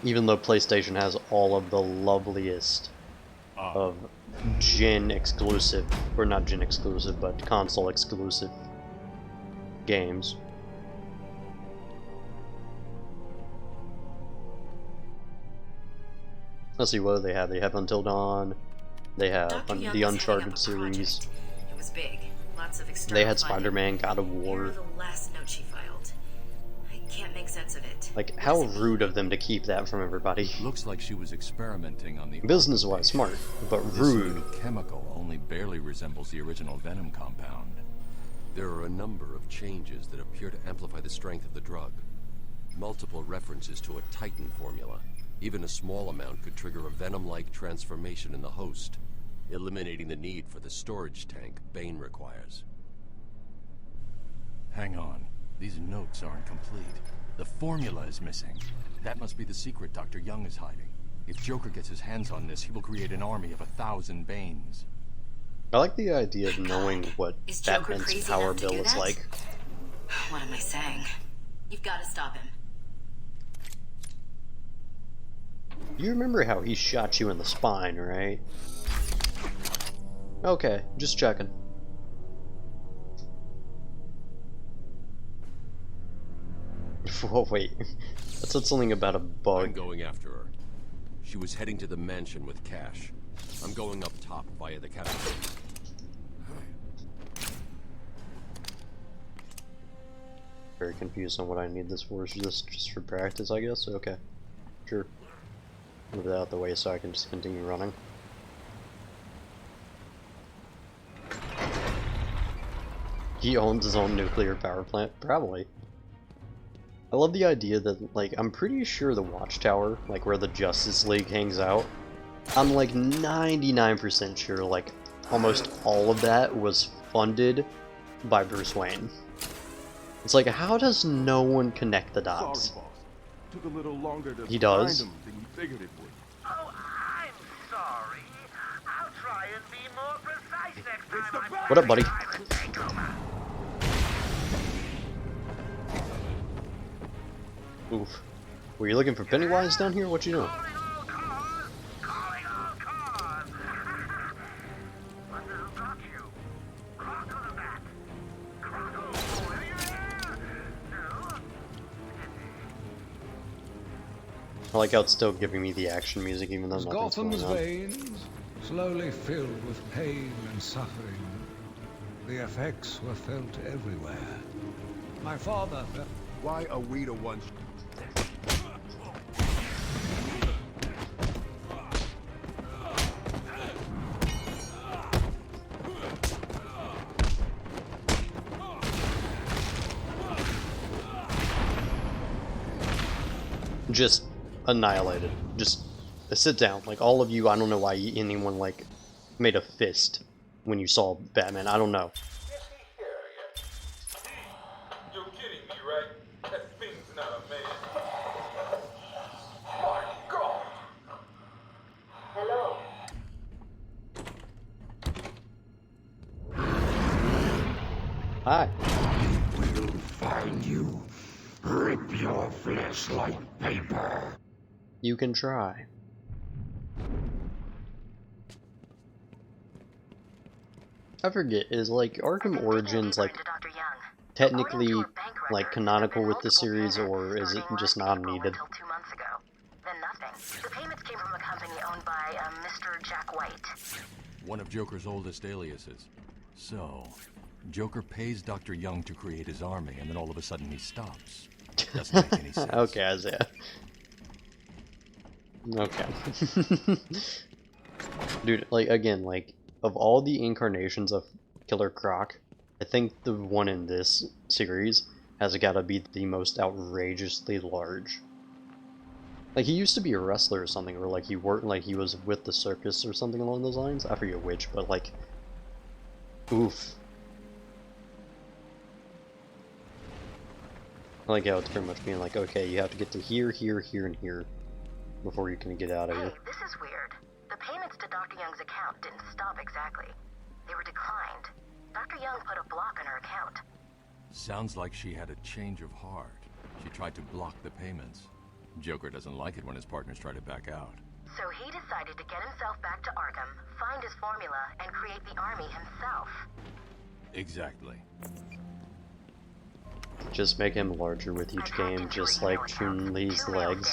[SPEAKER 1] Even though PlayStation has all of the loveliest of gen exclusive, or not gen exclusive, but console exclusive games. Let's see, what do they have? They have Until Dawn. They have the Uncharted series.
[SPEAKER 2] It was big. Lots of external
[SPEAKER 1] They had
[SPEAKER 2] funding.
[SPEAKER 1] Spider-Man, God of War.
[SPEAKER 2] Here are the last note she filed. I can't make sense of it.
[SPEAKER 1] Like, how rude of them to keep that from everybody.
[SPEAKER 11] Looks like she was experimenting on the...
[SPEAKER 1] Business-wise, smart, but rude.
[SPEAKER 11] This new chemical only barely resembles the original venom compound.
[SPEAKER 6] There are a number of changes that appear to amplify the strength of the drug. Multiple references to a Titan formula. Even a small amount could trigger a venom-like transformation in the host, eliminating the need for the storage tank Bane requires.
[SPEAKER 11] Hang on. These notes aren't complete. The formula is missing. That must be the secret Dr. Young is hiding. If Joker gets his hands on this, he will create an army of 1,000 Banes.
[SPEAKER 1] I like the idea of knowing what Batman's power bill is like.
[SPEAKER 2] What am I saying? You've got to stop him.
[SPEAKER 1] You remember how he shot you in the spine, right? Okay, just checking. Whoa, wait. That said something about a bug.
[SPEAKER 6] I'm going after her. She was heading to the mansion with cash. I'm going up top via the catapult.
[SPEAKER 1] Very confused on what I need this for. Is this just for practice, I guess? Okay. Sure. Move that out the way so I can just continue running. He owns his own nuclear power plant? Probably. I love the idea that, like, I'm pretty sure the Watchtower, like where the Justice League hangs out, I'm like 99% sure, like, almost all of that was funded by Bruce Wayne. It's like, how does no one connect the dots?
[SPEAKER 18] Sorry, boss. Took a little longer to
[SPEAKER 1] He does.
[SPEAKER 18] find them than you figured it would.
[SPEAKER 17] Oh, I'm sorry. I'll try and be more precise next time.
[SPEAKER 1] What up, buddy? Oof. Were you looking for Pennywise down here? What you doing? I like how it's still giving me the action music even though
[SPEAKER 7] As
[SPEAKER 1] nothing's going
[SPEAKER 7] Gotham's
[SPEAKER 1] on.
[SPEAKER 7] veins slowly filled with pain and suffering, the effects were felt everywhere. My father felt...
[SPEAKER 18] Why are we the ones?
[SPEAKER 1] Just annihilated. Just sit down. Like all of you, I don't know why anyone like made a fist when you saw Batman. I don't know.
[SPEAKER 10] You're kidding me, right? That thing's not a man. My God!
[SPEAKER 16] Hello.
[SPEAKER 1] Hi.
[SPEAKER 10] We'll find you. Rip your flesh like paper.
[SPEAKER 1] You can try. I forget, is like Arkham Origins like technically like canonical with the series, or is it just not needed?
[SPEAKER 2] Until 2 months ago. Then nothing. The payments came from a company owned by Mr. Jack White.
[SPEAKER 11] One of Joker's oldest aliases. So, Joker pays Dr. Young to create his army, and then all of a sudden he stops. Doesn't make any sense.
[SPEAKER 1] Okay, Isaiah. Okay. Dude, like, again, like, of all the incarnations of Killer Croc, I think the one in this series has gotta be the most outrageously large. Like, he used to be a wrestler or something, or like he worked, like he was with the circus or something along those lines. I forget which, but like, oof. I like how it's pretty much being like, okay, you have to get to here, here, here, and here before you can get out of here.
[SPEAKER 2] Hey, this is weird. The payments to Dr. Young's account didn't stop exactly. They were declined. Dr. Young put a block on her account.
[SPEAKER 11] Sounds like she had a change of heart. She tried to block the payments. Joker doesn't like it when his partners try to back out.
[SPEAKER 2] So he decided to get himself back to Arkham, find his formula, and create the army himself.
[SPEAKER 11] Exactly.
[SPEAKER 1] Just make him larger with each game, just like Chun-Li's legs.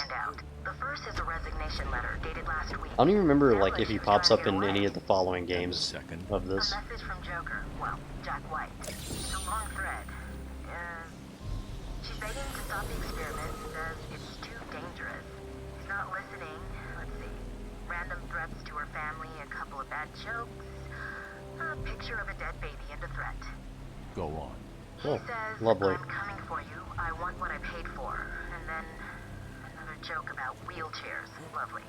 [SPEAKER 2] The first is a resignation letter dated last week.
[SPEAKER 1] I don't even remember like if he pops up in any of the following games of this.
[SPEAKER 2] A message from Joker, well, Jack White. It's a long thread. She's begging to stop the experiment, says it's too dangerous. He's not listening. Let's see. Random threats to her family, a couple of bad jokes, a picture of a dead baby, and a threat.
[SPEAKER 11] Go on.
[SPEAKER 2] He says,
[SPEAKER 1] lovely.
[SPEAKER 2] I'm coming for you, I want what I paid for. And then another joke about wheelchairs. Lovely.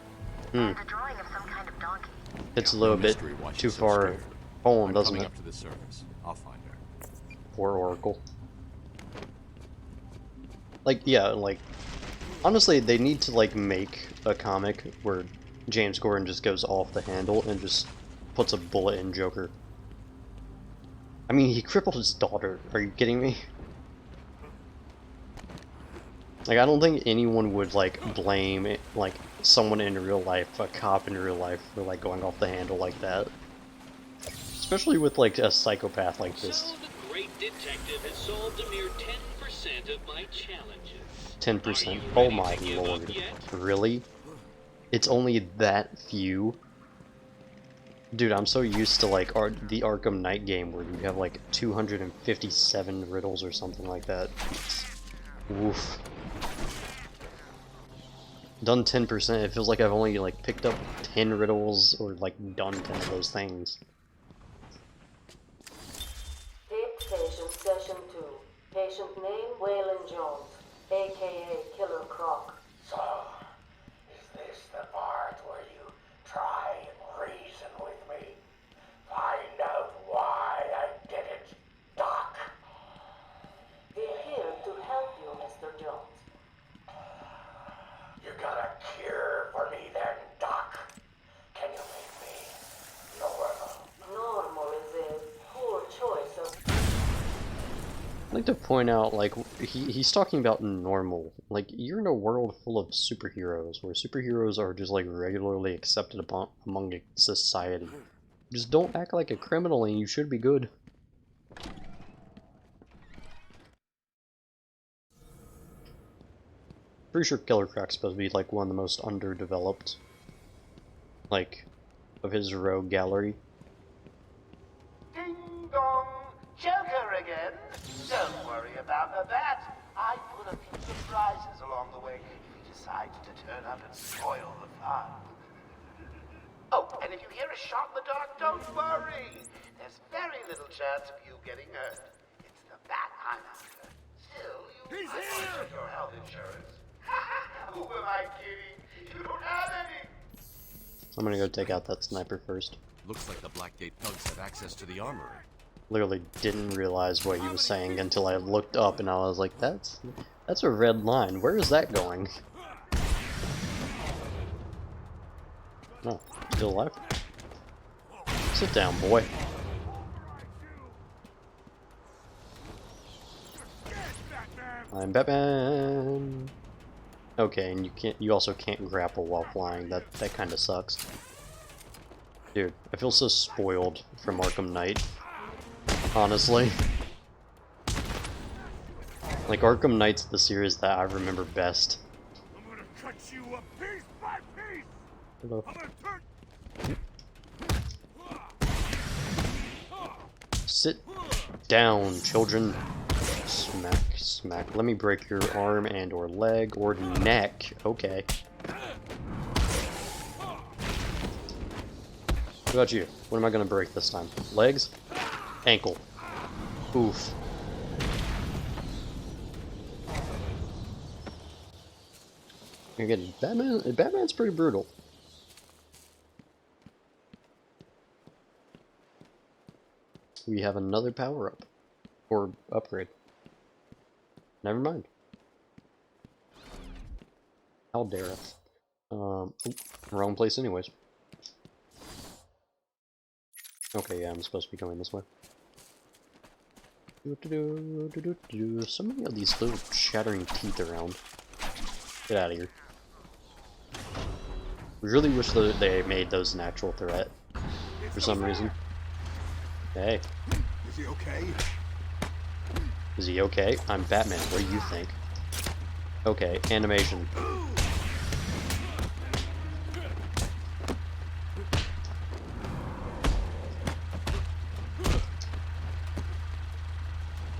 [SPEAKER 2] And a drawing of some kind of donkey.
[SPEAKER 1] It's a little bit too far home, doesn't it?
[SPEAKER 11] Up to the surface. I'll find her.
[SPEAKER 1] Poor Oracle. Like, yeah, like, honestly, they need to, like, make a comic where James Gordon just goes off the handle and just puts a bullet in Joker. I mean, he crippled his daughter. Are you kidding me? Like, I don't think anyone would, like, blame, it, like, someone in real life, a cop in real life, for, like, going off the handle like that. Especially with, like, a psychopath like this.
[SPEAKER 14] So the great detective has solved a mere 10% of my challenges.
[SPEAKER 1] 10%? Oh my lord. Really? It's only that few? Dude, I'm so used to, like, the Arkham Knight game where you have, like, 257 riddles or something like that. Woof. Done 10%, it feels like I've only, like, picked up 10 riddles or, like, done 10 of those things.
[SPEAKER 13] Tape station, session 2. Patient name, Waylon Jones, a.k.a. Killer Croc.
[SPEAKER 17] So, is this the part where you try and reason with me? Find out why I did it, Doc.
[SPEAKER 13] We're here to help you, Mr. Jones.
[SPEAKER 17] You got a cure for me then, Doc? Can you make me normal?
[SPEAKER 13] Normal is a poor choice of...
[SPEAKER 1] I'd like to point out, like, he's talking about normal. Like, you're in a world full of superheroes, where superheroes are just, like, regularly accepted among society. Just don't act like a criminal and you should be good. Pretty sure Killer Croc's supposed to be like one of the most underdeveloped, like, of his rogue gallery.
[SPEAKER 17] Ding dong, Joker again. Don't worry about that. I put a few surprises along the way if he decides to turn up and spoil the fun. Oh, and if you hear a shot in the dark, don't worry. There's very little chance of you getting hurt. It's the bat I'm after. Still, you might want to check your health insurance. Who am I kidding? You don't have any.
[SPEAKER 1] I'm gonna go take out that sniper first.
[SPEAKER 6] Looks like the Blackgate thugs have access to the armory.
[SPEAKER 1] Literally didn't realize what he was saying until I looked up and I was like, that's a red line. Where is that going? Oh, still alive? Sit down, boy. I'm Batman. Okay, and you also can't grapple while flying. That kind of sucks. Dude, I feel so spoiled from Arkham Knight. Honestly. Like, Arkham Knight's the series that I remember best.
[SPEAKER 8] I'm gonna cut you up piece by piece.
[SPEAKER 1] Hello.
[SPEAKER 8] I'm gonna turn.
[SPEAKER 1] Sit down, children. Smack, smack. Let me break your arm and or leg or neck. Okay. What about you? What am I gonna break this time? Legs? Ankle. Oof. Again, Batman's pretty brutal. We have another power-up. Or upgrade. Never mind. How dare it? Wrong place anyways. Okay, yeah, I'm supposed to be going this way. So many of these little shattering teeth around. Get out of here. Really wish that they made those an actual threat. For some reason. Hey.
[SPEAKER 18] Is he okay?
[SPEAKER 1] Is he okay? I'm Batman. What do you think? Okay, animation.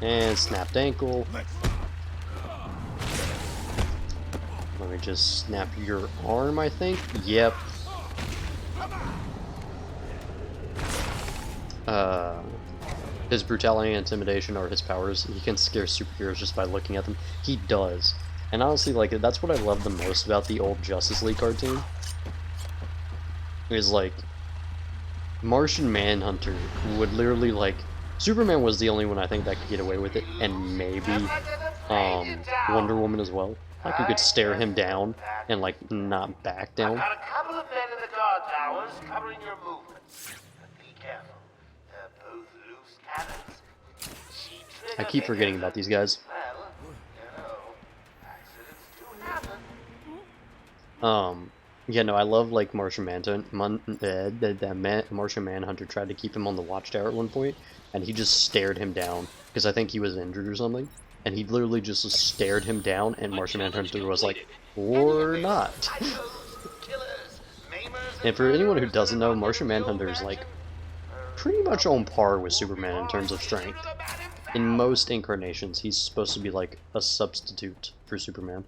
[SPEAKER 1] And snapped ankle. Let me just snap your arm, I think? Yep. His brutality and intimidation are his powers. He can scare superheroes just by looking at them. He does. And honestly, like, that's what I love the most about the old Justice League cartoon. Is, like, Martian Manhunter would literally, like, Superman was the only one I think that could get away with it, and maybe, Wonder Woman as well. Like, who could stare him down and, like, not back down.
[SPEAKER 17] Got a couple of men in the guard towers covering your movements. But be careful. They're both loose cannons.
[SPEAKER 1] I keep forgetting about these guys.
[SPEAKER 17] Well, you know, accidents do happen.
[SPEAKER 1] Yeah, no, I love, like, Martian Manhunter. Martian Manhunter tried to keep him on the watchtower at one point, and he just stared him down, because I think he was injured or something. And he literally just stared him down, and Martian Manhunter was like, or not. And for anyone who doesn't know, Martian Manhunter is, like, pretty much on par with Superman in terms of strength. In most incarnations, he's supposed to be, like, a substitute for Superman.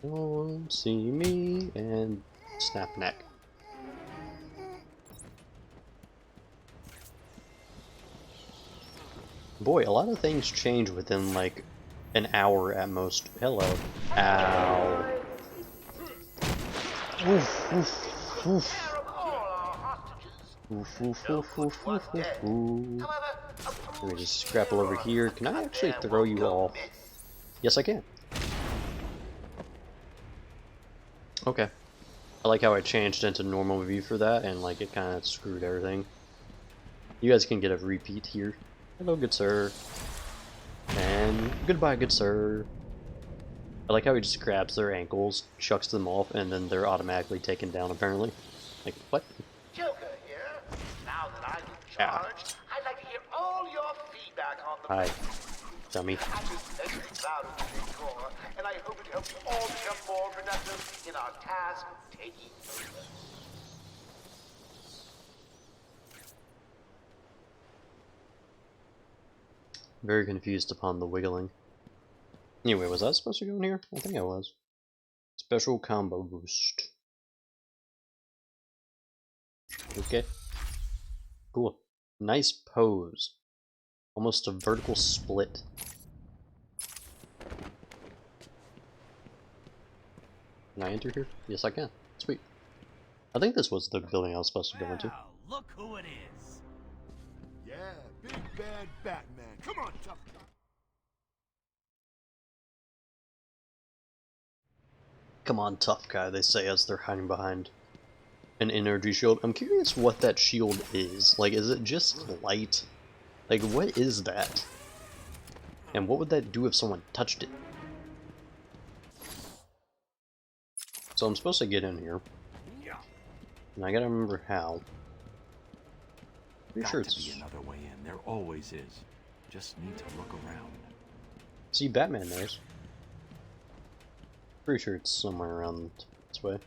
[SPEAKER 1] Oh, see me, and snap neck. Boy, a lot of things change within, like, an hour at most. Hello. Ow. Oof, oof, oof. Oof, oof, oof, oof, oof, oof, oof. Let me just scrapple over here. Can I actually throw you all? Yes, I can. Okay. I like how I changed into normal view for that, and, like, it kind of screwed everything. You guys can get a repeat here. Hello, good sir. And goodbye, good sir. I like how he just grabs their ankles, chucks them off, and then they're automatically taken down, apparently. Like, what?
[SPEAKER 17] Joker here. Now that I'm in charge, I'd like to hear all your feedback on the
[SPEAKER 1] Hi. dummy.
[SPEAKER 17] I'm immensely proud of the decor, and I hope it helps all become more productive in our task of taking over.
[SPEAKER 1] Very confused upon the wiggling. Anyway, was I supposed to go in here? I think I was. Special combo boost. Okay. Cool. Nice pose. Almost a vertical split. Can I enter here? Yes, I can. Sweet. I think this was the building I was supposed to go into.
[SPEAKER 8] Look who it is.
[SPEAKER 18] Yeah, big bad Batman. Come on, tough guy.
[SPEAKER 1] Come on, tough guy, they say as they're hiding behind an energy shield. I'm curious what that shield is. Like, is it just light? Like, what is that? And what would that do if someone touched it? So I'm supposed to get in here. And I gotta remember how. Pretty sure
[SPEAKER 11] Got to
[SPEAKER 1] it's...
[SPEAKER 11] be another way in. There always is. Just need to look around.
[SPEAKER 1] See, Batman knows. Pretty sure it's somewhere around this way.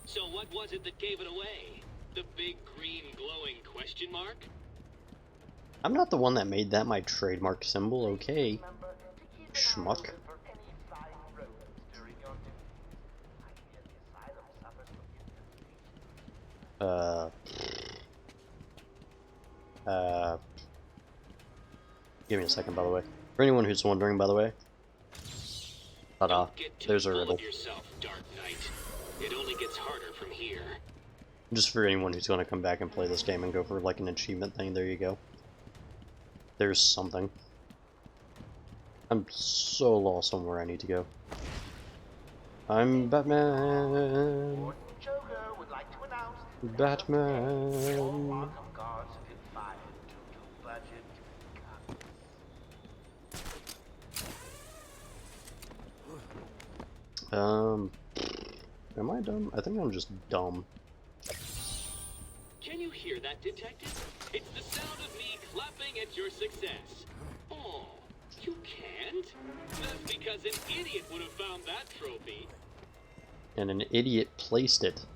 [SPEAKER 14] So what was it that gave it away? The big green glowing question mark?
[SPEAKER 1] I'm not the one that made that my trademark symbol, okay? Schmuck. Give me a second, by the way. For anyone who's wondering, by the way. Ta-da. There's a riddle.
[SPEAKER 14] Yourself, Dark Knight. It only gets harder from here.
[SPEAKER 1] Just for anyone who's going to come back and play this game and go for like an achievement thing, there you go. There's something. I'm so lost on where I need to go. I'm Batman. Batman. Am I dumb? I think I'm just dumb.
[SPEAKER 14] Can you hear that, Detective? It's the sound of me clapping at your success. Oh, you can't? That's because an idiot would have found that trophy.
[SPEAKER 1] And an idiot placed it.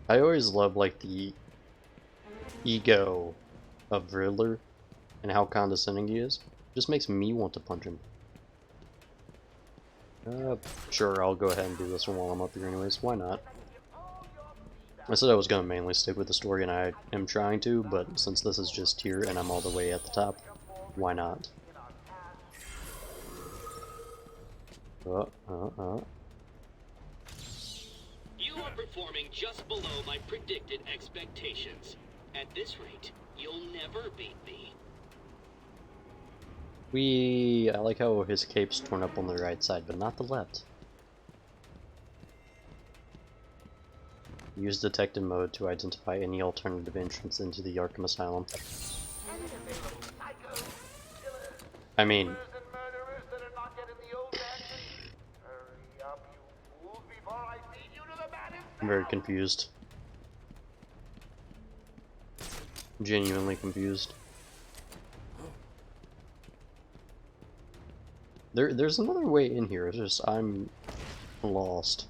[SPEAKER 1] I always love, like, the ego of Riddler and how condescending he is. Just makes me want to punch him. Sure, I'll go ahead and do this one while I'm up here anyways. Why not? I said I was going to mainly stick with the story, and I am trying to, but since this is just here and I'm all the way at the top, why not?
[SPEAKER 14] You are performing just below my predicted expectations. At this rate, you'll never beat me.
[SPEAKER 1] I like how his cape's torn up on the right side, but not the left. Use detective mode to identify any alternative entrance into the Arkham Asylum. I mean... I'm very confused. Genuinely confused. There's another way in here, it's just I'm lost.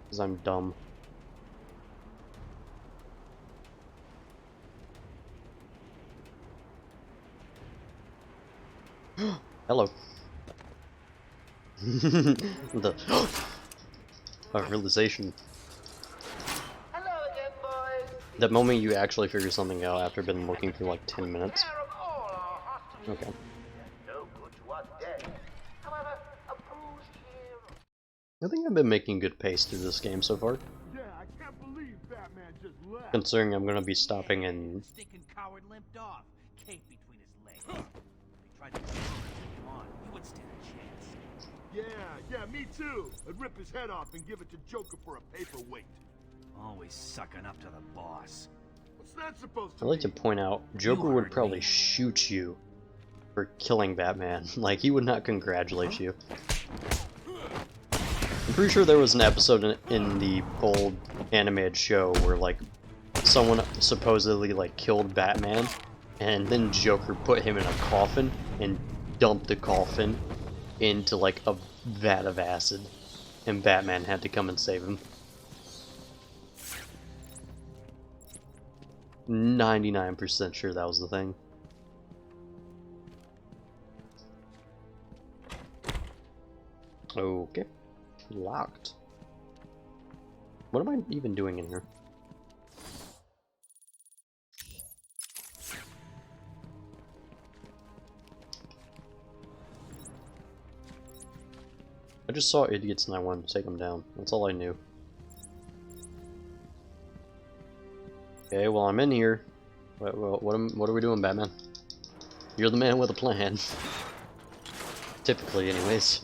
[SPEAKER 1] Because I'm dumb. Hello. The realization.
[SPEAKER 17] Hello again, boys.
[SPEAKER 1] That moment you actually figure something out after been looking for like 10 minutes. Okay. I think I've been making good pace through this game so far.
[SPEAKER 18] Yeah, I can't believe Batman just left.
[SPEAKER 1] Considering I'm gonna be stopping in...
[SPEAKER 8] Stinking coward limped off, cape between his legs. They tried to take him on. You would stand a chance.
[SPEAKER 18] Yeah, me too. I'd rip his head off and give it to Joker for a paperweight.
[SPEAKER 8] Always sucking up to the boss.
[SPEAKER 18] What's that supposed to
[SPEAKER 1] I'd like to point out, Joker would probably shoot you for killing Batman. Like, he would not congratulate you. I'm pretty sure there was an episode in the old animated show where like someone supposedly like killed Batman, and then Joker put him in a coffin and dumped the coffin into like a vat of acid, and Batman had to come and save him. 99% sure that was the thing. Okay. Locked. What am I even doing in here? I just saw idiots and I wanted to take them down. That's all I knew. Okay, well I'm in here. What are we doing, Batman? You're the man with a plan. Typically, anyways.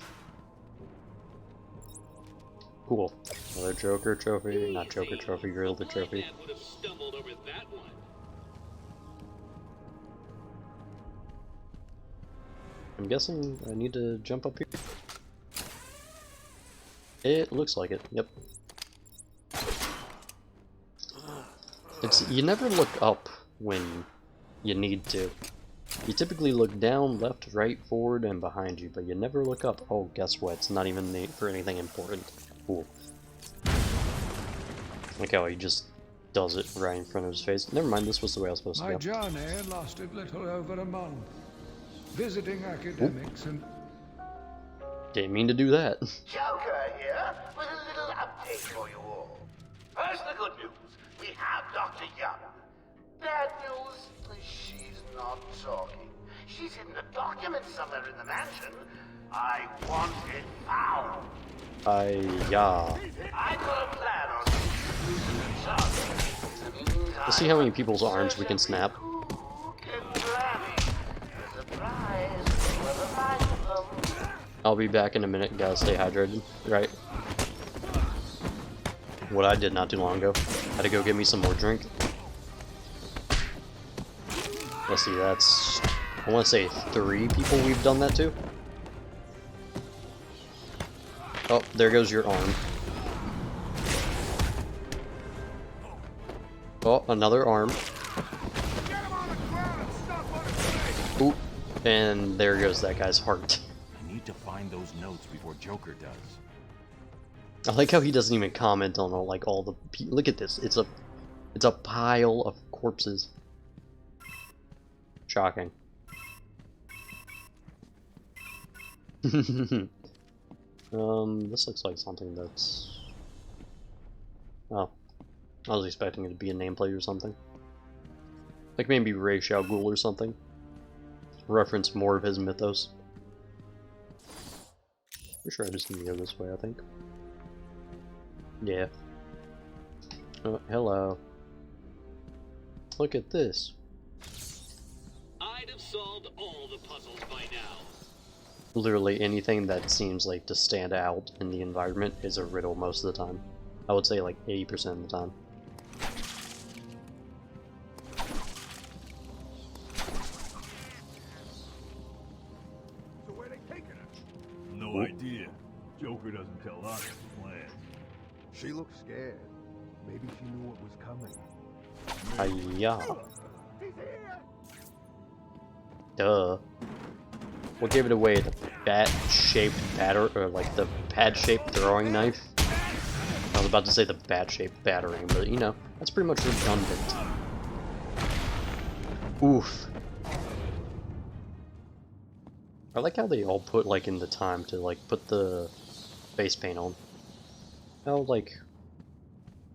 [SPEAKER 1] Cool. Another Joker trophy. Not Joker trophy, Riddler trophy. I'm guessing I need to jump up here. It looks like it, yep. You never look up when you need to. You typically look down, left, right, forward, and behind you, but you never look up. Oh, guess what? It's not even for anything important. Cool. Like how he just does it right in front of his face. Never mind, this was the way I was supposed to go.
[SPEAKER 7] My journey lasted little over a month. Visiting academics and...
[SPEAKER 1] Didn't mean to do that.
[SPEAKER 17] Joker here with a little update for you all. First, the good news. We have Dr. Young. Bad news, she's not talking. She's hidden a document somewhere in the mansion. I want it found.
[SPEAKER 1] Yeah.
[SPEAKER 17] I got a plan on
[SPEAKER 1] Let's see how many people's arms we can snap. I'll be back in a minute, guys. Stay hydrated, right? What I did not too long ago. Had to go get me some more drink. Let's see, that's... I want to say 3 people we've done that to. Oh, there goes your arm. Oh, another arm. Ooh, and there goes that guy's heart.
[SPEAKER 11] I need to find those notes before Joker does.
[SPEAKER 1] I like how he doesn't even comment on all the look at this. It's a pile of corpses. Shocking. This looks like something that's... Oh. I was expecting it to be a nameplate or something. Like maybe Ra's al Ghul or something. Reference more of his mythos. Pretty sure I just need to go this way, I think. Yeah. Oh, hello. Look at this.
[SPEAKER 14] I'd have solved all the puzzles by now.
[SPEAKER 1] Literally anything that seems like to stand out in the environment is a riddle most of the time. I would say like 80% of the time.
[SPEAKER 18] So where they taking her?
[SPEAKER 15] No idea. Joker doesn't tell us his plans.
[SPEAKER 18] She looked scared. Maybe she knew what was coming.
[SPEAKER 1] Yeah. Duh. What gave it away? The bat-shaped batter, or like the pad-shaped throwing knife? I was about to say the bat-shaped battering, but you know, that's pretty much redundant. Oof. I like how they all put like in the time to like put the face paint on. How like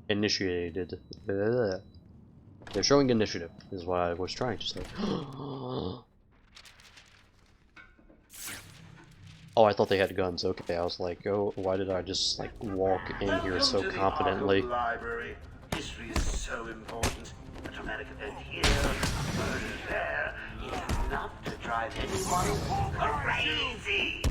[SPEAKER 1] initiated. They're showing initiative is what I was trying to say. Oh, I thought they had guns. Okay, I was like, oh, why did I just like walk in here so confidently?
[SPEAKER 17] Library. History is so important. A dramatic event here, murder there. It's enough to drive anyone crazy.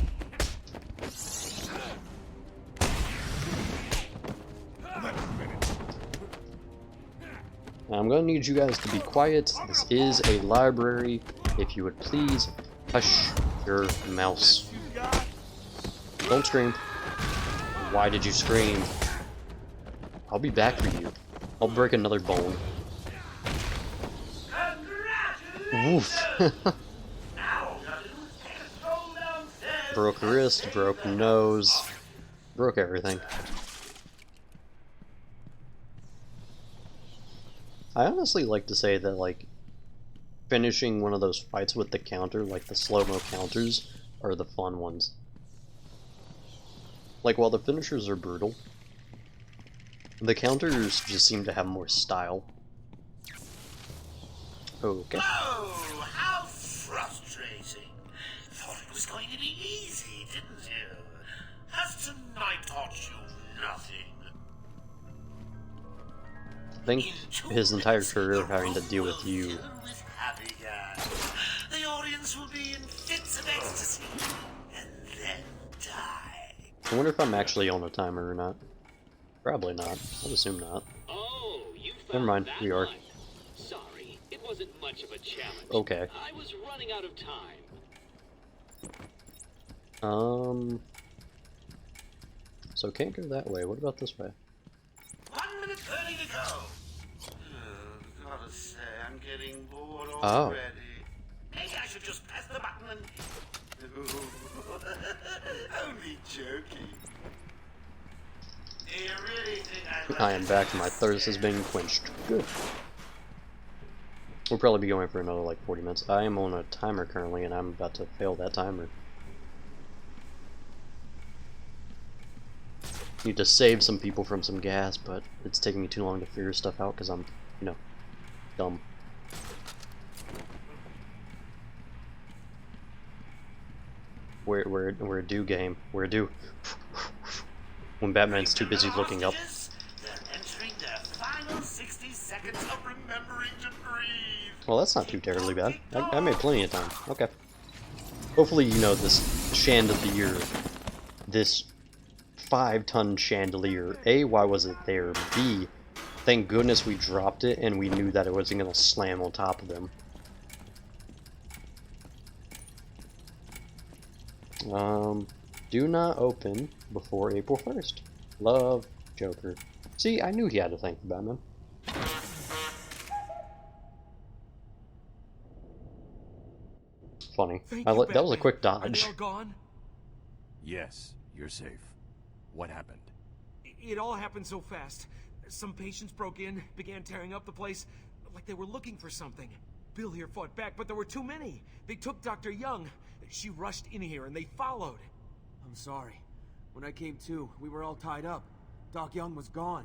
[SPEAKER 1] I'm gonna need you guys to be quiet. This is a library. If you would please hush your mouse. Don't scream. Why did you scream? I'll be back for you. I'll break another bone. Oof. Broke wrist, broke nose, broke everything. I honestly like to say that, like, finishing one of those fights with the counter, like the slow-mo counters, are the fun ones. Like, while the finishers are brutal, the counters just seem to have more style. Okay.
[SPEAKER 17] Oh, how frustrating. Thought it was going to be easy, didn't you? Has tonight taught you nothing?
[SPEAKER 1] I think his entire career having to deal with you.
[SPEAKER 17] The audience will be in fits of ecstasy and then die.
[SPEAKER 1] I wonder if I'm actually on a timer or not. Probably not. I'd assume not.
[SPEAKER 14] Oh, you
[SPEAKER 1] Never mind, we are.
[SPEAKER 14] Sorry, it wasn't much of a challenge.
[SPEAKER 1] Okay.
[SPEAKER 14] I was running out of time.
[SPEAKER 1] So can't go that way. What about this way?
[SPEAKER 17] 1 minute 30 to go. Gotta say, I'm getting bored
[SPEAKER 1] Oh.
[SPEAKER 17] already. Maybe I should just press the button and... Only joking. Do you really think
[SPEAKER 1] I am back and my thirst is being quenched. Good. We'll probably be going for another like 40 minutes. I am on a timer currently and I'm about to fail that timer. Need to save some people from some gas, but it's taking me too long to figure stuff out because I'm, you know, dumb. We're due game. We're due. When Batman's too busy looking up.
[SPEAKER 17] entering their final 60 seconds of remembering to breathe?
[SPEAKER 1] Well, that's not too terribly bad. I made plenty of time. Okay. Hopefully, you know, this chandelier, this 5-ton chandelier, A, why was it there? B, thank goodness we dropped it and we knew that it wasn't going to slam on top of them. Do not open before April 1st. Love, Joker. See, I knew he had to thank the Batman. Funny. That was a quick dodge.
[SPEAKER 11] Are they all gone? Yes, you're safe. What happened?
[SPEAKER 8] It all happened so fast. Some patients broke in, began tearing up the place, like they were looking for something. Bill here fought back, but there were too many. They took Dr. Young. She rushed in here and they followed. I'm sorry. When I came to, we were all tied up. Doc Young was gone.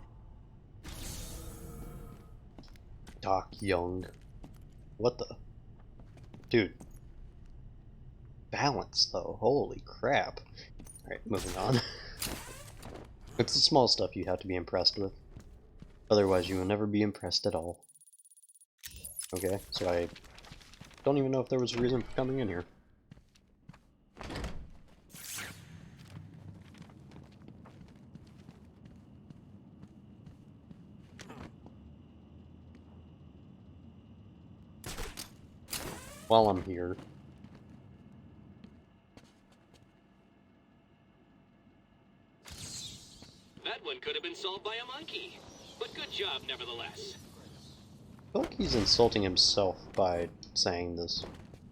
[SPEAKER 1] Doc Young. What the? Dude. Balance, though. Holy crap. Alright, moving on. It's the small stuff you have to be impressed with. Otherwise, you will never be impressed at all. Okay, so I don't even know if there was a reason for coming in here. While I'm here,
[SPEAKER 14] That one could have been solved by a monkey. But good job, nevertheless.
[SPEAKER 1] I feel like he's insulting himself by saying this.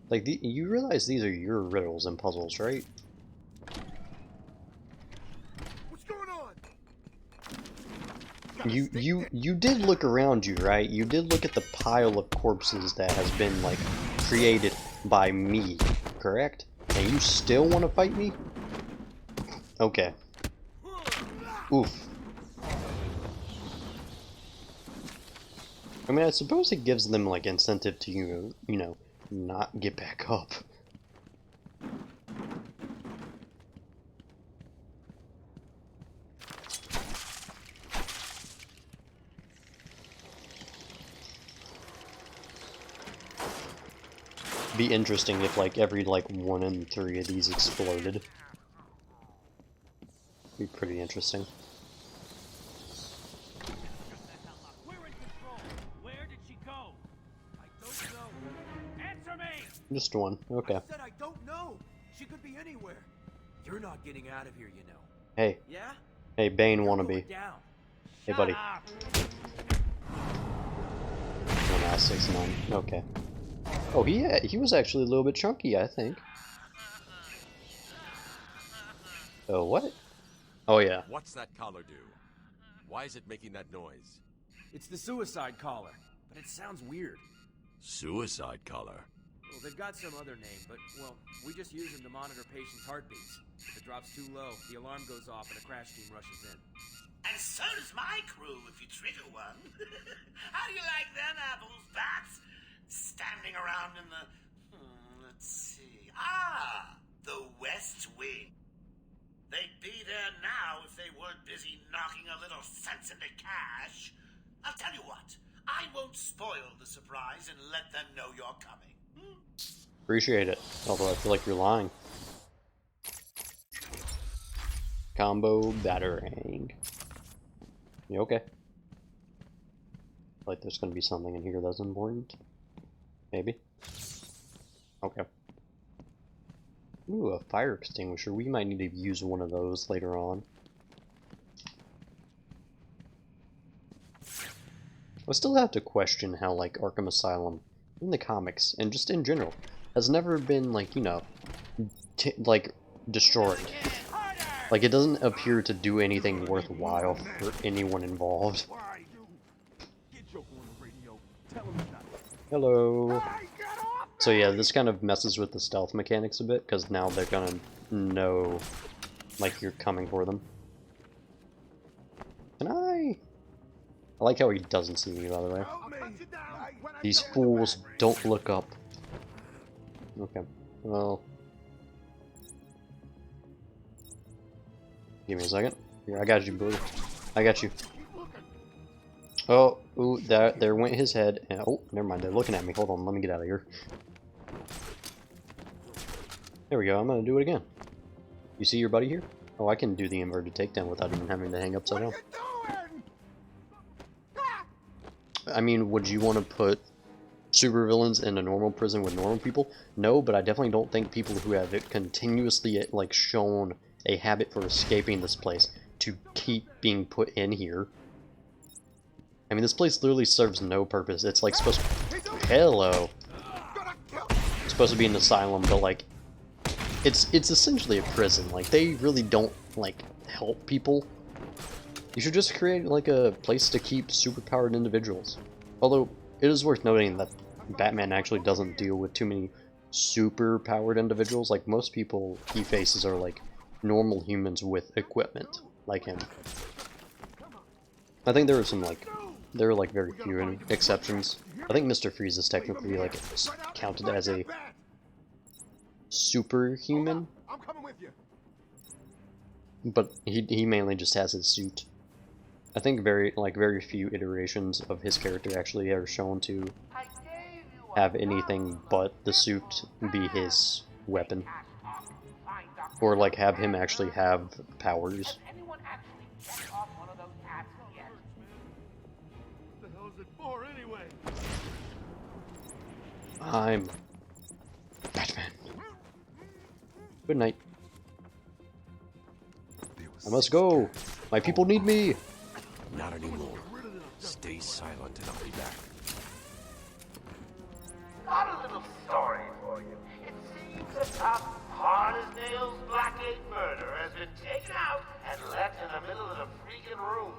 [SPEAKER 1] Like, you realize these are your riddles and puzzles, right?
[SPEAKER 8] What's going on?
[SPEAKER 1] You did look around you, right? You did look at the pile of corpses that has been, like, created by me, correct? And you still want to fight me? Okay. Oof. I mean, I suppose it gives them, like, incentive to, you know, not get back up. Be interesting if, like, every, like, 1 in 3 of these exploded. Be pretty interesting. Just one. Okay.
[SPEAKER 8] I said I don't know. She could be anywhere. You're not getting out of here, you know.
[SPEAKER 1] Hey.
[SPEAKER 8] Yeah?
[SPEAKER 1] Hey, Bane wannabe. Hey, buddy. 1.69. Okay. Oh, he was actually a little bit chunky, I think. Oh, what? Oh, yeah.
[SPEAKER 6] What's that collar do? Why is it making that noise?
[SPEAKER 8] It's the suicide collar, but it sounds weird.
[SPEAKER 6] Suicide collar?
[SPEAKER 8] Well, they've got some other name, but, well, we just use them to monitor patients' heartbeats. If it drops too low, the alarm goes off and a crash team rushes in.
[SPEAKER 17] And so does my crew if you trigger one. How do you like them apples, Bats? Standing around in the... let's see... the West Wing. They'd be there now if they weren't busy knocking a little sense into cash. I'll tell you what, I won't spoil the surprise and let them know you're coming.
[SPEAKER 1] Appreciate it. Although I feel like you're lying. Combo batarang. You okay? Like there's gonna be something in here that's important. Maybe? Okay. Ooh, a fire extinguisher. We might need to use one of those later on. I still have to question how, like, Arkham Asylum, in the comics, and just in general, has never been, like, you know, like, destroyed. Like, it doesn't appear to do anything worthwhile for anyone involved. Hello. So yeah, this kind of messes with the stealth mechanics a bit, because now they're gonna know, like, you're coming for them. Can I like how he doesn't see me, by the way. These fools don't look up. Okay, well... Give me a second. Here, I got you, boo. I got you. Oh, ooh, there went his head. And, oh, never mind, they're looking at me. Hold on, let me get out of here. There we go, I'm gonna do it again. You see your buddy here? Oh, I can do the inverted takedown without even having to hang upside down. I mean, would you want to put supervillains in a normal prison with normal people? No, but I definitely don't think people who have it continuously, like, shown a habit for escaping this place to keep being put in here. I mean, this place literally serves no purpose. It's like supposed to... Hello! It's supposed to be an asylum, but like... It's essentially a prison. Like, they really don't, like, help people. You should just create, like, a place to keep superpowered individuals. Although, it is worth noting that Batman actually doesn't deal with too many superpowered individuals. Like, most people he faces are, like, normal humans with equipment, like him. I think there are some, like... There are, like, very few exceptions. I think Mr. Freeze is technically, like, counted as a superhuman.
[SPEAKER 18] I'm coming with you.
[SPEAKER 1] But he mainly just has his suit. I think very few iterations of his character actually are shown to have anything but the suit be his weapon. Or, like, have him actually have powers. I'm Batman. Good night. I must go. My people need me.
[SPEAKER 6] Not anymore. Stay silent and I'll be back.
[SPEAKER 17] Got a little story for you. It seems a tough, hard-as-nails Blackgate murder has been taken out and left in the middle of the freaking room.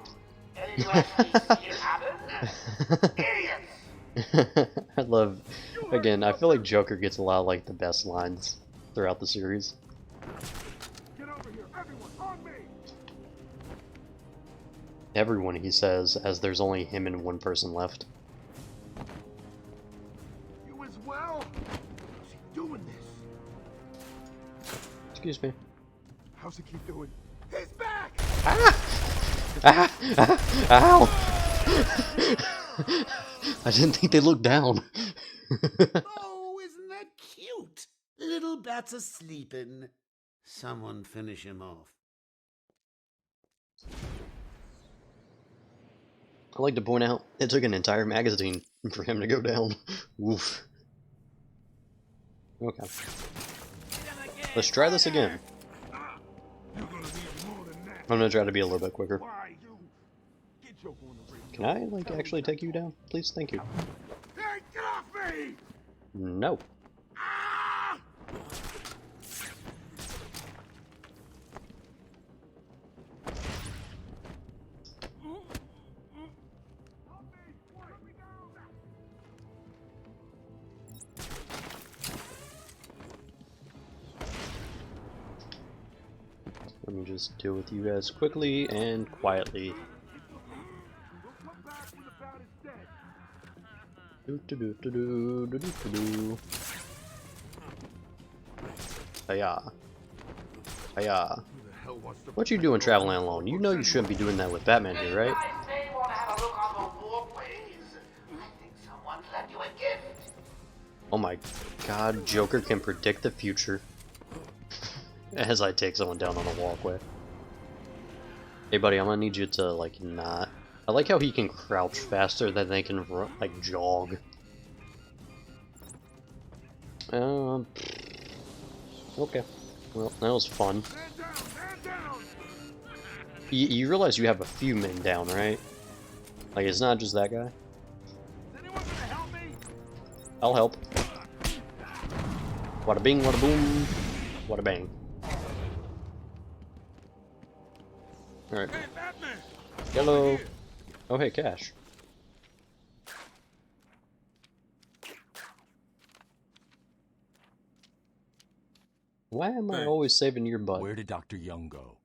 [SPEAKER 17] Any of you actually see it happen? Idiots!
[SPEAKER 1] I love... Again, I feel like Joker gets a lot of, like, the best lines throughout the series.
[SPEAKER 18] Get over here, everyone, on me!
[SPEAKER 1] Everyone, he says, as there's only him and one person left.
[SPEAKER 18] You as well? How's he doing this?
[SPEAKER 1] Excuse me.
[SPEAKER 18] How's he keep doing? He's back!
[SPEAKER 1] Ah! Ah! Ah! Ow! I didn't think they looked down.
[SPEAKER 17] Oh, isn't that cute? Little bats are sleeping. Someone finish him off.
[SPEAKER 1] I like to point out, it took an entire magazine for him to go down. Oof. Okay. Let's try this again.
[SPEAKER 18] You're gonna need more than that.
[SPEAKER 1] I'm gonna try to be a little bit quicker.
[SPEAKER 10] Why, you get Joker on the radio.
[SPEAKER 1] Can I, like, actually take you down? Please, thank you.
[SPEAKER 10] Hey, get off me!
[SPEAKER 1] No. Let me just deal with you guys quickly and quietly. Hiya. Hiya. What you doing traveling alone? You know you shouldn't be doing that with Batman here, right?
[SPEAKER 17] Guys may want to have a look on the walkways. I think someone left you a gift.
[SPEAKER 1] Oh my god, Joker can predict the future. As I take someone down on a walkway. Hey buddy, I'm gonna need you to, like, not... I like how he can crouch faster than they can, like, jog. Okay. Well, that was fun. You realize you have a few men down, right? Like, it's not just that guy. I'll help. Wada bing, wada boom, wada bang. Alright. Hello. Oh, hey, Cash. Why am I always saving your butt?
[SPEAKER 11] Where did Dr. Young go?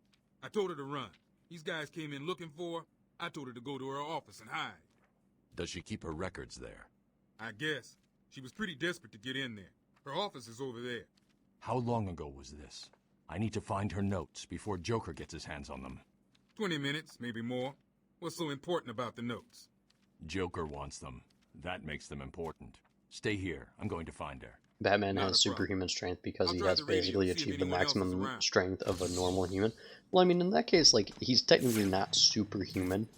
[SPEAKER 21] I told her to run. These guys came in looking for her. I told her to go to her office and hide.
[SPEAKER 6] Does she keep her records there?
[SPEAKER 21] I guess. She was pretty desperate to get in there. Her office is over there.
[SPEAKER 11] How long ago was this? I need to find her notes before Joker gets his hands on them.
[SPEAKER 21] 20 minutes, maybe more. What's so important about the notes?
[SPEAKER 11] Joker wants them. That makes them important. Stay here. I'm going to find her.
[SPEAKER 1] Batman has superhuman strength because he has basically achieved the maximum strength of a normal human. Well, I mean, in that case, like, he's technically not superhuman.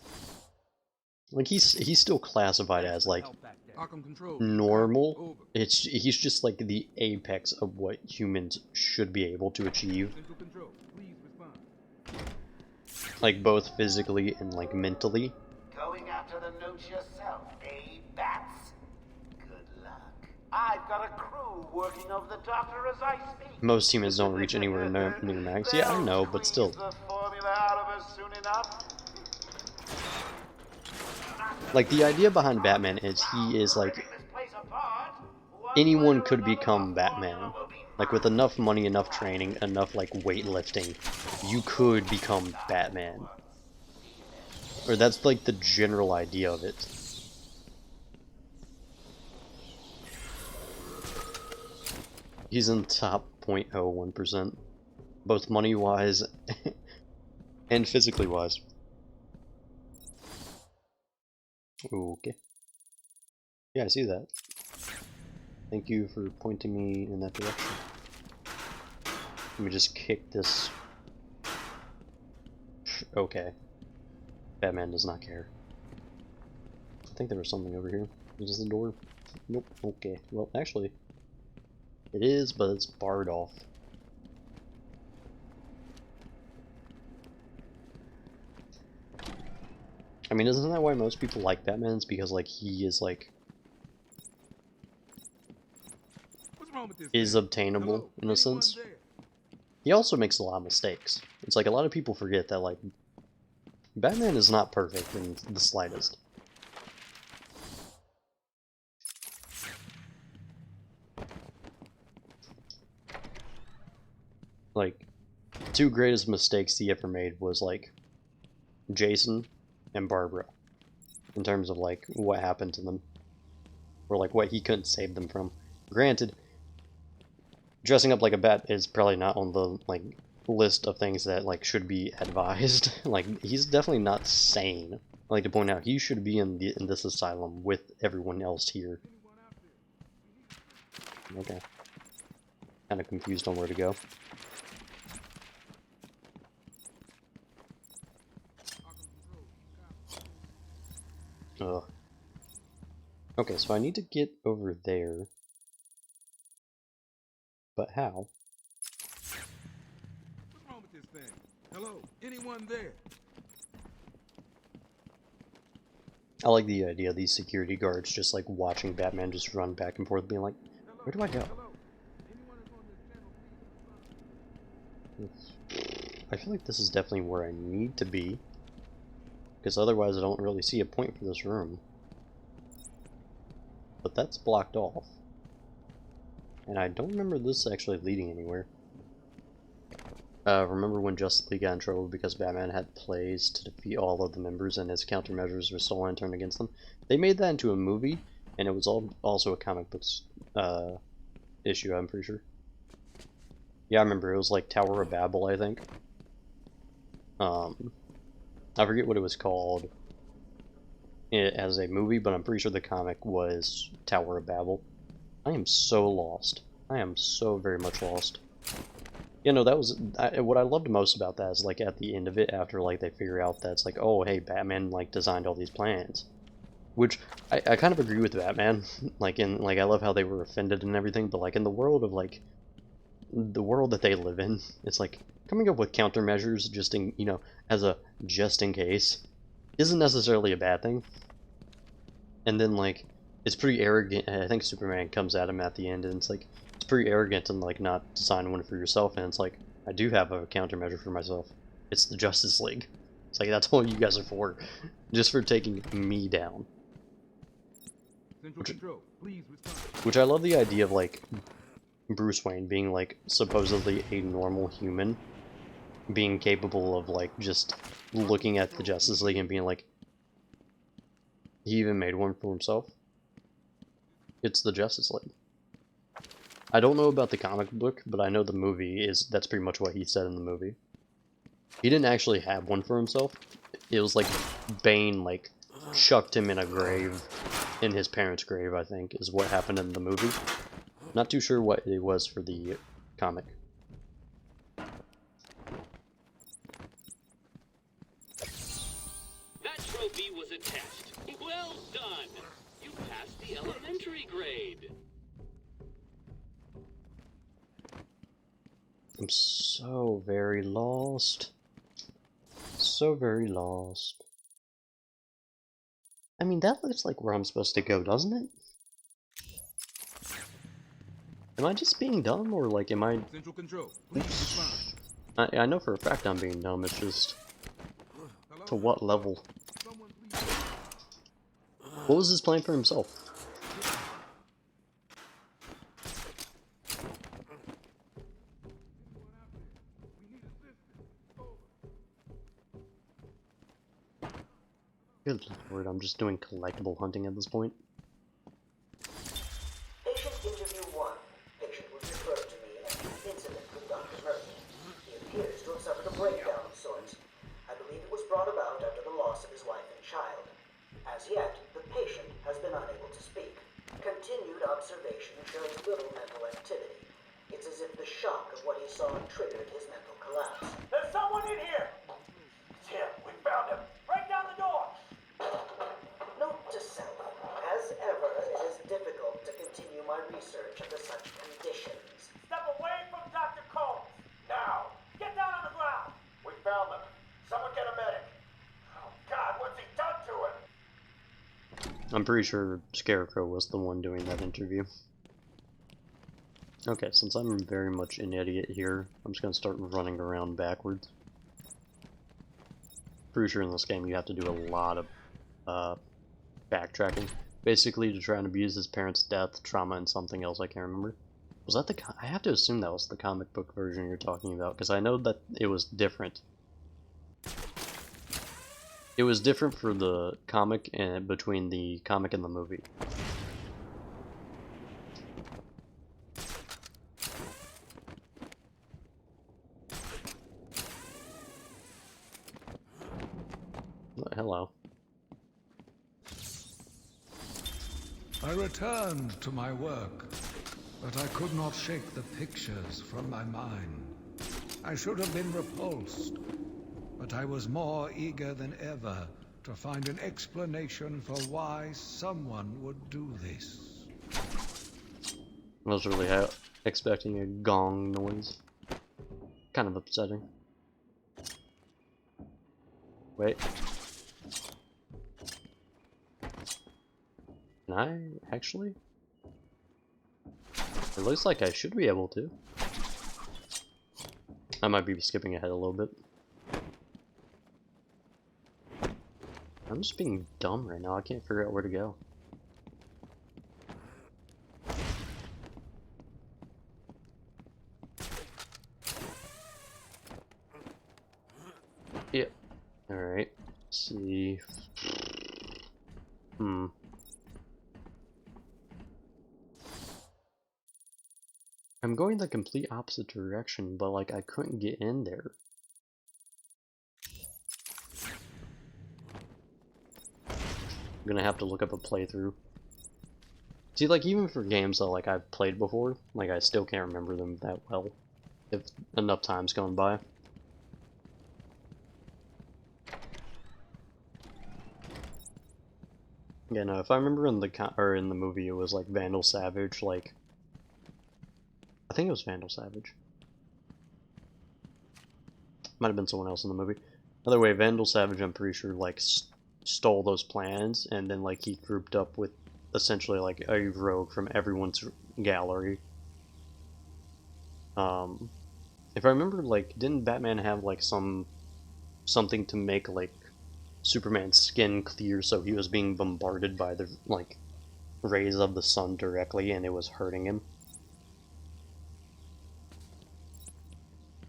[SPEAKER 1] Like, he's still classified as, like, normal. He's just, like, the apex of what humans should be able to achieve. Like, both physically and, like, mentally.
[SPEAKER 17] Going after the notes yourself, eh, Bats? Good luck. I've got a crew working over the doctor as I speak.
[SPEAKER 1] Most humans don't reach anywhere near max. Yeah, I know, but still.
[SPEAKER 17] The formula out of us soon enough.
[SPEAKER 1] Like, the idea behind Batman is he is, like, anyone could become Batman. Like, with enough money, enough training, enough, like, weightlifting, you could become Batman. Or that's, like, the general idea of it. He's in top 0.01%. Both money-wise and physically-wise. Okay. Yeah, I see that. Thank you for pointing me in that direction. Let me just kick this. Okay. Batman does not care. I think there was something over here. Is this the door? Nope. Okay. Well, actually, it is, but it's barred off. I mean, isn't that why most people like Batman? It's because, like, he is, like, is obtainable in a sense. He also makes a lot of mistakes. It's like a lot of people forget that, like, Batman is not perfect in the slightest. Like, two greatest mistakes he ever made was, like, Jason and Barbara, in terms of, like, what happened to them, or, like, what he couldn't save them from. Granted, dressing up like a bat is probably not on the, like, list of things that, like, should be advised. Like, he's definitely not sane. I like to point out, he should be in this asylum with everyone else here. Okay. Kind of confused on where to go. Ugh. Okay, so I need to get over there. But how?
[SPEAKER 21] What's wrong with this thing? Hello? Anyone one there.
[SPEAKER 1] I like the idea of these security guards just like watching Batman just run back and forth, being like, where do I go? I feel like this is definitely where I need to be, because otherwise I don't really see a point for this room. But that's blocked off. And I don't remember this actually leading anywhere. Remember when Justice League got in trouble because Batman had plays to defeat all of the members and his countermeasures were stolen and turned against them? They made that into a movie, and it was also a comic books issue, I'm pretty sure. Yeah, I remember, it was like Tower of Babel, I think. I forget what it was called as a movie, but I'm pretty sure the comic was Tower of Babel. I am so lost. I am so very much lost. You know, that was what I loved most about that is like at the end of it, after like they figure out that's like, oh hey, Batman like designed all these plans, which I kind of agree with Batman. Like I love how they were offended and everything, but like in the world of like the world that they live in, it's like coming up with countermeasures just in, you know, as a just in case isn't necessarily a bad thing. And then like it's pretty arrogant. I think Superman comes at him at the end, and it's like it's pretty arrogant and like not design one for yourself. And it's like I do have a countermeasure for myself. It's the Justice League. It's like that's all you guys are for, just for taking me down. Which I love the idea of like Bruce Wayne being like supposedly a normal human, being capable of like just looking at the Justice League and being like, he even made one for himself. It's the Justice League. I don't know about the comic book, but I know the movie that's pretty much what he said in the movie. He didn't actually have one for himself. It was like Bane like chucked him in a grave, in his parents' grave, I think, is what happened in the movie. Not too sure what it was for the comic.
[SPEAKER 14] That trophy was a test. Well done. You passed the elementary grade.
[SPEAKER 1] I'm so very lost. So very lost. I mean, that looks like where I'm supposed to go, doesn't it? Am I just being dumb, or like, am I...
[SPEAKER 21] Central Control, please respond.
[SPEAKER 1] I know for a fact I'm being dumb, it's just... To what level? What was his plan for himself? Good lord, I'm just doing collectible hunting at this point.
[SPEAKER 17] Patient interview 1. Patient was referred to me after an incident with Dr. Murphy. He appears to have suffered a breakdown of sorts. I believe it was brought about after the loss of his wife and child. As yet, the patient has been unable to speak. Continued observation shows little mental activity. It's as if the shock of what he saw triggered his mental collapse.
[SPEAKER 9] There's someone in here! It's him. We found him. Break down the door!
[SPEAKER 17] Note to self, as ever, it is difficult to continue my research under such conditions.
[SPEAKER 9] Step away from Dr. Combs! Now! Get down on the ground! We found them. Someone get a medic. Oh, God, what's he done to him?
[SPEAKER 1] I'm pretty sure Scarecrow was the one doing that interview. Okay, since I'm very much an idiot here, I'm just gonna start running around backwards. Pretty sure in this game you have to do a lot of backtracking, basically to try and abuse his parents' death, trauma, and something else I can't remember. Was that the I have to assume that was the comic book version you're talking about, because I know that it was different. It was different for the comic and between the comic and the movie. Hello.
[SPEAKER 7] I returned to my work, but I could not shake the pictures from my mind. I should have been repulsed, but I was more eager than ever to find an explanation for why someone would do this.
[SPEAKER 1] I was really expecting a gong noise. Kind of upsetting. Wait. Can I actually? It looks like I should be able to. I might be skipping ahead a little bit. I'm just being dumb right now. I can't figure out where to go. Yeah. Alright. Let's see. I'm going the complete opposite direction, but like I couldn't get in there. I'm gonna have to look up a playthrough. See, like even for games that like I've played before, like I still can't remember them that well, if enough time's gone by. Yeah, no, if I remember in the movie, it was like Vandal Savage, like I think it was Vandal Savage. Might have been someone else in the movie. Either way, Vandal Savage, I'm pretty sure, like stole those plans, and then like he grouped up with essentially like a rogue from everyone's gallery. If I remember, like, didn't Batman have like something to make like Superman's skin clear, so he was being bombarded by the like rays of the sun directly, and it was hurting him?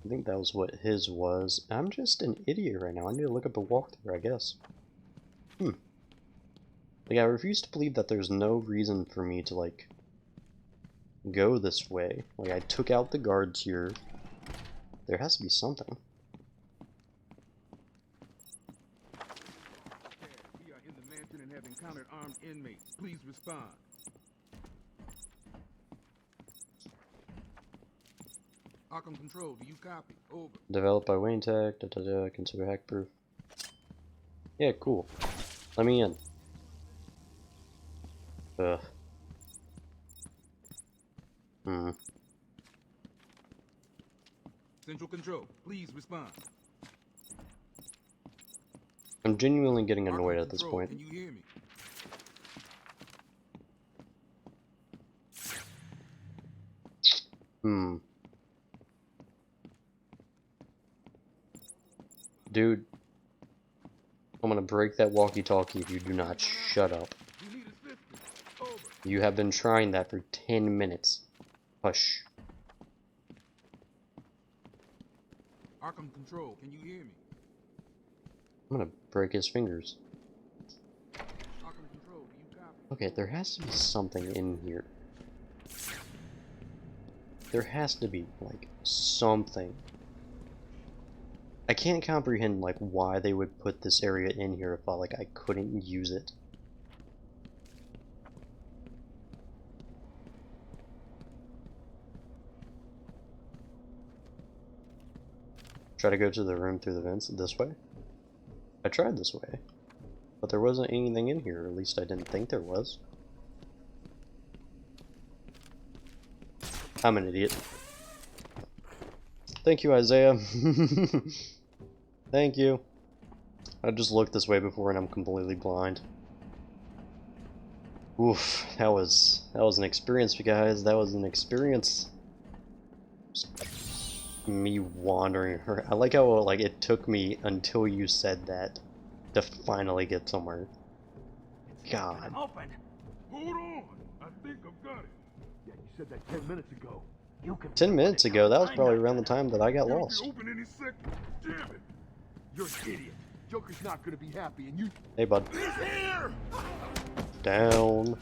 [SPEAKER 1] I think that was what his was. I'm just an idiot right now. I need to look up a walkthrough, I guess. Like, I refuse to believe that there's no reason for me to, like, go this way. Like, I took out the guards here. There has to be something.
[SPEAKER 21] We are in the mansion and have encountered armed inmates. Please respond. Arkham Control, do you copy? Over.
[SPEAKER 1] Developed by Wayne Tech, consider hack proof. Yeah, cool. Let me in. Ugh.
[SPEAKER 21] Central Control, please respond.
[SPEAKER 1] I'm genuinely getting annoyed at this point.
[SPEAKER 21] Can you hear me?
[SPEAKER 1] Dude, I'm gonna break that walkie-talkie if you do not shut up. You have been trying that for 10 minutes. Hush.
[SPEAKER 21] Arkham Control, can you hear me?
[SPEAKER 1] I'm gonna break his fingers.
[SPEAKER 21] Arkham Control, do you copy?
[SPEAKER 1] Okay, there has to be something in here. There has to be, like, something. I can't comprehend, like, why they would put this area in here if I couldn't use it. Try to go to the room through the vents this way? I tried this way, but there wasn't anything in here, or at least I didn't think there was. I'm an idiot. Thank you, Isaiah. Thank you. I just looked this way before and I'm completely blind. Oof, that was an experience, you guys. That was an experience. Just me wandering her. I like how like it took me until you said that to finally get somewhere. God.
[SPEAKER 15] Open. Hold on. I think I've got it. Yeah, you said that 10 minutes ago.
[SPEAKER 1] 10 minutes ago, that was probably around the time that I got lost.
[SPEAKER 15] Open any second. Damn it. You're an idiot. Joker's not gonna be happy, and you.
[SPEAKER 1] Hey, bud.
[SPEAKER 15] He's here.
[SPEAKER 1] Down.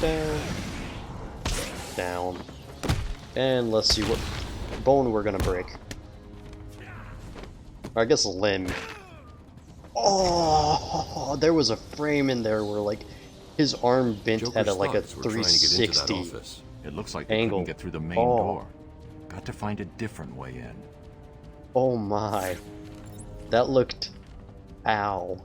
[SPEAKER 1] Down. Down. And let's see what bone we're gonna break. Or I guess a limb. Oh, there was a frame in there where like his arm bent
[SPEAKER 6] Joker's
[SPEAKER 1] at like a
[SPEAKER 6] thugs were trying to get into that
[SPEAKER 1] 360
[SPEAKER 6] office.
[SPEAKER 11] It looks like they
[SPEAKER 1] angle.
[SPEAKER 11] couldn't get through the main door. Got to find a different way in.
[SPEAKER 1] Oh my. That looked... Ow.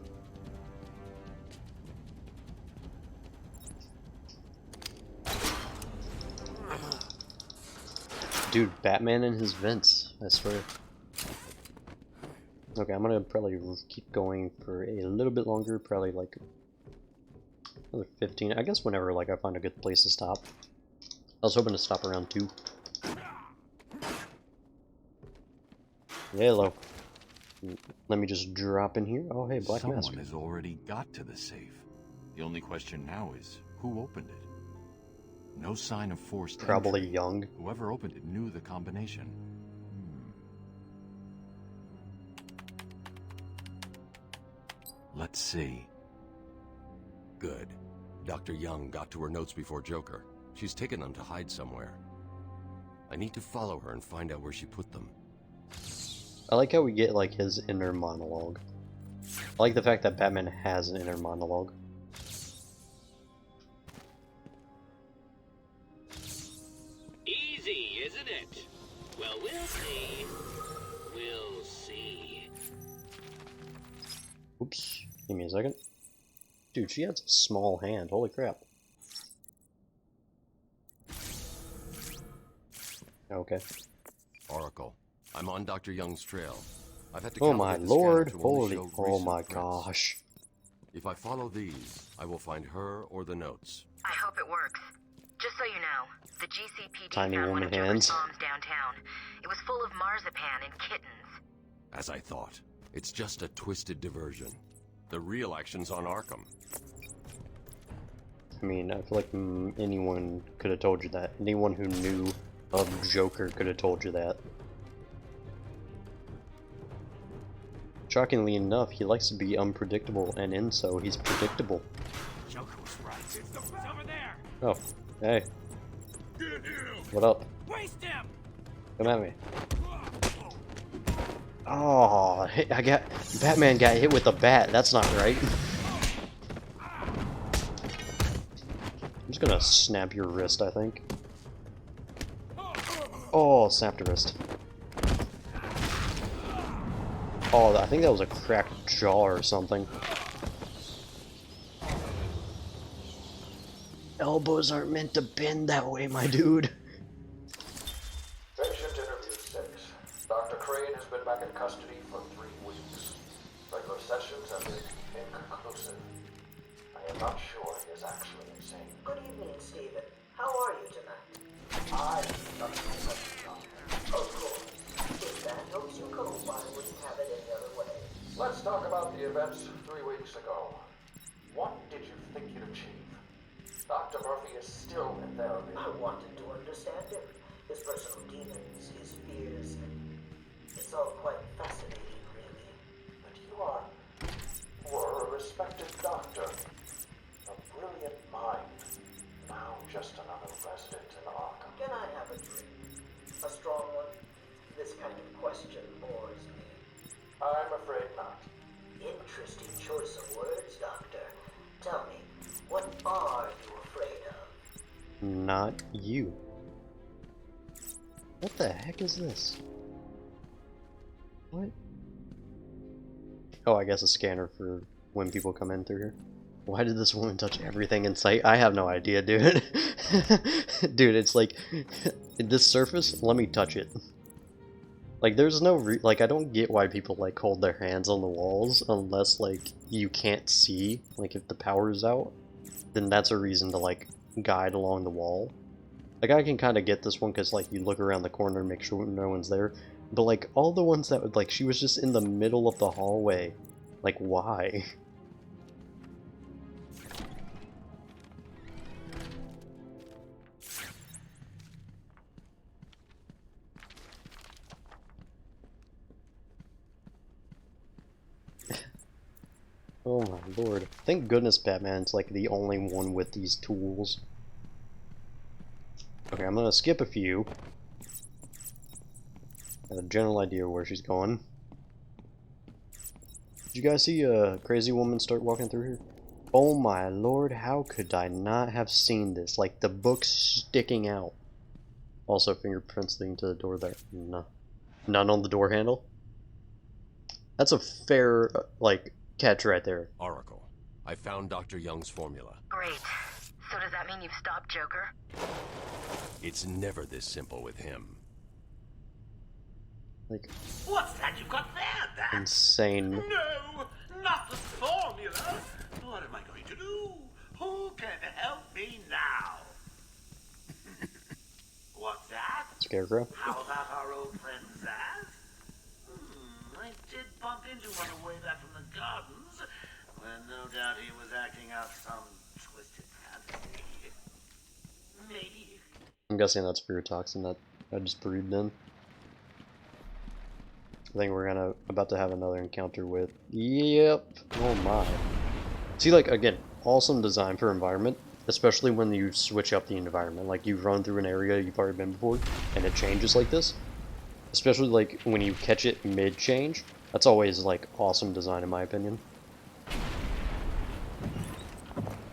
[SPEAKER 1] Dude, Batman and his vents, I swear. Okay, I'm gonna probably keep going for a little bit longer, probably like another 15. I guess whenever like I find a good place to stop. I was hoping to stop around 2. Hello. Let me just drop in here. Oh, hey, Black Mask.
[SPEAKER 11] Someone has already got to the safe. The only question now is, who opened it? No sign of forced
[SPEAKER 1] Probably
[SPEAKER 11] entry.
[SPEAKER 1] Young.
[SPEAKER 11] Whoever opened it knew the combination. Let's see.
[SPEAKER 6] Good. Dr. Young got to her notes before Joker. She's taken them to hide somewhere. I need to follow her and find out where she put them.
[SPEAKER 1] I like how we get like his inner monologue. I like the fact that Batman has an inner monologue.
[SPEAKER 14] Easy, isn't it? Well, we'll see. We'll see.
[SPEAKER 1] Oops. Give me a second. Dude, she has a small hand. Holy crap. Okay.
[SPEAKER 6] Oracle, I'm on Dr. Young's trail. I've had to
[SPEAKER 1] Oh
[SPEAKER 6] calibrate
[SPEAKER 1] my
[SPEAKER 6] the
[SPEAKER 1] lord.
[SPEAKER 6] scanner to only
[SPEAKER 1] Holy.
[SPEAKER 6] show
[SPEAKER 1] Oh
[SPEAKER 6] recent
[SPEAKER 1] my
[SPEAKER 6] threats.
[SPEAKER 1] gosh.
[SPEAKER 6] If I follow these, I will find her or the notes.
[SPEAKER 2] I hope it works. Just so you know, the GCPD
[SPEAKER 1] Tiny
[SPEAKER 2] found one
[SPEAKER 1] woman
[SPEAKER 2] of Joker's
[SPEAKER 1] hands.
[SPEAKER 2] bombs downtown. It was full of marzipan and kittens.
[SPEAKER 6] As I thought, it's just a twisted diversion. The real action's on Arkham.
[SPEAKER 1] I mean, I feel like anyone could have told you that. Anyone who knew of Joker could have told you that. Shockingly enough, he likes to be unpredictable, and in so, he's predictable.
[SPEAKER 8] Joker was right. It's over there.
[SPEAKER 1] Oh, hey. What up?
[SPEAKER 8] Waste him.
[SPEAKER 1] Come at me. Oh, Batman got hit with a bat. That's not right. I'm just gonna snap your wrist, I think. Oh, snapped a wrist. Oh, I think that was a cracked jaw or something. Elbows aren't meant to bend that way, my dude.
[SPEAKER 9] Patient interview 6. Dr. Crane has been back in custody for 3 weeks. Regular sessions have been inconclusive. I am not sure he is actually insane.
[SPEAKER 3] Good evening, Stephen. How are you tonight?
[SPEAKER 9] I am not.
[SPEAKER 3] Of course. If that helps you cope, I wouldn't have it any other way.
[SPEAKER 9] Let's talk about the events 3 weeks ago. What did you think you'd achieve? Dr. Murphy is still in therapy.
[SPEAKER 3] I wanted to understand him. His personal demons, his fears. It's all quite fascinating, really.
[SPEAKER 9] But you were a respected doctor. A brilliant mind. Now just another resident in Arkham.
[SPEAKER 3] Can I have a drink? A strong one? This kind of question bores me.
[SPEAKER 9] I'm afraid not.
[SPEAKER 3] Interesting choice of words, Doctor. Tell me, what are you afraid of?
[SPEAKER 1] Not you. What the heck is this? What? Oh, I guess a scanner for when people come in through here. Why did this woman touch everything in sight? I have no idea, dude. Dude, it's like, this surface, let me touch it. Like, there's no like, I don't get why people, like, hold their hands on the walls unless, like, you can't see. Like, if the power's out, then that's a reason to, like, guide along the wall. Like, I can kind of get this one because, like, you look around the corner and make sure no one's there. But, like, all the ones that would, like, she was just in the middle of the hallway. Like, why? Oh my lord. Thank goodness Batman's like the only one with these tools. Okay, I'm gonna skip a few. Got a general idea where she's going. Did you guys see a crazy woman start walking through here? Oh my lord, how could I not have seen this? Like the book's sticking out. Also fingerprints leading to the door there. No. None on the door handle? That's a fair, like, catch right there.
[SPEAKER 6] Oracle, I found Dr. Young's formula.
[SPEAKER 2] Great. So does that mean you've stopped Joker?
[SPEAKER 6] It's never this simple with him.
[SPEAKER 1] Like,
[SPEAKER 17] What's that you've got there, Dad?
[SPEAKER 1] insane.
[SPEAKER 17] No, not the formula. What am I going to do? Who can help me now? What's that?
[SPEAKER 1] Scarecrow?
[SPEAKER 17] How about our old friend Zaz? I did bump into one away back from the gardens, when no doubt he was acting out some twisted fantasy. Maybe.
[SPEAKER 1] I'm guessing that's spirit toxin that I just breathed in. I think we're about to have another encounter with. Yep. Oh my. See, like, again, awesome design for environment, especially when you switch up the environment. Like, you run through an area you've already been before, and it changes like this. Especially, like, when you catch it mid-change. That's always, like, awesome design, in my opinion.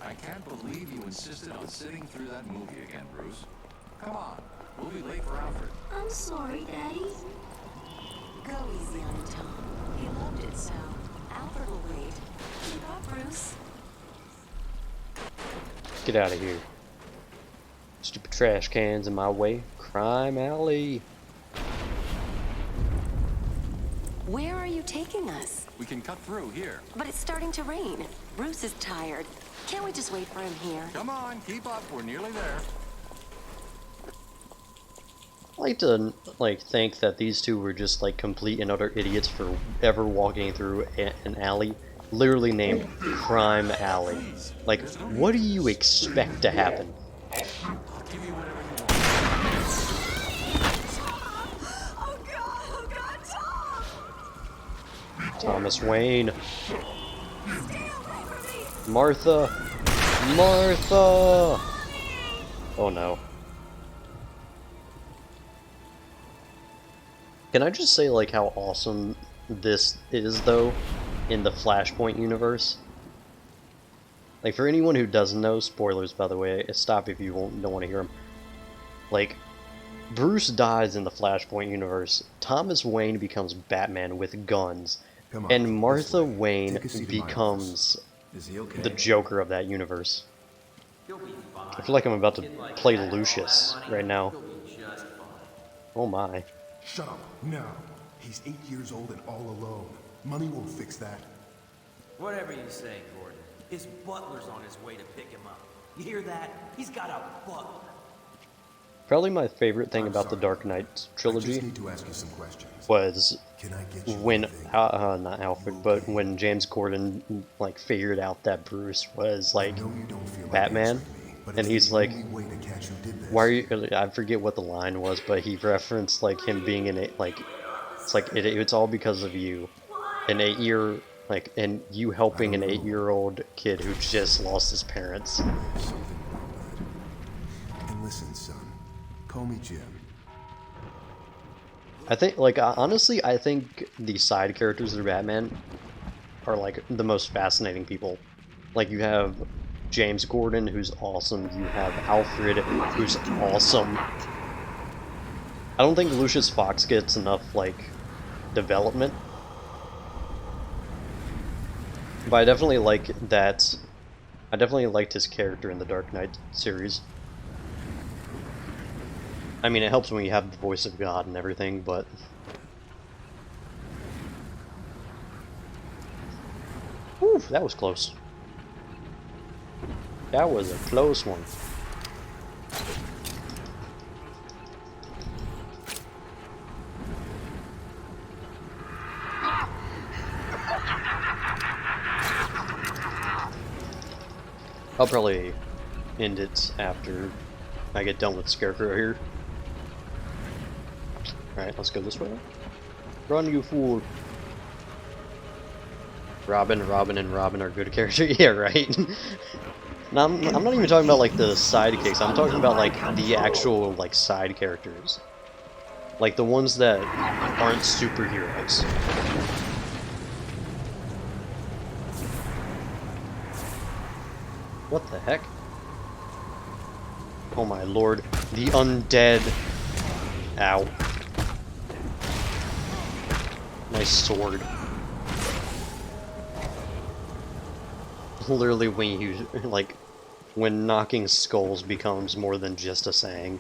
[SPEAKER 11] I can't believe you insisted on sitting through that movie again, Bruce. Come on, we'll be late for Alfred.
[SPEAKER 4] I'm sorry, Daddy. Go easy on him, Tom. He loved it so. Alfred will wait. Keep up, Bruce.
[SPEAKER 1] Get out of here. Stupid trash cans in my way. Crime alley.
[SPEAKER 4] Where are you taking us?
[SPEAKER 11] We can cut through here.
[SPEAKER 4] But it's starting to rain. Bruce is tired. Can't we just wait for him here?
[SPEAKER 11] Come on, keep up. We're nearly there.
[SPEAKER 1] I like to, like, think that these two were just, like, complete and utter idiots for ever walking through an alley literally named Crime Alley. Like, what do you expect to happen? Thomas Wayne. Martha. Martha! Oh no. Can I just say, like, how awesome this is, though, in the Flashpoint universe? Like, for anyone who doesn't know, spoilers, by the way, stop if you don't want to hear them. Like, Bruce dies in the Flashpoint universe, Thomas Wayne becomes Batman with guns, and Martha Wayne becomes the Joker of that universe. I feel like I'm about to play Lucius right now. Oh my.
[SPEAKER 18] Shut up, now. He's 8 years old and all alone. Money won't fix that.
[SPEAKER 20] Whatever you say, Gordon. His butler's on his way to pick him up. You hear that? He's got a butler.
[SPEAKER 1] Probably my favorite thing about the Dark Knight trilogy
[SPEAKER 18] I just need to ask you some questions.
[SPEAKER 1] was
[SPEAKER 18] Can I get you
[SPEAKER 1] when,
[SPEAKER 18] anything?
[SPEAKER 1] not Alfred, but when James Gordon, like, figured out that Bruce was, like, Batman, and he's like, why are you, I forget what the line was, but he referenced, like, him being in it, like, it's like, it's all because of you, an 8-year, like, and you helping an 8-year-old kid who just lost his parents.
[SPEAKER 18] And listen, son, call me Jim.
[SPEAKER 1] I think, like, honestly, I think the side characters of Batman are, like, the most fascinating people. Like, you have James Gordon, who's awesome. You have Alfred, who's awesome. I don't think Lucius Fox gets enough, like, development. But I definitely like that. I definitely liked his character in the Dark Knight series. I mean, it helps when you have the voice of God and everything, but... Whew, that was close. That was a close one. I'll probably end it after I get done with Scarecrow here. Alright, let's go this way. Run, you fool! Robin, and Robin are good characters. Yeah, right. Now, I'm not even talking about, like, the sidekicks. I'm talking about, like, the actual, like, side characters. Like, the ones that aren't superheroes. What the heck? Oh my lord. The undead. Ow. Nice sword. Literally when you, like, when knocking skulls becomes more than just a saying.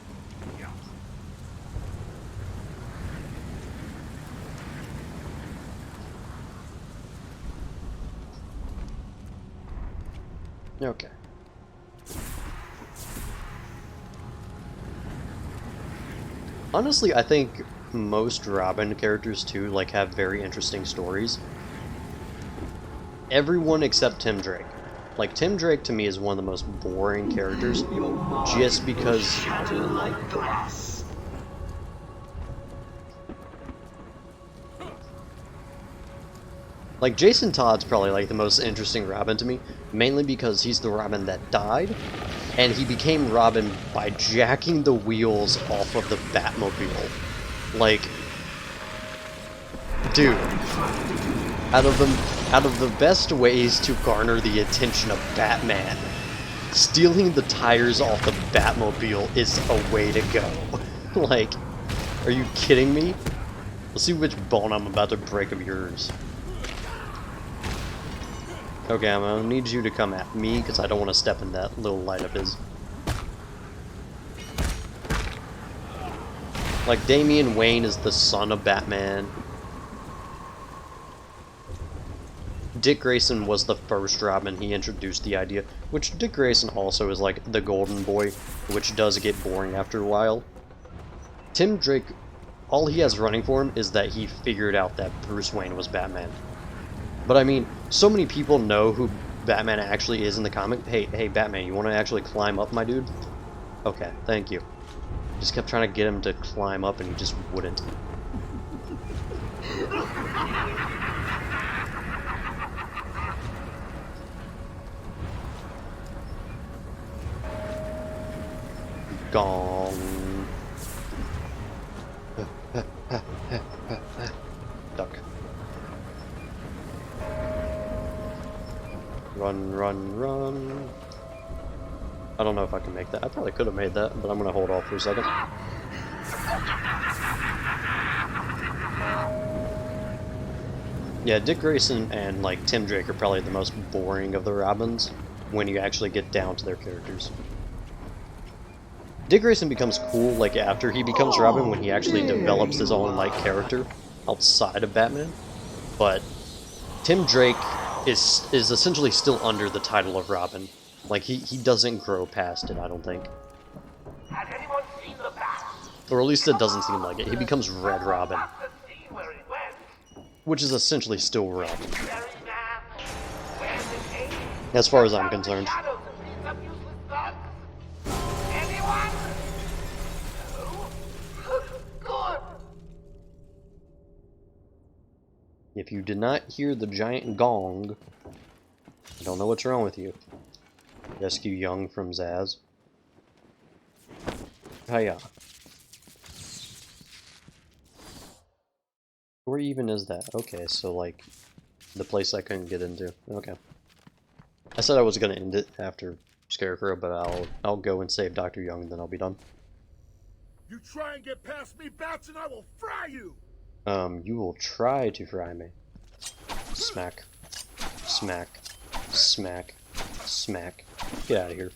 [SPEAKER 1] Okay. Honestly, I think most Robin characters too like have very interesting stories. Everyone except Tim Drake. Like, Tim Drake to me is one of the most boring characters just because like, Jason Todd's probably like the most interesting Robin to me, mainly because he's the Robin that died, and he became Robin by jacking the wheels off of the Batmobile. Like, dude, out of the best ways to garner the attention of Batman, stealing the tires off the Batmobile is a way to go. Like, are you kidding me? Let's see which bone I'm about to break of yours. Okay, I'm gonna need you to come at me, because I don't want to step in that little light of his. Like, Damian Wayne is the son of Batman. Dick Grayson was the first Robin. He introduced the idea, which Dick Grayson also is like the golden boy, which does get boring after a while. Tim Drake, all he has running for him is that he figured out that Bruce Wayne was Batman. But I mean, so many people know who Batman actually is in the comic. Hey, Batman, you want to actually climb up, my dude? Okay, thank you. Just kept trying to get him to climb up, and he just wouldn't. Gong. Duck. Run, run, run. I don't know if I can make that. I probably could have made that, but I'm going to hold off for a second. Yeah, Dick Grayson and, like, Tim Drake are probably the most boring of the Robins when you actually get down to their characters. Dick Grayson becomes cool, like, after he becomes Robin, when he actually develops his own, like, character outside of Batman. But Tim Drake is essentially still under the title of Robin. Like, he doesn't grow past it, I don't think.
[SPEAKER 17] Has anyone seen the bat?
[SPEAKER 1] Or at least it doesn't seem like it. He becomes Red Robin, which is essentially still Robin, as far as I'm concerned. If you did not hear the giant gong, I don't know what's wrong with you. Rescue Young from Zaz. Hiya. Where even is that? Okay, so like, the place I couldn't get into. Okay. I said I was gonna end it after Scarecrow, but I'll go and save Dr. Young and then I'll be done.
[SPEAKER 15] You try and get past me, Bats, and I will fry you!
[SPEAKER 1] You will try to fry me. Smack. Smack. Smack. Smack. Get out of here.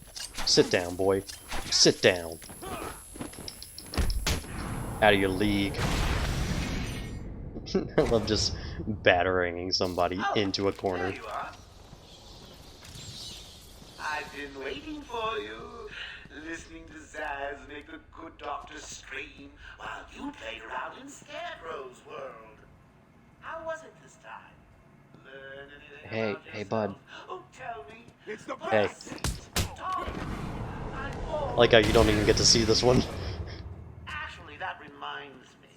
[SPEAKER 1] Sit down, boy. Sit down. Out of your league. I love just battering somebody into a corner.
[SPEAKER 17] There you are. I've been waiting for you, listening to Zaz make the good doctor scream while you played around in Scarecrow's world. How was it this time? Learn anything about
[SPEAKER 1] Hey, bud.
[SPEAKER 17] Oh, tell me. It's the
[SPEAKER 1] Hey. Like how you don't even get to see this one.
[SPEAKER 17] Actually, that reminds me.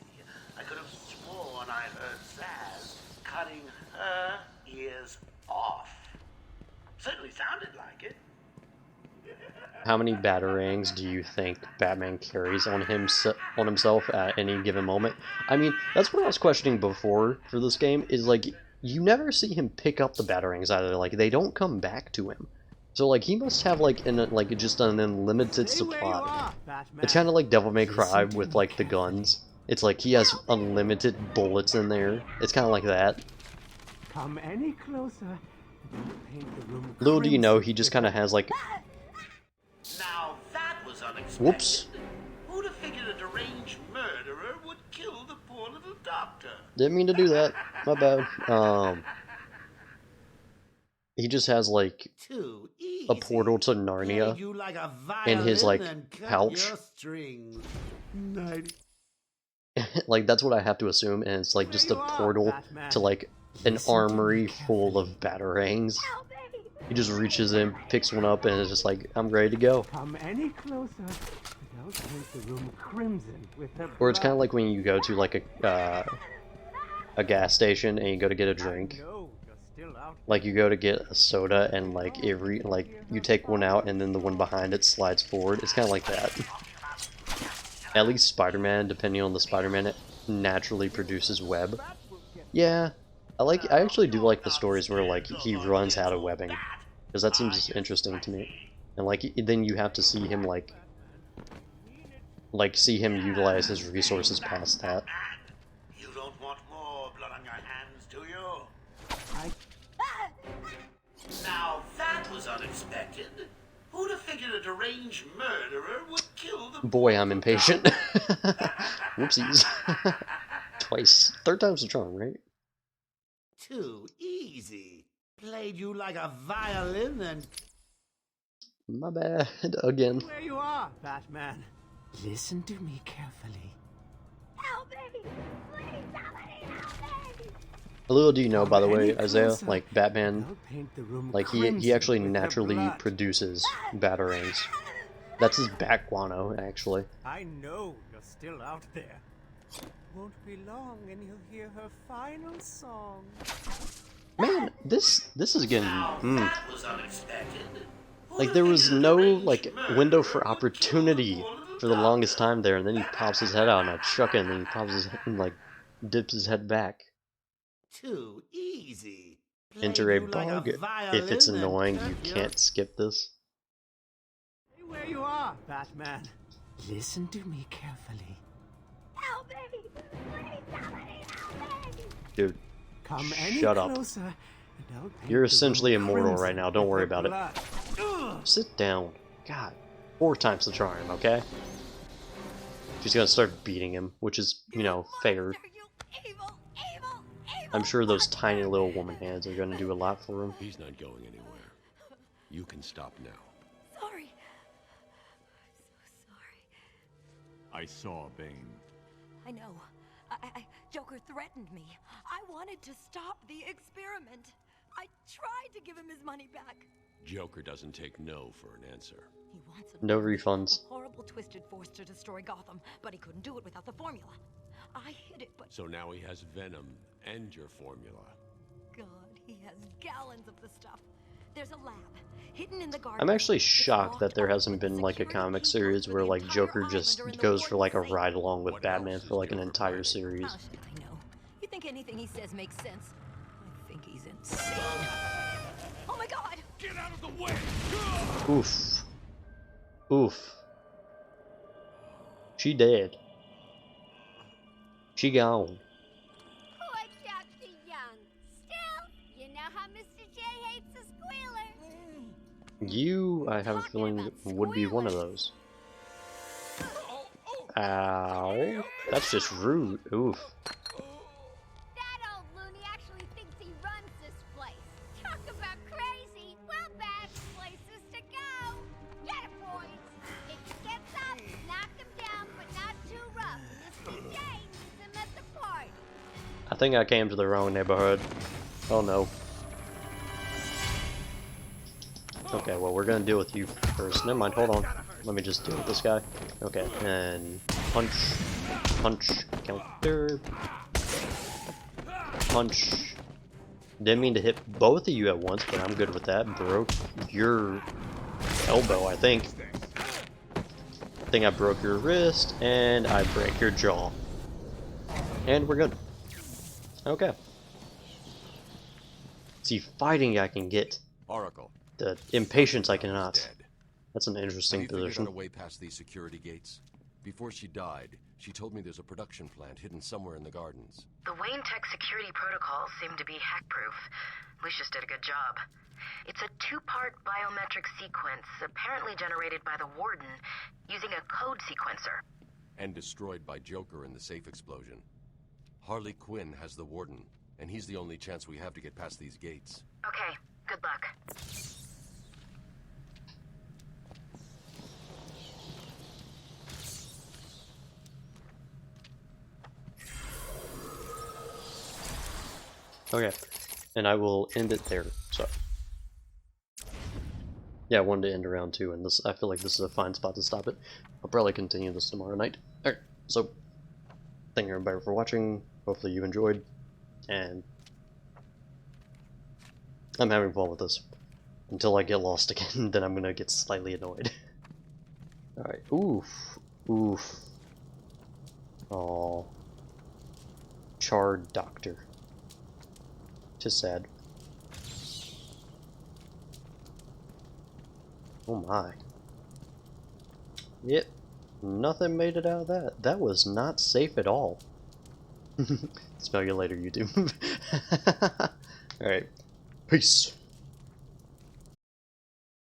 [SPEAKER 17] I could have sworn I heard Zaz cutting her ears off. Certainly sounded like it.
[SPEAKER 1] How many batarangs do you think Batman carries on himself at any given moment? I mean, that's what I was questioning before for this game, is like, you never see him pick up the batarangs either. Like, they don't come back to him. So like, he must have like just an unlimited supply. It's kind of like Devil May Cry with like the guns. It's like he has unlimited bullets in there. It's kind of like that.
[SPEAKER 19] Come any closer. Paint the room
[SPEAKER 1] Little do you know, he just kind of has like.
[SPEAKER 17] Now that was unexpected.
[SPEAKER 1] Whoops.
[SPEAKER 17] Who'd have figured a deranged murderer would kill the poor little doctor?
[SPEAKER 1] Didn't mean to do that. My bad. he just has like
[SPEAKER 17] Too
[SPEAKER 1] a portal to
[SPEAKER 17] Played
[SPEAKER 1] Narnia
[SPEAKER 17] you like a
[SPEAKER 1] in his like
[SPEAKER 17] violin and cut
[SPEAKER 1] pouch.
[SPEAKER 17] your strings. Night.
[SPEAKER 1] Like that's what I have to assume, and it's like just a portal to like an armory full of batarangs. He just reaches in, picks one up, and is just like, I'm ready to go.
[SPEAKER 19] Come any closer, and I'll paint the room crimson with her
[SPEAKER 1] Or it's kind of
[SPEAKER 19] blood.
[SPEAKER 1] like when you go to like a gas station and you go to get a drink.
[SPEAKER 19] No, you're still out.
[SPEAKER 1] Like you go to get a soda and like you take one out and then the one behind it slides forward. It's kind of like that. At least Spider-Man, depending on the Spider-Man, it naturally produces web. Yeah, I actually do like the stories where like he runs out of webbing, because that seems interesting to me. And like then you have to see him like see him utilize his resources past that.
[SPEAKER 17] You don't want more blood on your hands, do you? Now that was unexpected. Who'd have figured a deranged murderer would kill the
[SPEAKER 1] Boy, I'm impatient. Whoopsies. Twice. Third time's the charm, right?
[SPEAKER 17] Too easy. Played you like a violin and...
[SPEAKER 1] My bad. Again.
[SPEAKER 19] Where you are, Batman. Listen to me carefully.
[SPEAKER 12] Help me! Please, somebody help me!
[SPEAKER 1] Little do you know, by the way, Isaiah, like Batman,
[SPEAKER 19] I'll paint the room
[SPEAKER 1] like he
[SPEAKER 19] crimson
[SPEAKER 1] actually
[SPEAKER 19] with her
[SPEAKER 1] naturally
[SPEAKER 19] blood.
[SPEAKER 1] produces batarangs. That's his bat guano, actually.
[SPEAKER 19] I know you're still out there. Won't be long and you'll hear her final song.
[SPEAKER 1] Man, this is getting
[SPEAKER 17] That was unexpected.
[SPEAKER 1] like there was no like window for opportunity for the longest time there, and then he pops his head out and I chuck it, and then he pops his head and like dips his head back.
[SPEAKER 17] Too easy.
[SPEAKER 1] Enter a
[SPEAKER 17] Played you like
[SPEAKER 1] bug.
[SPEAKER 17] violin
[SPEAKER 1] If it's
[SPEAKER 17] and
[SPEAKER 1] annoying,
[SPEAKER 17] cut
[SPEAKER 1] you
[SPEAKER 17] your-
[SPEAKER 1] can't skip this.
[SPEAKER 19] Stay where you are, Batman. Listen to me carefully.
[SPEAKER 12] Help me! Please, somebody help me!
[SPEAKER 1] Dude,
[SPEAKER 19] Come any
[SPEAKER 1] shut up.
[SPEAKER 19] closer, and I'll paint
[SPEAKER 1] You're
[SPEAKER 19] the
[SPEAKER 1] essentially
[SPEAKER 19] room
[SPEAKER 1] immortal
[SPEAKER 19] crimson
[SPEAKER 1] right now, don't
[SPEAKER 19] with
[SPEAKER 1] worry
[SPEAKER 19] her
[SPEAKER 1] about it.
[SPEAKER 19] blood. Ugh.
[SPEAKER 1] Sit down. God. 4 times the charm, okay? She's gonna start beating him, which is, you know, fair. I'm sure those tiny little woman hands are gonna do a lot for him.
[SPEAKER 6] He's not going anywhere. You can stop now.
[SPEAKER 12] Sorry.
[SPEAKER 11] I saw Bane.
[SPEAKER 4] I know. Joker threatened me. I wanted to stop the experiment. I tried to give him his money back.
[SPEAKER 6] Joker doesn't take no for an answer.
[SPEAKER 4] He wants
[SPEAKER 1] No refunds.
[SPEAKER 4] a horrible twisted force to destroy Gotham, but he couldn't do it without the formula. I hid it, but
[SPEAKER 6] So now he has Venom and your formula.
[SPEAKER 4] God, he has gallons of the stuff. There's a lab hidden in the garden.
[SPEAKER 1] I'm actually shocked that there hasn't been like a comic series where like Joker just goes for like a ride along with Batman for like an entire series.
[SPEAKER 4] I know. You think anything he says makes sense? I think he's insane. Oh my God!
[SPEAKER 15] Get out of the way!
[SPEAKER 1] Oof. Oof. She dead. She gone.
[SPEAKER 12] Poor Dr. Young. Still, you know how Mr. J hates a squealer.
[SPEAKER 1] You, I have a feeling, would be one of those. Ow. That's just rude. Oof.
[SPEAKER 12] That old loony actually thinks he runs this place. Talk about crazy. Well, bad places to go. Get it, boys. If he gets up, knock him down, but not too rough. Mr. J needs him at the party.
[SPEAKER 1] I think I came to the wrong neighborhood. Oh no. Okay, well we're gonna deal with you first. Never mind, hold on. Let me just deal with this guy. Okay, and punch, punch, counter, punch. Didn't mean to hit both of you at once, but I'm good with that. Broke your elbow, I think. I think I broke your wrist, and I break your jaw. And we're good. Okay. See, fighting I can get.
[SPEAKER 6] Oracle.
[SPEAKER 1] The impatience I cannot.
[SPEAKER 6] Dead.
[SPEAKER 1] That's an interesting
[SPEAKER 6] Have you figured
[SPEAKER 1] position.
[SPEAKER 6] out a way past these security gates? Before she died, she told me there's a production plant hidden somewhere in the gardens.
[SPEAKER 2] The Wayne Tech security protocols seem to be hack-proof. Lucius did a good job. It's a 2-part biometric sequence, apparently generated by the Warden, using a code sequencer.
[SPEAKER 6] And destroyed by Joker in the safe explosion. Harley Quinn has the Warden, and he's the only chance we have to get past these gates.
[SPEAKER 2] Okay, good luck.
[SPEAKER 1] Okay, and I will end it there. So, yeah, I wanted to end around 2, and this, I feel like this is a fine spot to stop it. I'll probably continue this tomorrow night. Alright, so, thank you everybody for watching. Hopefully you enjoyed, and I'm having fun with this. Until I get lost again, then I'm gonna get slightly annoyed. Alright, oof. Oof. Aww. Charred doctor. Just sad. Oh my. Yep. Nothing made it out of that. That was not safe at all. Smell you later, YouTube. Alright. Peace.